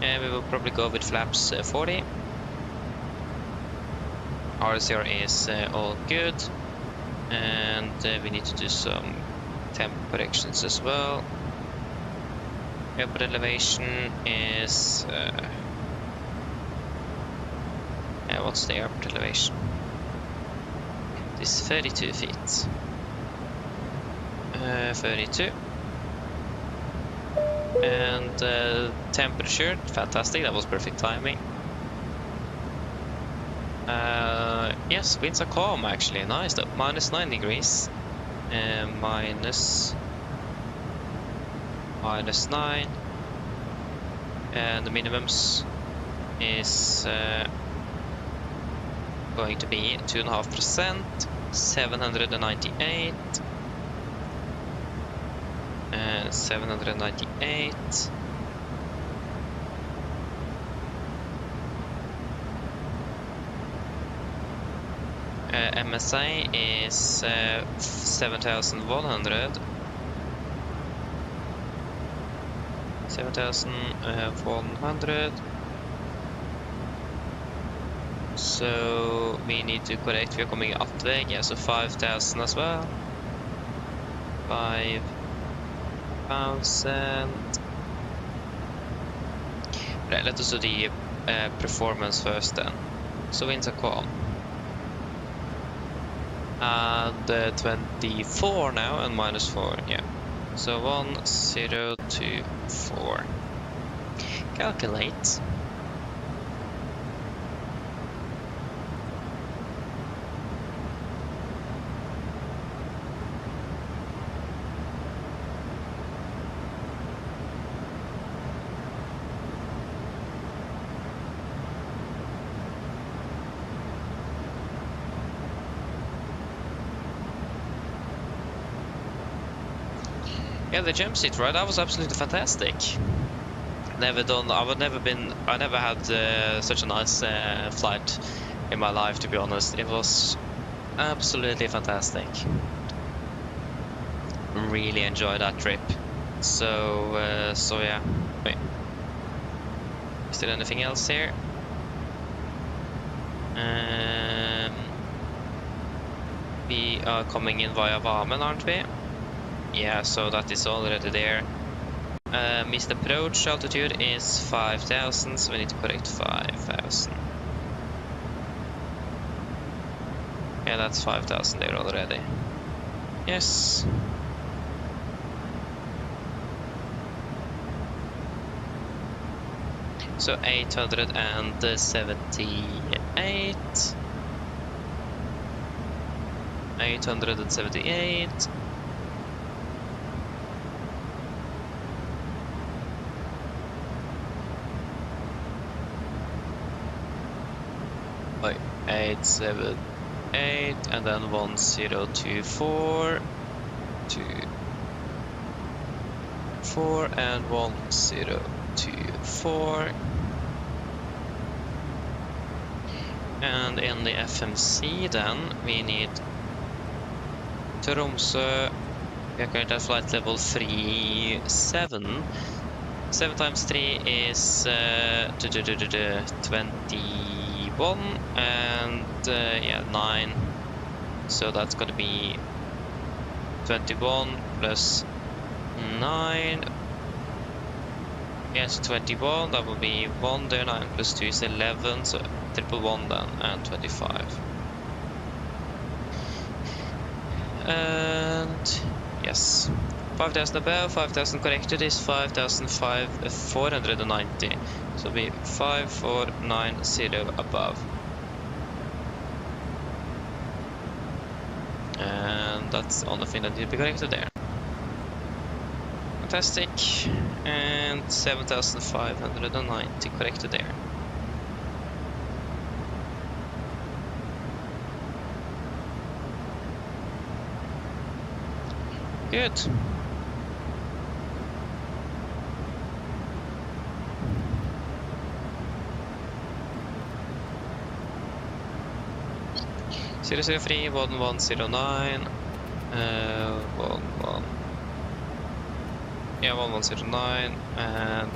And we will probably go with flaps 40. RCR is all good, and we need to do some temp corrections as well. Airport elevation is what's the airport elevation? This is 32 feet. 32. And temperature, fantastic, that was perfect timing. Yes, winds are calm actually. Nice though. -9 degrees. -9. And the minimums is going to be 2.5%, 798. 798. MSA is 7,100. 7,100. So we need to correct. We're coming Atweg, yeah, so 5,000 as well. 5,000. Right, let us do the performance first then. So winds are calm. And 24 now and -4, yeah. So 1, 0, 2, 4. Calculate. Yeah, the jump seat ride, that was absolutely fantastic. I never had such a nice flight in my life, to be honest. It was absolutely fantastic. Really enjoyed that trip. So yeah. Wait. Is there anything else here? We are coming in via Vamen, aren't we? Yeah, so that is already there. Missed approach altitude is 5,000, so we need to correct 5,000. Yeah, that's 5,000 there already. Yes. So 878. 878. Like 878 and then 1024 24 and 1024. And in the FMC then we need Tromsø. We are currently at flight level 37. 7 times 3 is 21 and yeah, 9. So that's gonna be 21 plus 9. Yes, 21. That will be 1 there. 9 plus 2 is 11. So 111 then and 25. And yes, 5,000 above, 5,000 corrected is 5,490. So it'll be 5490 above. And that's the only thing that needs to be corrected there. Fantastic. And 7,590 corrected there. Good. Zero 3 1109 11. Yeah, 1109 and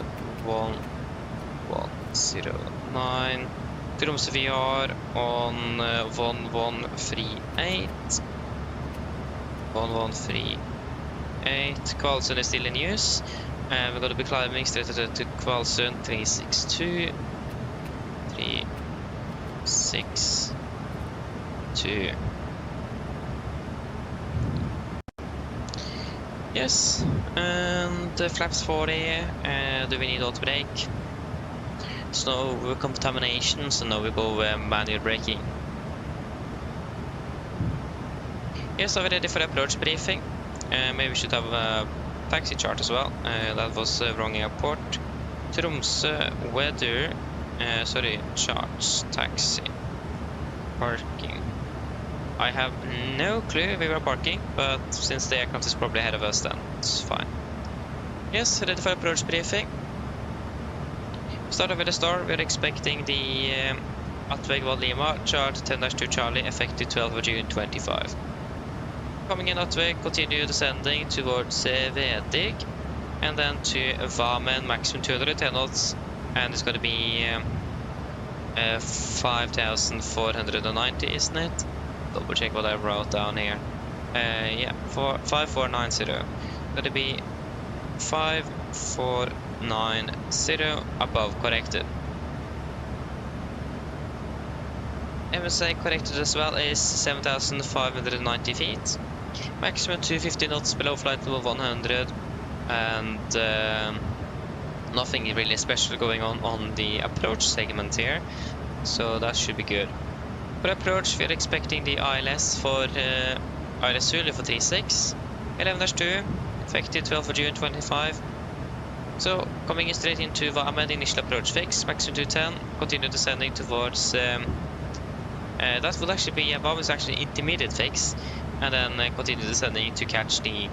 1109. Tromsø VR on 1138. 1138. Kvalsund is still in use. And we're going to be climbing straight to Kvalsund 362. 362. Yes, and flaps 40. Do we need auto brake? it's no contamination, so now we go manual braking. Yes, so we're ready for approach briefing. Maybe we should have a taxi chart as well. That was wrong airport. Tromsø weather, charts, taxi, parking. I have no clue we were parking, but since the aircraft is probably ahead of us, then it's fine. Yes, ready for approach briefing. Start with the star. We're expecting the ATV Lima, chart 10-2 Charlie, effective 12th of June 25. Coming in ATV, continue descending towards Vedig, and then to Vamen, maximum 210 knots, and it's going to be 5,490, isn't it? Double check what I wrote down here. Yeah, 5490. Going to be 5490 above corrected. MSA corrected as well is 7,590 feet. Maximum 250 knots below flight level 100, and nothing really special going on the approach segment here, so that should be good. For approach, we are expecting the ILS for ILS Zulu for 36, 11-2, effective 12th of June 25. So coming in straight into Vamed, initial approach fix, maximum 210, continue descending towards. That would actually be Vamed is actually intermediate fix, and then continue descending to catch the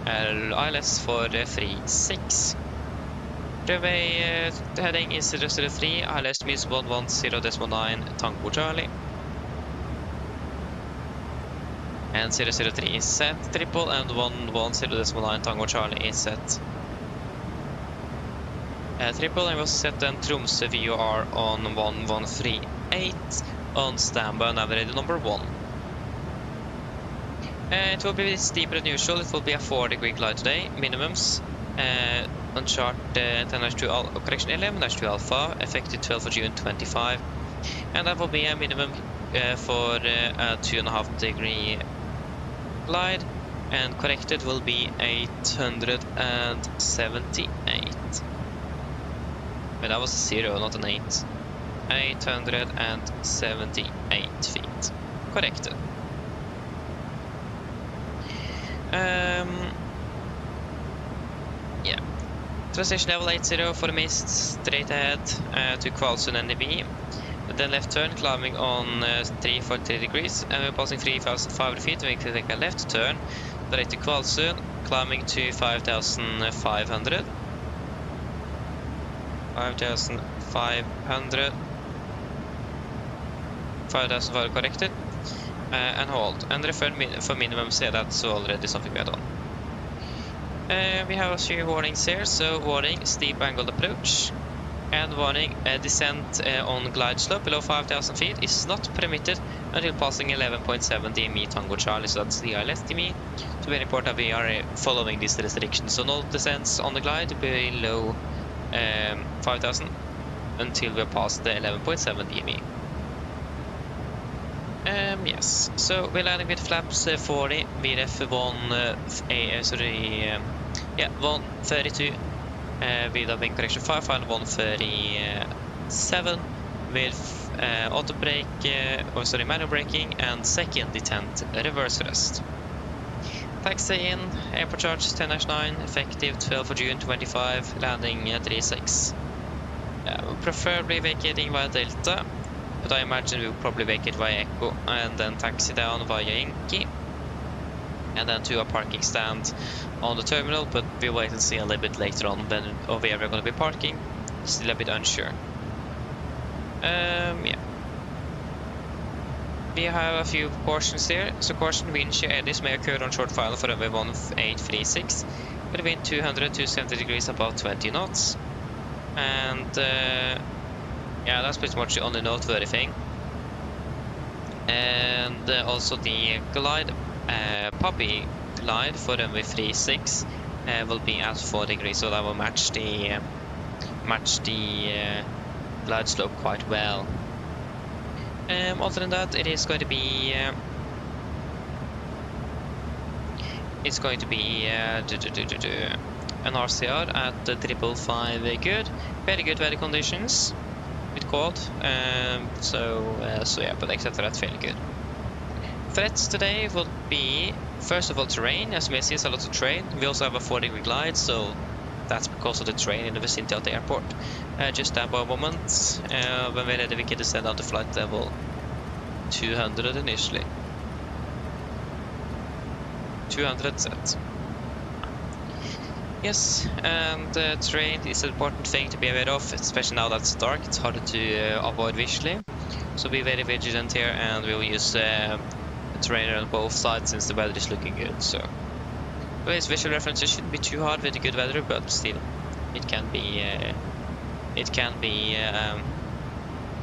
ILS for 36. Runway heading is 003, ILS means 110.9 Tango Charlie. And 003 is set, triple, and 110.9 Tango Charlie is set. Triple, and was set then Tromsø VOR on 1138 on standby Navigraph number 1. It will be steeper than usual. It will be a 4-degree glide today, minimums. On chart 10-2 correction 11-2 alpha, effective 12th of June 25, and that will be a minimum for a 2.5-degree glide, and corrected will be 878. But that was a 0, not an 8. 878 feet corrected. Yeah. Transition level 80 for the mist, straight ahead to Kvalsund NDB. Then left turn, climbing on 343 degrees, and we're passing 3,500 feet. We can take a left turn, direct to Kvalsund, climbing to 5,500. 5,500. 5,500 corrected. And hold. And refer for minimum, say that's already something we have done. We have a few warnings here. So warning, steep angled approach. And warning, descent on glide slope below 5,000 feet is not permitted until passing 11.7 DME Tango Charlie, so that's the ILS DME. So very important that we are following these restrictions. So no descents on the glide below 5,000 until we're past the 11.7 DME. Yes, so we're landing with flaps 40, VRF 132, with a wing correction 5, final 137, with auto brake, manual braking, and second detent reverse thrust. Taxi in, airport charge 10-9, effective 12th of June 25, landing 36. Preferably vacating via Delta, but I imagine we'll probably vacate via Echo, and then taxi down via Inky, and then to a parking stand on the terminal, but we'll wait and see a little bit later on when or where we're going to be parking. Still a bit unsure. Yeah. We have a few cautions here. So caution, wind shear eddies may occur on short final for runway 1836, with wind 200-270 degrees above 20 knots. And yeah, that's pretty much the only noteworthy thing. And also the glide, puppy glide for runway 36 will be at 4 degrees, so that will match the glide slope quite well. Other than that, it is going to be an RCR at 555. Good, very good weather conditions. with quad. So yeah, but except for that, fairly good. Threats today will be, first of all, terrain. As you may see, it's a lot of terrain. We also have a 4-degree glide, so that's because of the terrain in the vicinity of the airport. Just stand by a moment. When we're ready, we can descend down to flight level 200 initially. 200 set. Yes, and terrain is an important thing to be aware of, especially now that it's dark. It's harder to avoid visually. So be very vigilant here, and we'll use terrain on both sides since the weather is looking good. So, anyways, visual references shouldn't be too hard with the good weather, but still, it can be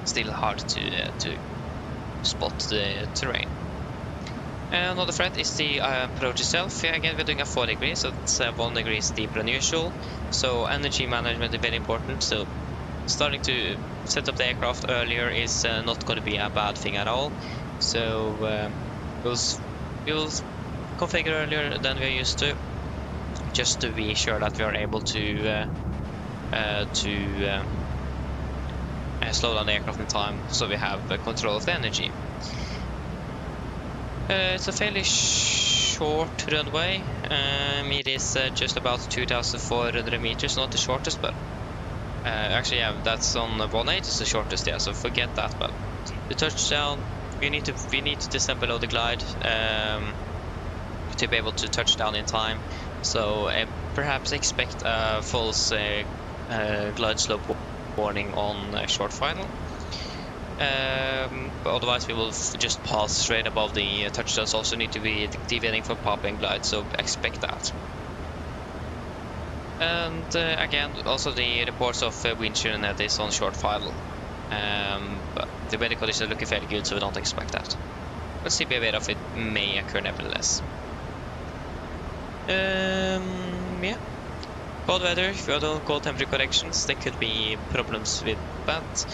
still hard to spot the terrain. Another threat is the approach itself. Yeah, again, we're doing a 4 degrees, so it's 1 degree deeper than usual. So energy management is very important. So starting to set up the aircraft earlier is not going to be a bad thing at all. So we'll configure earlier than we're used to, just to be sure that we are able to slow down the aircraft in time, so we have control of the energy. It's a fairly short runway. It is just about 2,400 meters, not the shortest, but actually, yeah, that's on 1.8 is the shortest, yeah. So forget that. But the touchdown, we need to descend below the glide to be able to touch down in time. So perhaps expect a false glide slope warning on short final. But otherwise we will just pass straight above the touchdowns. Also need to be deviating from pop and glide, so expect that. And again, also the reports of wind shear and eddies on short final. But the weather conditions are looking fairly good, so we don't expect that. Let's see, be aware of it may occur nevertheless. Yeah. Cold weather, if you don't cold temperature corrections, there could be problems with that.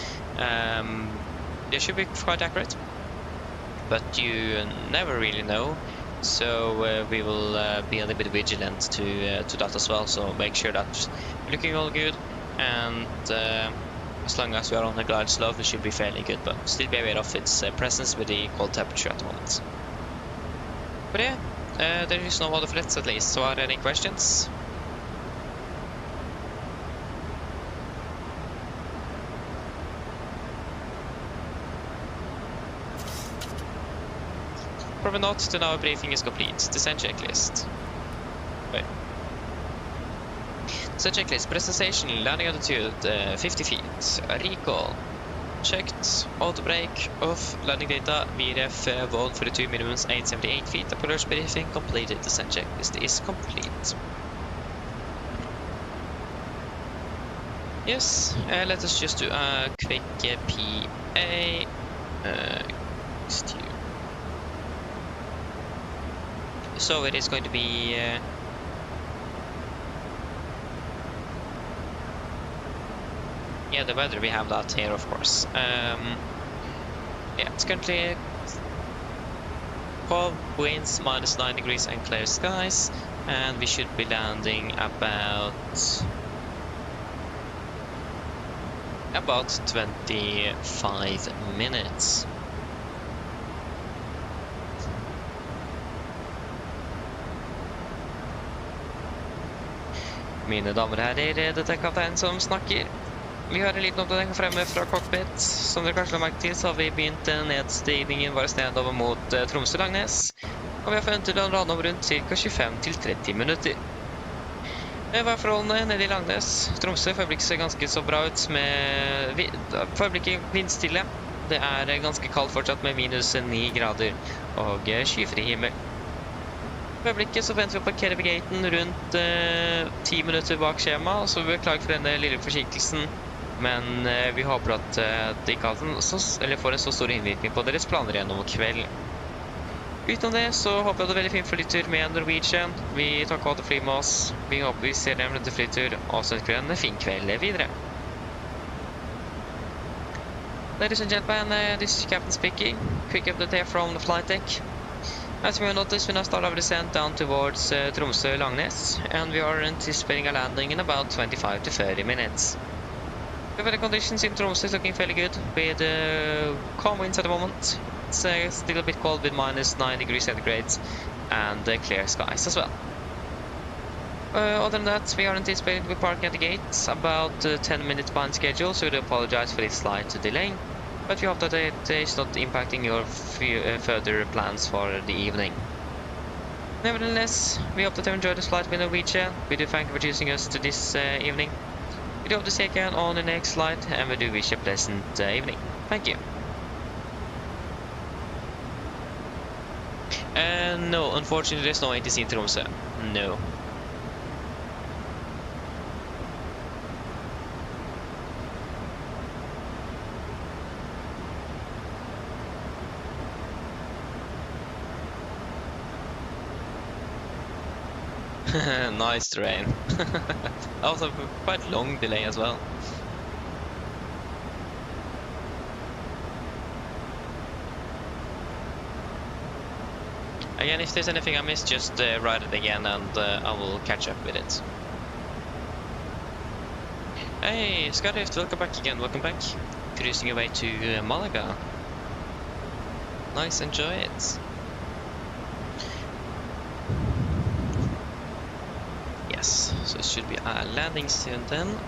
They should be quite accurate, but you never really know. So we will be a little bit vigilant to that as well. So make sure that you're looking all good, and as long as we are on the glide slope, it should be fairly good. But still be aware of its presence with the cold temperature at the moment. But yeah, there is no other threats at least. So are there any questions? Probably not. Then our briefing is complete. Descent checklist. Wait. Descent checklist. Presentation. Landing altitude 50 feet. Recall. Checked. Auto brake off. Landing data. VRF 142 minimums 878 feet. Approach briefing completed. Descent checklist is complete. Yes. Let us just do a quick PA. So it is going to be yeah, the weather, we have that here, of course. Yeah, it's currently calm winds, -9 degrees and clear skies, and we should be landing about 25 minutes. Mine damer og herrer, dette er kapteinen som snakker. Vi har en liten oppdatering fremme fra cockpit. Som dere kanskje har merket til, så har vi begynt nedstigningen vår nedover mot Tromsø Langnes. Og vi har funnet å lande om rundt ca. 25-30 minutter. Værforholdene nede i Langnes, Tromsø, for øyeblikket ser ganske så bra ut med for øyeblikket vindstille. Det er ganske kaldt fortsatt med -9 grader og skyfri himmel. For øyeblikket så venter vi å parkere ved gaten rundt 10 minutter bak skjema, så vi beklager for denne lille forsinkelsen, men vi håper at det ikke får en så stor innvirkning på deres planer gjennom kvelden. Utenom det så håper jeg det er veldig fin flytur med Norwegian. Vi takker alle fly med oss. Vi håper vi ser dem til flytur, og så ønsker vi en fin kveld videre. Ladies and gentlemen, this is Captain speaking. Quick update here from the flight deck. As you may notice, we now start our descent down towards Tromsø Langnes, and we are anticipating a landing in about 25 to 30 minutes. The weather conditions in Tromsø is looking fairly good with calm winds at the moment. It's still a bit cold with -9 degrees centigrade and clear skies as well. Other than that, we are anticipating to be parking at the gates about 10 minutes behind schedule, so we do apologize for this slight delay. But we hope that it is not impacting your further plans for the evening. Nevertheless, we hope that you enjoyed the flight with Norwegian. We do thank you for choosing us to this evening. We do hope to see you again on the next flight, and we do wish you a pleasant evening. Thank you. No, unfortunately there's no ATC in Tromsø. No. Nice terrain. That was a quite long delay as well. Again, if there's anything I missed, just write it again and I will catch up with it. Hey, Skydift, welcome back again, welcome back. Cruising away to Malaga. Nice, enjoy it. Yes, so it should be a landing soon then.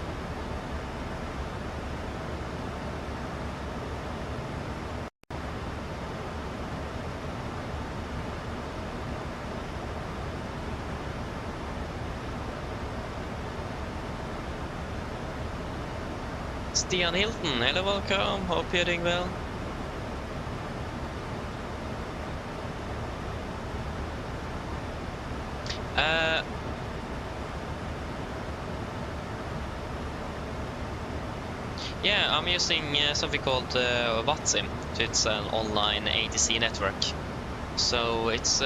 Stian Hilton, hello, welcome, hope you're doing well. Yeah, I'm using something called VATSIM, so it's an online ATC network. So it's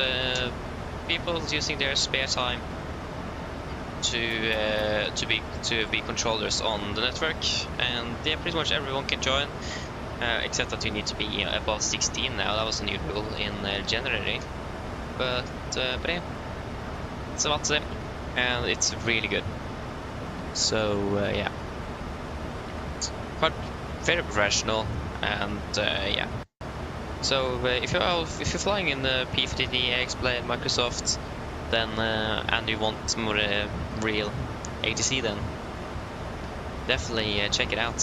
people using their spare time to be controllers on the network, and yeah, pretty much everyone can join, except that you need to be above 16 now. That was a new rule in January, but yeah, it's a VATSIM, and it's really good. So yeah. Quite very professional, and yeah. So if you're flying in the P50D, AX-Blade, Microsoft, then and you want more real ATC, then definitely check it out.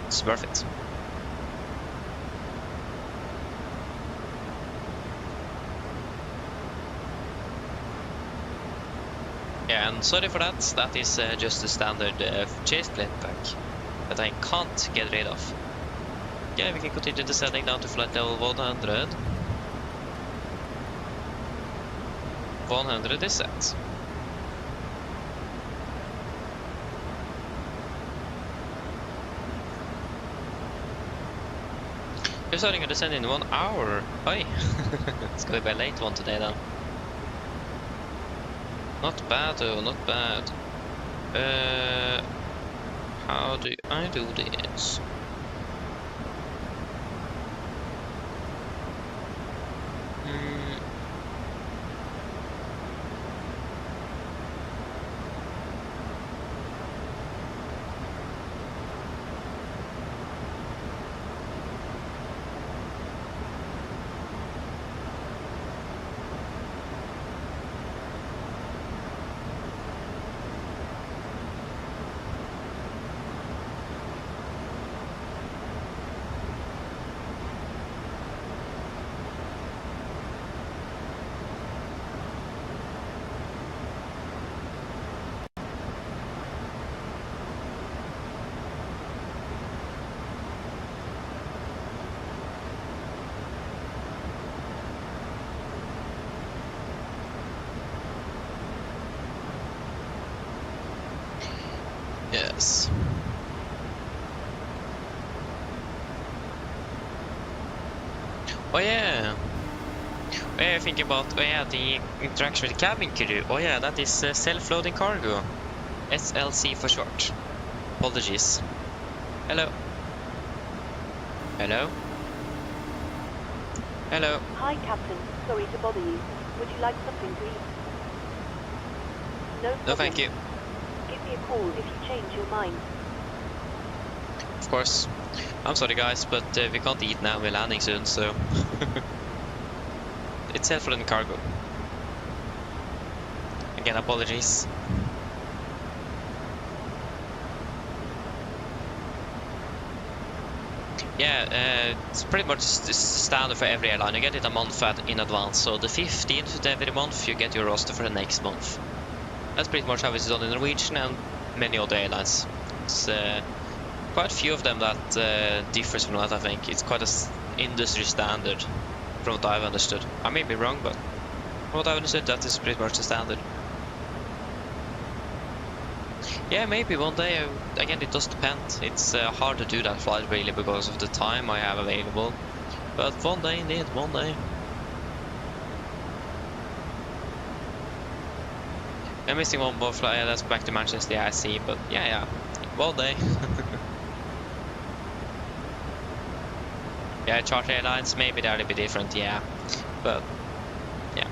It's worth it. Yeah, and sorry for that. That is just the standard chase plate pack that I can't get rid of. Yeah, we can continue descending down to flight level 100. 100 is set. We're starting to descend in 1 hour. Oi! It's gonna be a late one today then. Not bad though, not bad. How do I do this? Yes. Oh yeah. Oh yeah, think about the interaction with the cabin crew. Oh yeah, that is self-loading cargo. SLC for short. Apologies. Hello. Hello. Hello. Hi, Captain. Sorry to bother you. Would you like something to eat? No problem. No, thank you. Give me a call if you change your mind. of course. I'm sorry guys, but we can't eat now, we're landing soon, so... It's helpful in cargo. Again, apologies. Yeah, it's pretty much standard for every airline. You get it a month in advance, so the 15th of every month you get your roster for the next month. That's pretty much how it's done in Norwegian and many other airlines. It's quite a few of them that differs from that, I think. It's quite an industry standard from what I've understood. I may be wrong, but from what I've understood, that is pretty much the standard. Yeah, maybe one day. Again, it does depend. It's hard to do that flight really because of the time I have available. But one day, indeed, one day. I'm missing one more flight. Yeah, that's back to Manchester. Yeah, I see. But yeah, one day. Yeah, charter airlines, maybe they're a little bit different. Yeah, but yeah.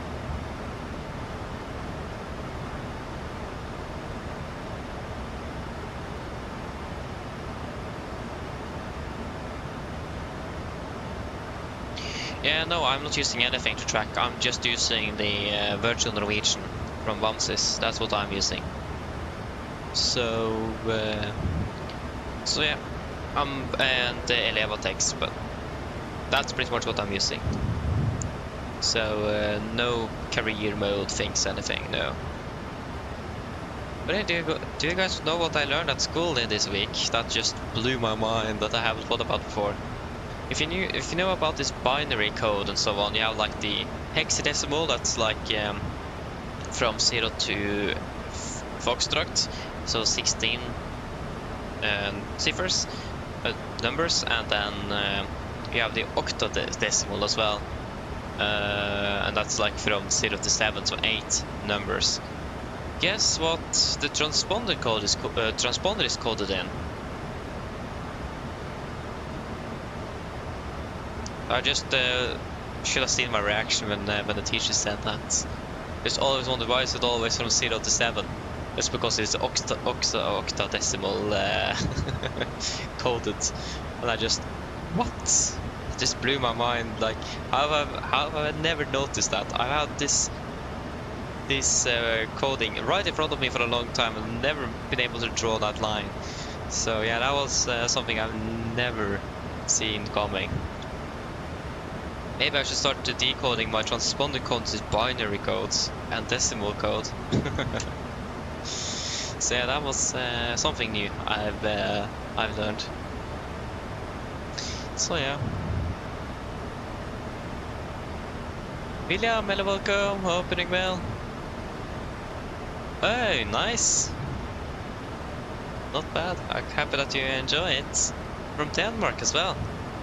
Yeah, no, I'm not using anything to track. I'm just using the virtual Norwegian from Vamsis. That's what I'm using. So yeah, and the Elevatex, but that's pretty much what I'm using. So no career mode things, anything, no. But hey, do you guys know what I learned at school this week? That just blew my mind, that I haven't thought about before. If you know about this binary code and so on, you have like the hexadecimal, that's like from 0 to Foxtrot, so 16 ciphers, numbers, and then you have the octadecimal as well, and that's like from 0 to 7, so 8 numbers. Guess what the transponder code is transponder is coded in? I just should have seen my reaction when the teacher said that. Just always wondered why is it always from 0 to 7? It's because it's octadecimal coded, and I just what? It just blew my mind. Like how have I never noticed that? I've had this coding right in front of me for a long time and never been able to draw that line. So yeah, that was something I've never seen coming. Maybe I should start decoding my transponder codes as binary codes and decimal code. So yeah, that was something new I've learned. So yeah. William, hello, welcome. Hope you're doing well. Oh, nice. Not bad. I'm happy that you enjoy it. From Denmark as well.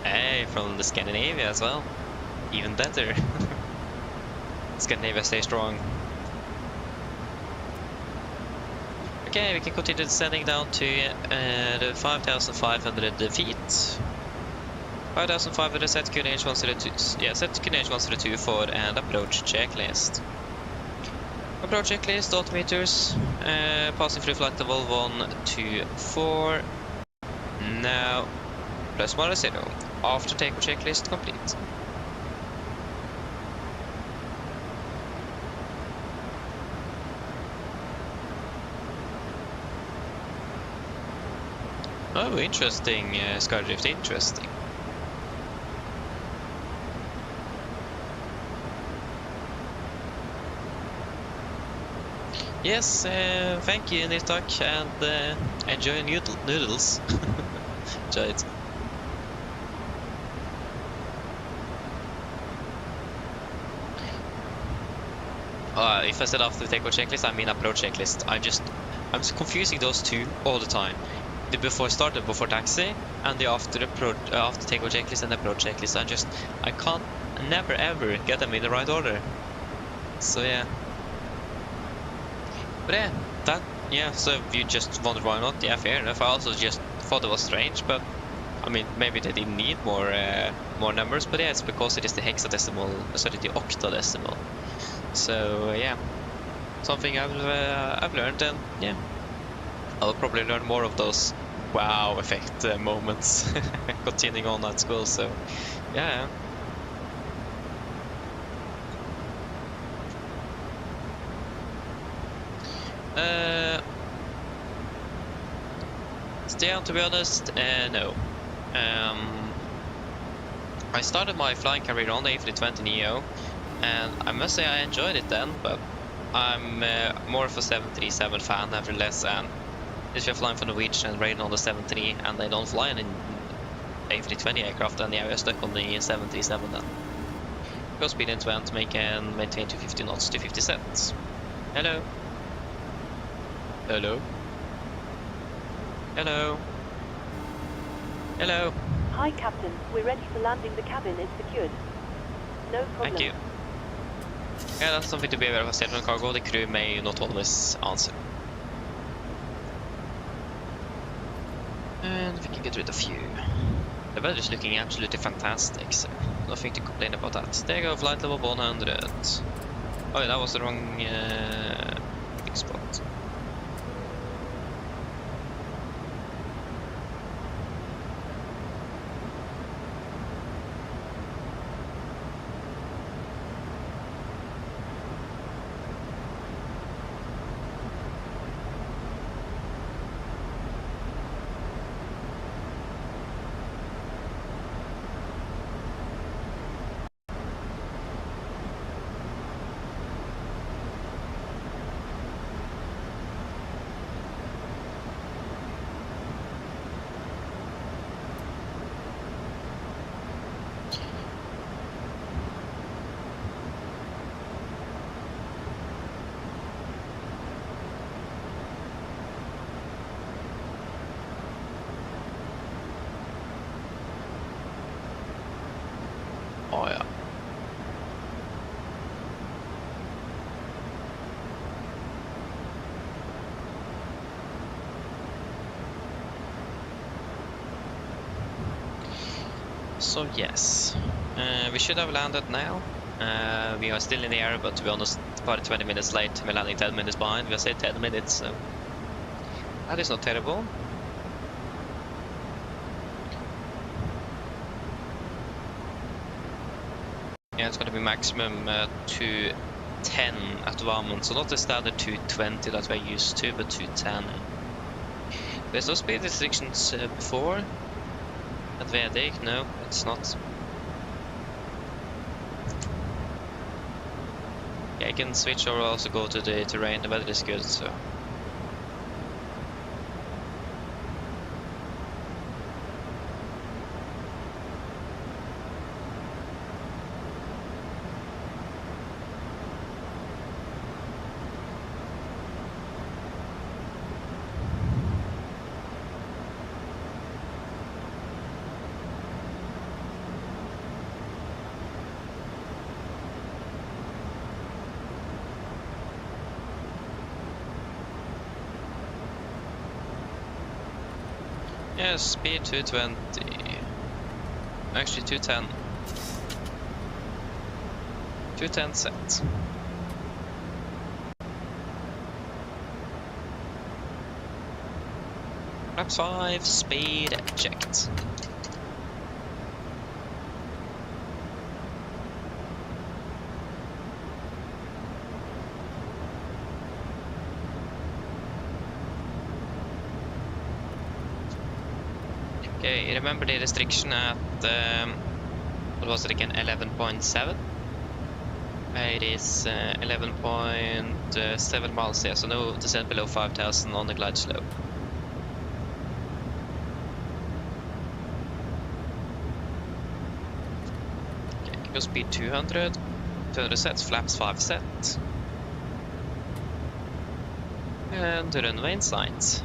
Hey, from the Scandinavia as well. Even better. Scandinavia, stay strong. Okay, we can continue descending down to the 5,500 feet. 5,500 set QNH 102. Yeah, set QNH 102 and approach checklist. Approach checklist, altimeters, passing through flight level 124. Now, +/-0. After takeoff checklist complete. Oh, interesting, Skydrift, interesting. Yes, thank you, Nirtak, and enjoy noodles. Enjoy it. If I said after the takeoff checklist, I mean approach checklist. I'm just confusing those two all the time. The before taxi, and the after takeoff checklist and approach checklist. I can't never ever get them in the right order. So yeah. But yeah, so if you just wonder why not, yeah, fair enough. I also just thought it was strange, but I mean, maybe they didn't need more numbers, but yeah, it's because it is the hexadecimal, sorry, the octadecimal. So yeah, something I've learned, and yeah, I'll probably learn more of those wow effect moments continuing on at school. So yeah. Still, to be honest, no. I started my flying career on the AFLY20neo, and I must say I enjoyed it then, but I'm more of a 737 fan nevertheless, and if you're flying for Norwegian and Radeon on the 73 and they don't fly in AFLY20 aircraft, then yeah, we're stuck on the 737 then. Go speed into vent, maintain 250 knots, 250 sets. Hello. Hello. Hello. Hello. Hi, Captain. We're ready for landing. The cabin is secured. No problem. Thank you. Yeah, that's something to be aware of. As on cargo, the crew may not always answer. And we can get rid of you. The weather is looking absolutely fantastic, so nothing to complain about that. There you go, flight level 100. Oh, yeah, that was the wrong big spot. Oh ja. So yes, we should have landed now. We are still in the air, but to be honest, about 20 minutes late. We're landing 10 minutes behind. We said 10 minutes, so that is not terrible. Yeah, it's going to be maximum 210 at the moment, so not the standard 220 that we're used to, but 210. There's no speed restrictions before at VND. No, it's not. Yeah, I can switch or also go to the terrain. The weather is good, so. Yeah, speed 220. Actually 210. 210 set. Lap 5, speed checked. Okay, remember the restriction at, what was it again, 11.7? It is 11.7 miles here, so no descent below 5,000 on the glide slope. Okay, go speed 200, 200 sets, flaps 5 set. And the runway in sight.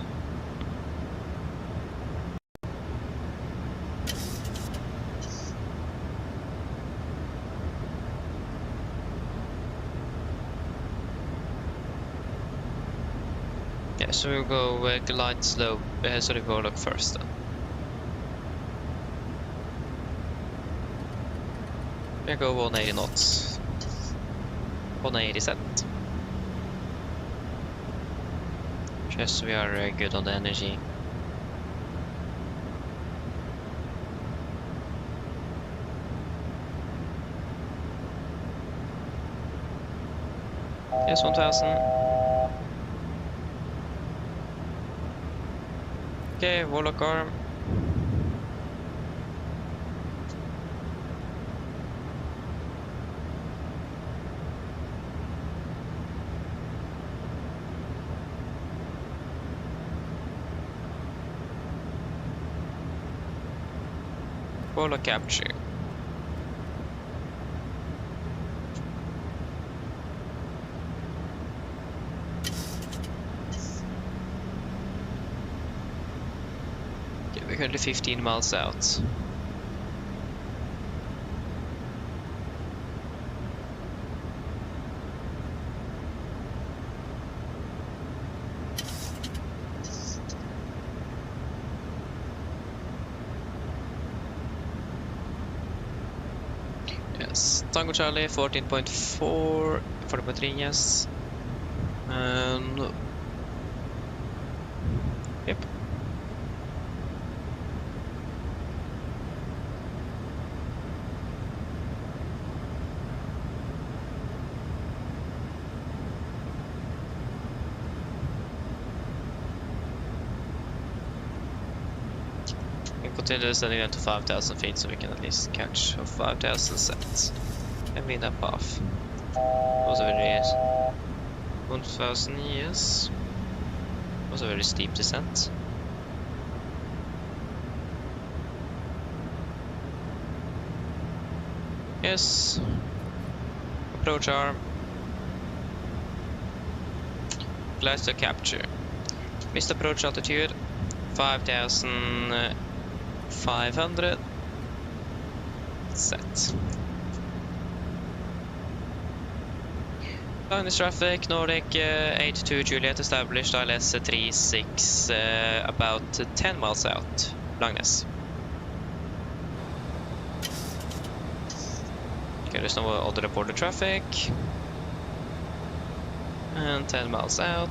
Yeah, so we'll go glide slope, so we go look first then. We'll go 180 knots. 180 set. Just so we are good on the energy. Yes, 1000. Okay, Warlock arm. Warlock capture. Okay, we're currently 15 miles out. Yes, Tango Charlie 14.4, 14.3, yes. And yep. And continue descending then to 5,000 feet so we can at least catch 5,000 sets and be in that path. Was a very 1,000 years. Was a very steep descent. Yes. Approach arm. Flight to capture. Missed approach altitude 5,500. Set. Linus traffic, Nordic 82 Juliet established ILS 36 about 10 miles out. Langness. Okay, there's no other reported traffic. And 10 miles out.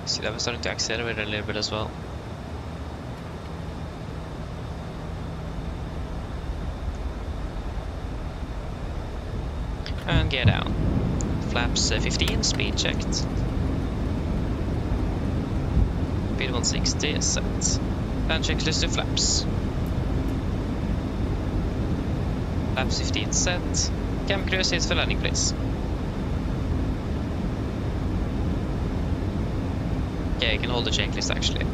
See that we're starting to accelerate a little bit as well. And gear down. Flaps 15, speed checked. Speed 160 is set. Land checklist to flaps. Flaps 15 set. Cam crew is for landing, please. Yeah, you can hold the checklist actually.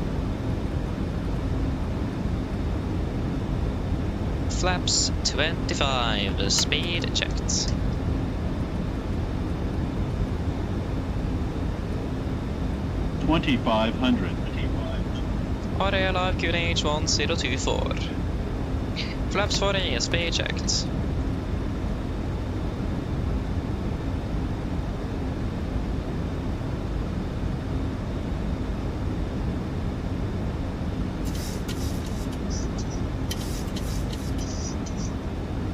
Flaps 25, speed checked. $2,500. RA live QNH 1024. Flaps 40, speed checked.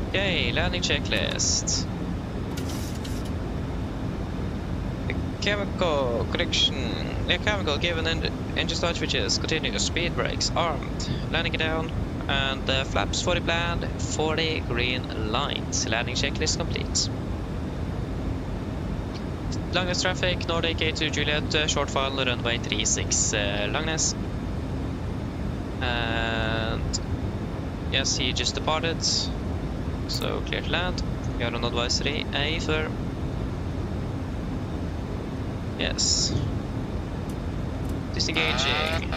Okay, landing checklist. Chemical given engine start switches, continuous speed brakes, armed, landing it down, and flaps 40 planned, 40 green lines. Landing checklist complete. Langness traffic, Nordic 82 Juliet, short file, runway 36 Langness. And yes, he just departed. So clear to land. We are on advisory A firm. Yes. Disengaging.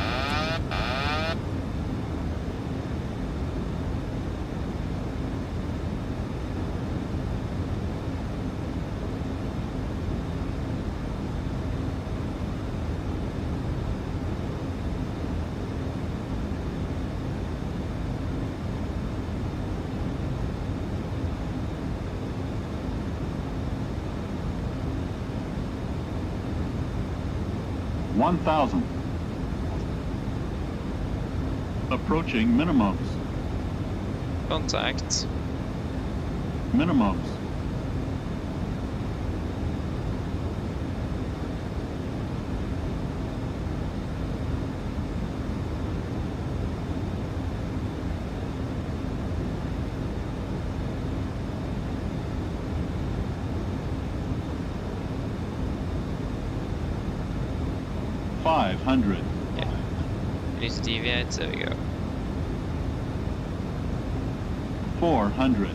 1,000. Approaching minimums. Contact. Minimums. $500. Yeah. We need to deviate. There we go. 400.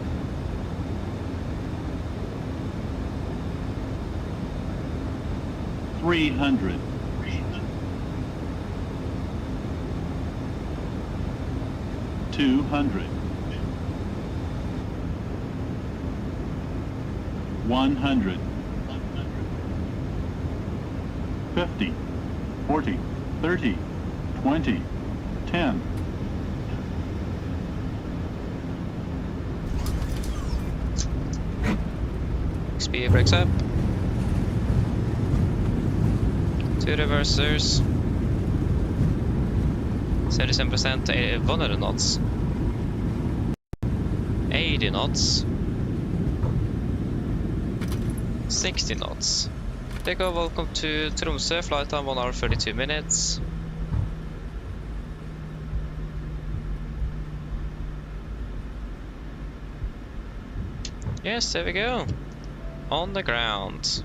300. 200. 100. 50. 40. 30. 20. 10. Speed breaks up. 2 reversers. 77%, 100 knots. 80 knots. 60 knots. Take off, welcome to Tromsø, flight time 1 hour 32 minutes. Yes, there we go. On the ground.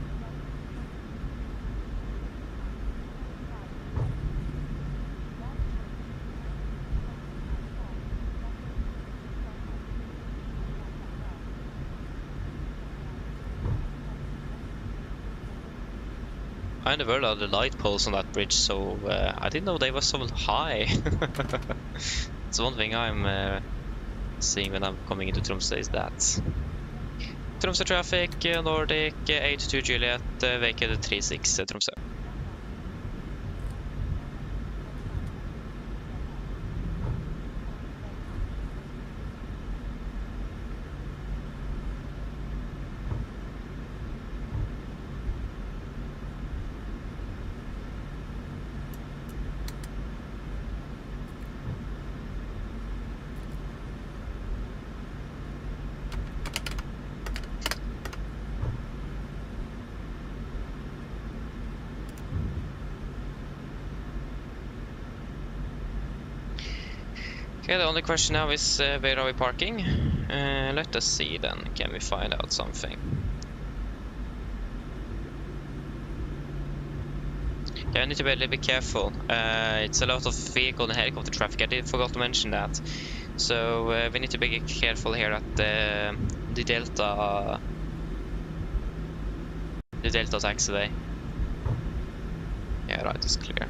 I never heard of the light poles on that bridge, so I didn't know they were so high. It's one thing I'm seeing when I'm coming into Tromsø is that. Tromsø traffic, Nordic 82 Juliet, vacated 36 Tromsø. Okay, the only question now is where are we parking? Let us see then, can we find out something? Yeah, I need to be a little bit careful. It's a lot of vehicle and helicopter traffic, I forgot to mention that. So we need to be careful here at the Delta taxiway. Yeah, right, it's clear.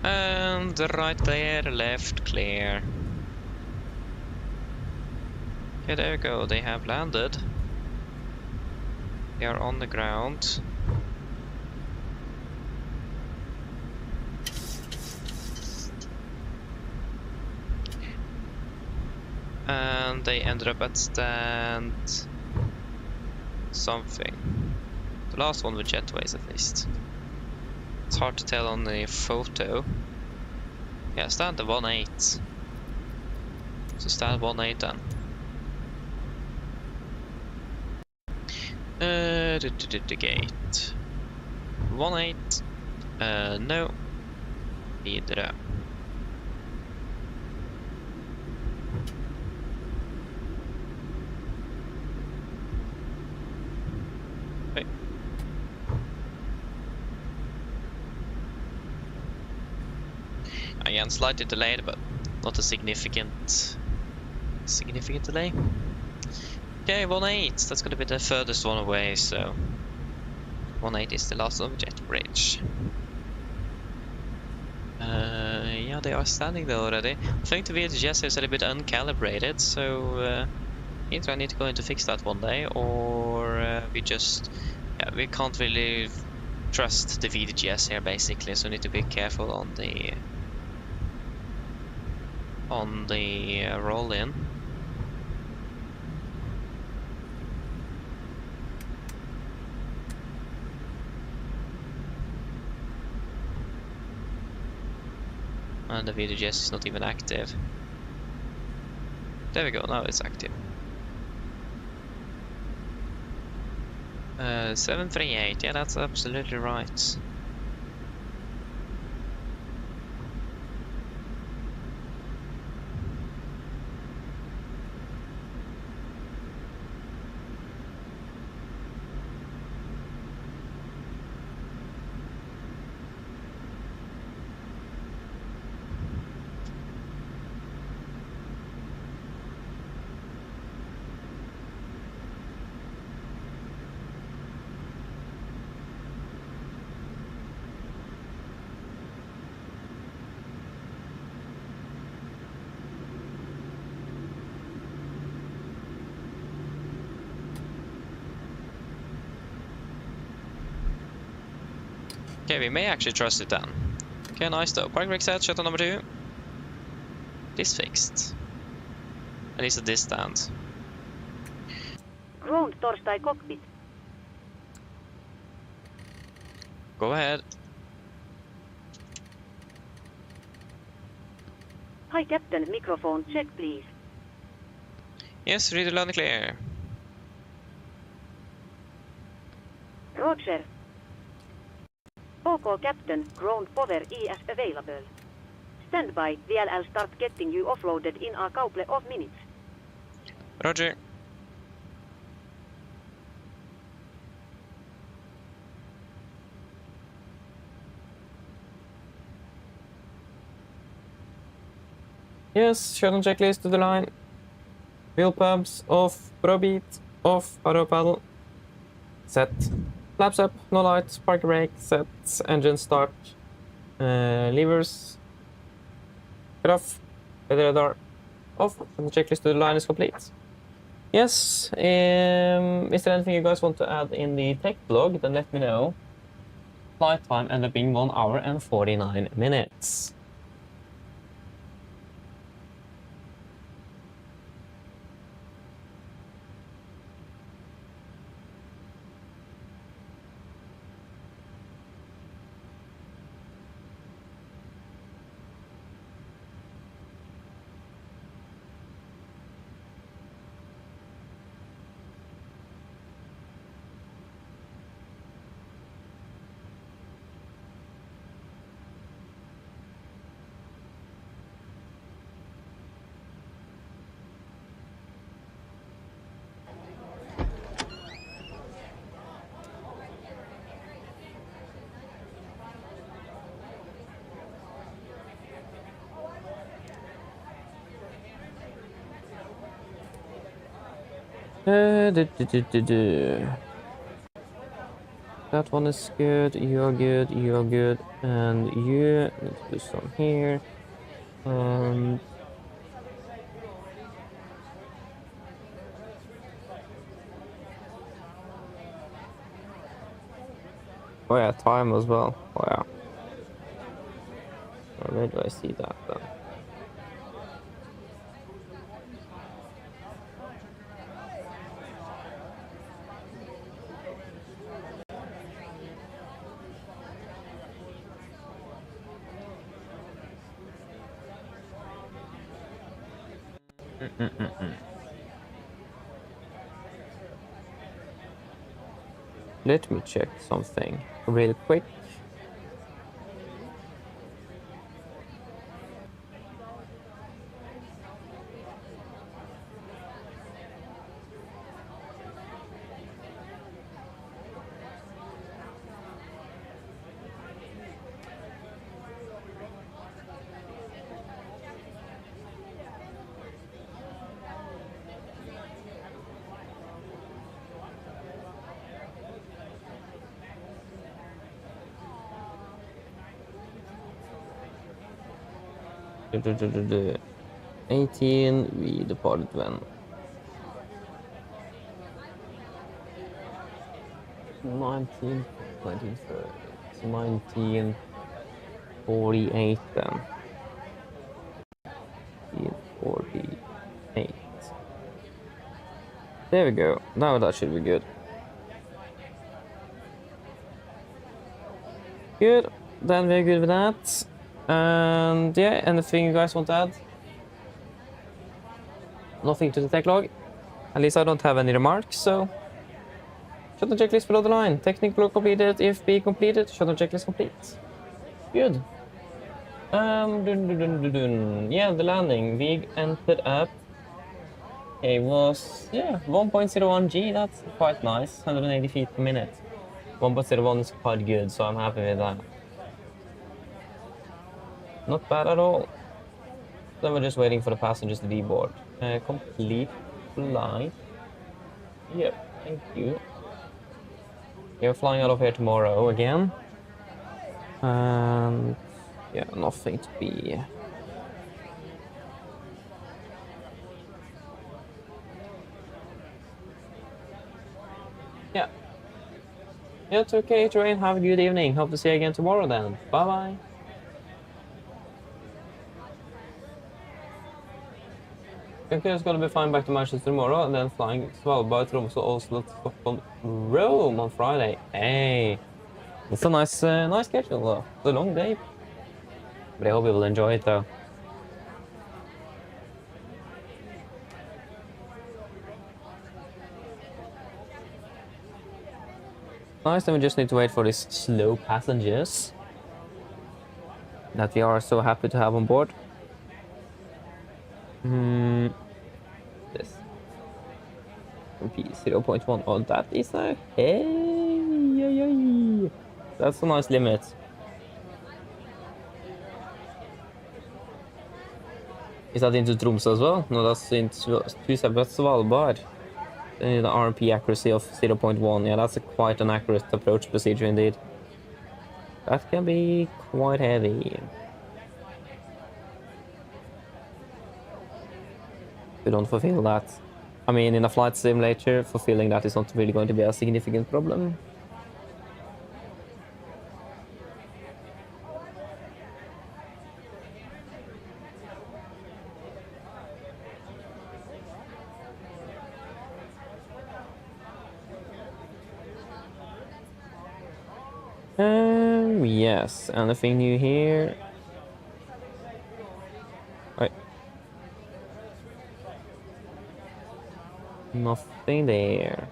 And right there, left clear. Okay, there we go, they have landed. They are on the ground. And they ended up at stand something. The last one with jetways at least. It's hard to tell on the photo. Yeah, stand the 1-8. So stand 1-8 then. The gate. 1-8. No. Videre. Wait. Again, slightly delayed, but not a significant delay. Okay, 1-8. That's gonna be the furthest one away. So 1-8 is the last of jet bridge. Yeah, they are standing there already. I think the VHS is a little bit uncalibrated, so either I need to go in to fix that one day, or we just, yeah, we can't really trust the VDGS here basically, so we need to be careful on the roll in. And the VDGS is not even active. There we go, now it's active. 738, yeah, that's absolutely right. Okay, we may actually trust it then. Okay, nice though. Park brake set, shuttle number 2. This fixed. At least at this stand. Ground Torstai cockpit. Go ahead. Hi Captain, microphone check please. Yes, read it loud and clear. Roger. OK Captain, ground power ES available. Stand by, VLL start getting you offloaded in a couple of minutes. Roger. Yes, shuttle checklist to the line. Wheel pumps off, probeat off, auto paddle. Set. Flaps up, no lights, park brake, set, engine start. Levers. Get off. Weather radar off. And the checklist to the line is complete. Yes, is there anything you guys want to add in the tech blog? Then let me know. Flight time ended up being 1 hour and 49 minutes. That one is good, you're good, you're good, and you need to do some here. Oh yeah, time as well. Oh yeah. Where do I see that then? Let me check something real quick. The 18, we departed when? 19, 20, 1948 then. 1948. There we go. Now that should be good. Good. Then we're good with that. And yeah, anything you guys want to add? Nothing to the tech log. At least I don't have any remarks, so... Shutdown checklist below the line. Technical completed. IFB completed. Shutdown checklist complete. Good. Yeah, the landing. We entered up. It was, yeah, 1.01 G. That's quite nice. 180 feet per minute. 1.01 is quite good, so I'm happy with that. Not bad at all. Then we're just waiting for the passengers to deboard. Complete flight. Yep, thank you. We're flying out of here tomorrow again. And yeah, nothing to be. Yeah. Yeah, it's okay, Terrain. Have a good evening. Hope to see you again tomorrow then. Bye bye. Okay, it's gonna be flying back to Manchester tomorrow and then flying Svalbard, Tromsø, Oslo, Stockholm, Rome on Friday. Hey, it's a nice schedule though. It's a long day, but I hope you will enjoy it though. Nice, then we just need to wait for these slow passengers that we are so happy to have on board. This P0.1. Oh, that is a hey. That's a nice limit. Is that into Tromsø as well? No, that's into Svalbard. The RP accuracy of 0.1. Yeah, that's quite an accurate approach procedure indeed. That can be quite heavy. We don't fulfill that. I mean, in a flight simulator, fulfilling that is not really going to be a significant problem. Yes, anything new here? Right. Nothing there.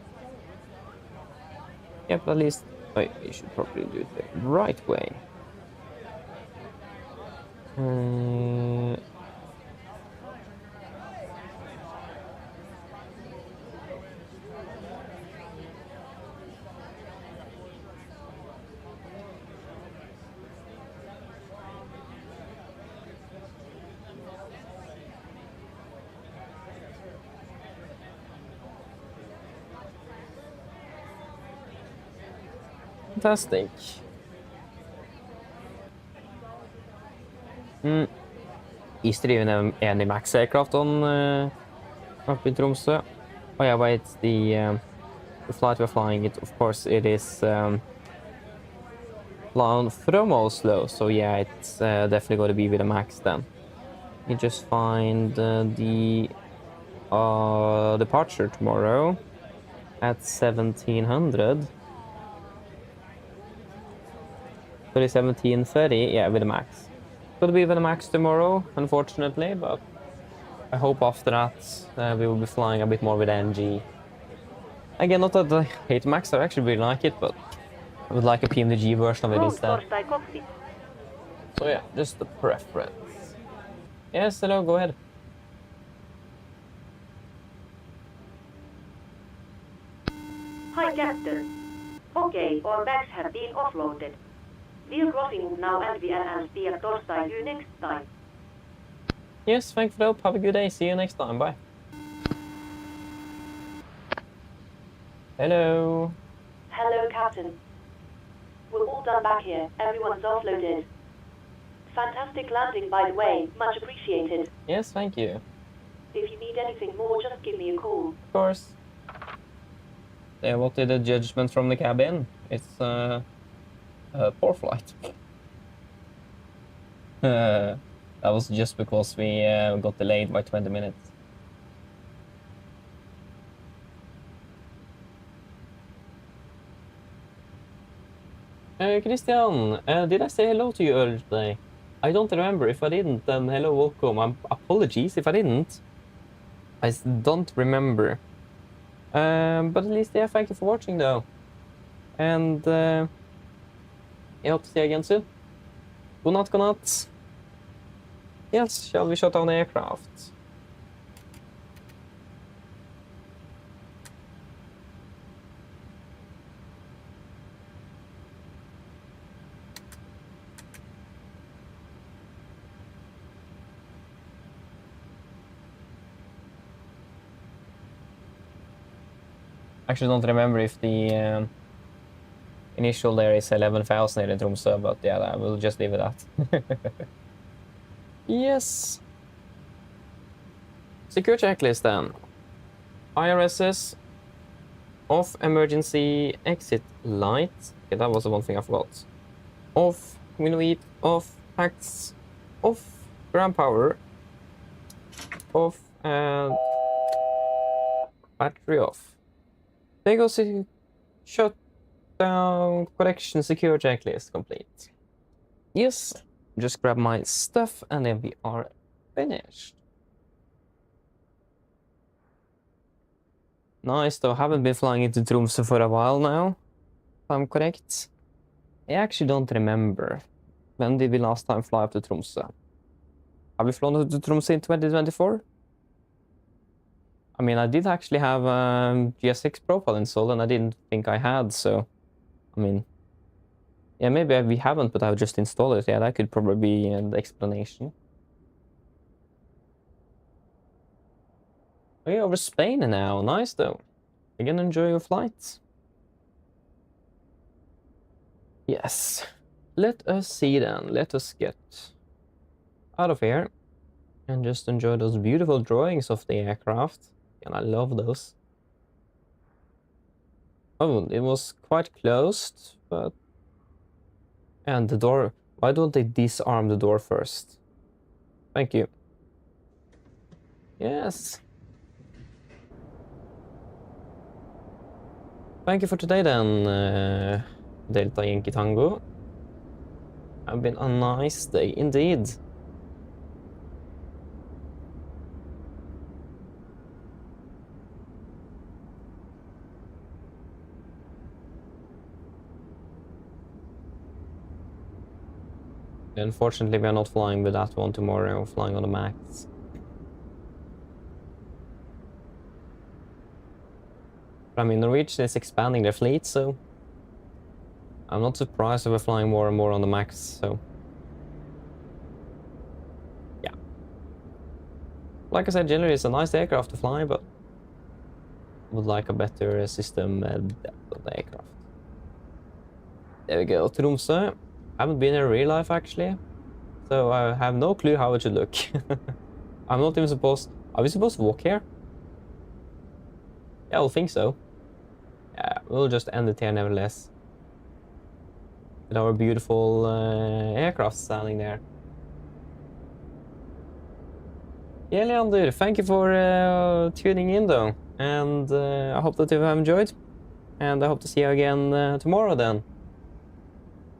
Yep, at least wait, you should probably do it the right way. Fantastic. Is there even any max aircraft on up in Tromsø? Oh yeah, wait, the flight we're flying, of course it is flown from Oslo, so yeah, it's definitely going to be with a max then. You just find the departure tomorrow at 1700. 1730, yeah, with a max. Could be with a max tomorrow, unfortunately, but I hope after that we will be flying a bit more with NG. Again, not that I hate max, I actually really like it, but I would like a PMDG version of it instead. So yeah, just the preference. Yes, hello, go ahead. Hi, Captain. Okay, our bags have been offloaded. We're crossing now and we'll be at Torstai you next time. Yes, thank you for the help. Have a good day. See you next time. Bye. Hello. Hello, Captain. We're all done back here. Everyone's offloaded. Fantastic landing, by the way. Much appreciated. Yes, thank you. If you need anything more, just give me a call. Of course. what did the judgment from the cabin? It's poor flight. That was just because we got delayed by 20 minutes. Christian, did I say hello to you earlier today? I don't remember. If I didn't, then hello, welcome. Apologies if I didn't. I don't remember. But at least, yeah, thank you for watching, though. And I hope to see you again soon. Good night, good night. Yes, shall we shut down the aircraft? Actually don't remember if the initial there is 11,000 here in Tromsø, but yeah, I will just leave it at. Yes. Secure checklist then. IRSs, off emergency exit light. Okay, that was the one thing I forgot. Off window heat, off packs, off ground power, off and battery off. There goes the shutdown correction secure checklist complete. Yes, just grab my stuff and then we are finished. Nice though, haven't been flying into Tromsø for a while now, if I'm correct. I actually don't remember. When did we last time fly up to Tromsø? Have we flown to Tromsø in 2024? I mean, I did actually have GS6 profile installed, and I didn't think I had, so... I mean... Yeah, maybe we haven't, but I've just installed it. Yeah, that could probably be the explanation. Okay, over Spain now. Nice, though. Again, enjoy your flights. Yes. Let us see, then. Let us get out of here and just enjoy those beautiful drawings of the aircraft. And I love those. Oh, it was quite closed, but... And the door... Why don't they disarm the door first? Thank you. Yes. Thank you for today then, Delta Yankee Tango. It's been a nice day indeed. Unfortunately, we are not flying with that one tomorrow. We're flying on the Max. I mean, Norwegian is expanding their fleet, so I'm not surprised if we're flying more and more on the Max, so yeah. Like I said, generally it's a nice aircraft to fly, but would like a better system depth of the aircraft. There we go, Tromsø. Haven't been in real life actually, so I have no clue how it should look. I'm not even supposed... Are we supposed to walk here? Yeah, I think so. Yeah, we'll just end it here nevertheless. With our beautiful aircraft standing there. Yeah, Leander, thank you for tuning in though. And I hope that you have enjoyed. And I hope to see you again tomorrow then.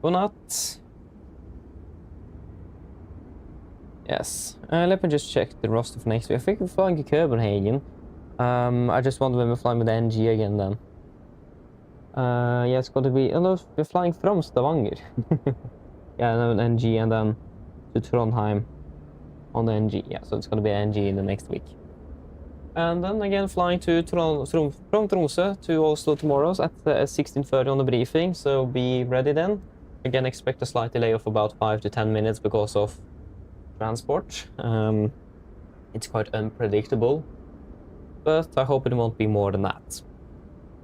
Good night. Yes. Let me just check the roster for next week. I think we're flying to Copenhagen. I just wonder when we're flying with the NG again then. Yeah, it's going to be... Oh no, we're flying from Stavanger. Yeah, no, NG and then to Trondheim on the NG. Yeah, so it's going to be NG in the next week. And then again flying to from Tromsø to Oslo tomorrow at 16:30 on the briefing, so be ready then. Again, expect a slight delay of about 5 to 10 minutes because of transport. It's quite unpredictable, but I hope it won't be more than that.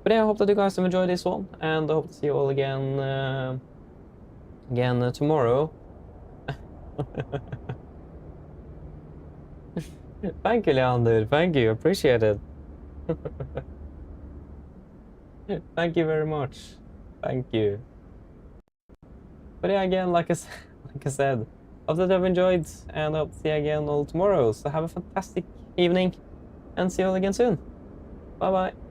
But yeah, I hope that you guys have enjoyed this one, and I hope to see you all again tomorrow. Thank you, Leander. Thank you. Appreciate it. Thank you very much. Thank you. But yeah, again, like I said, hope that you've enjoyed, and hope to see you again all tomorrow. So have a fantastic evening, and see you all again soon. Bye bye.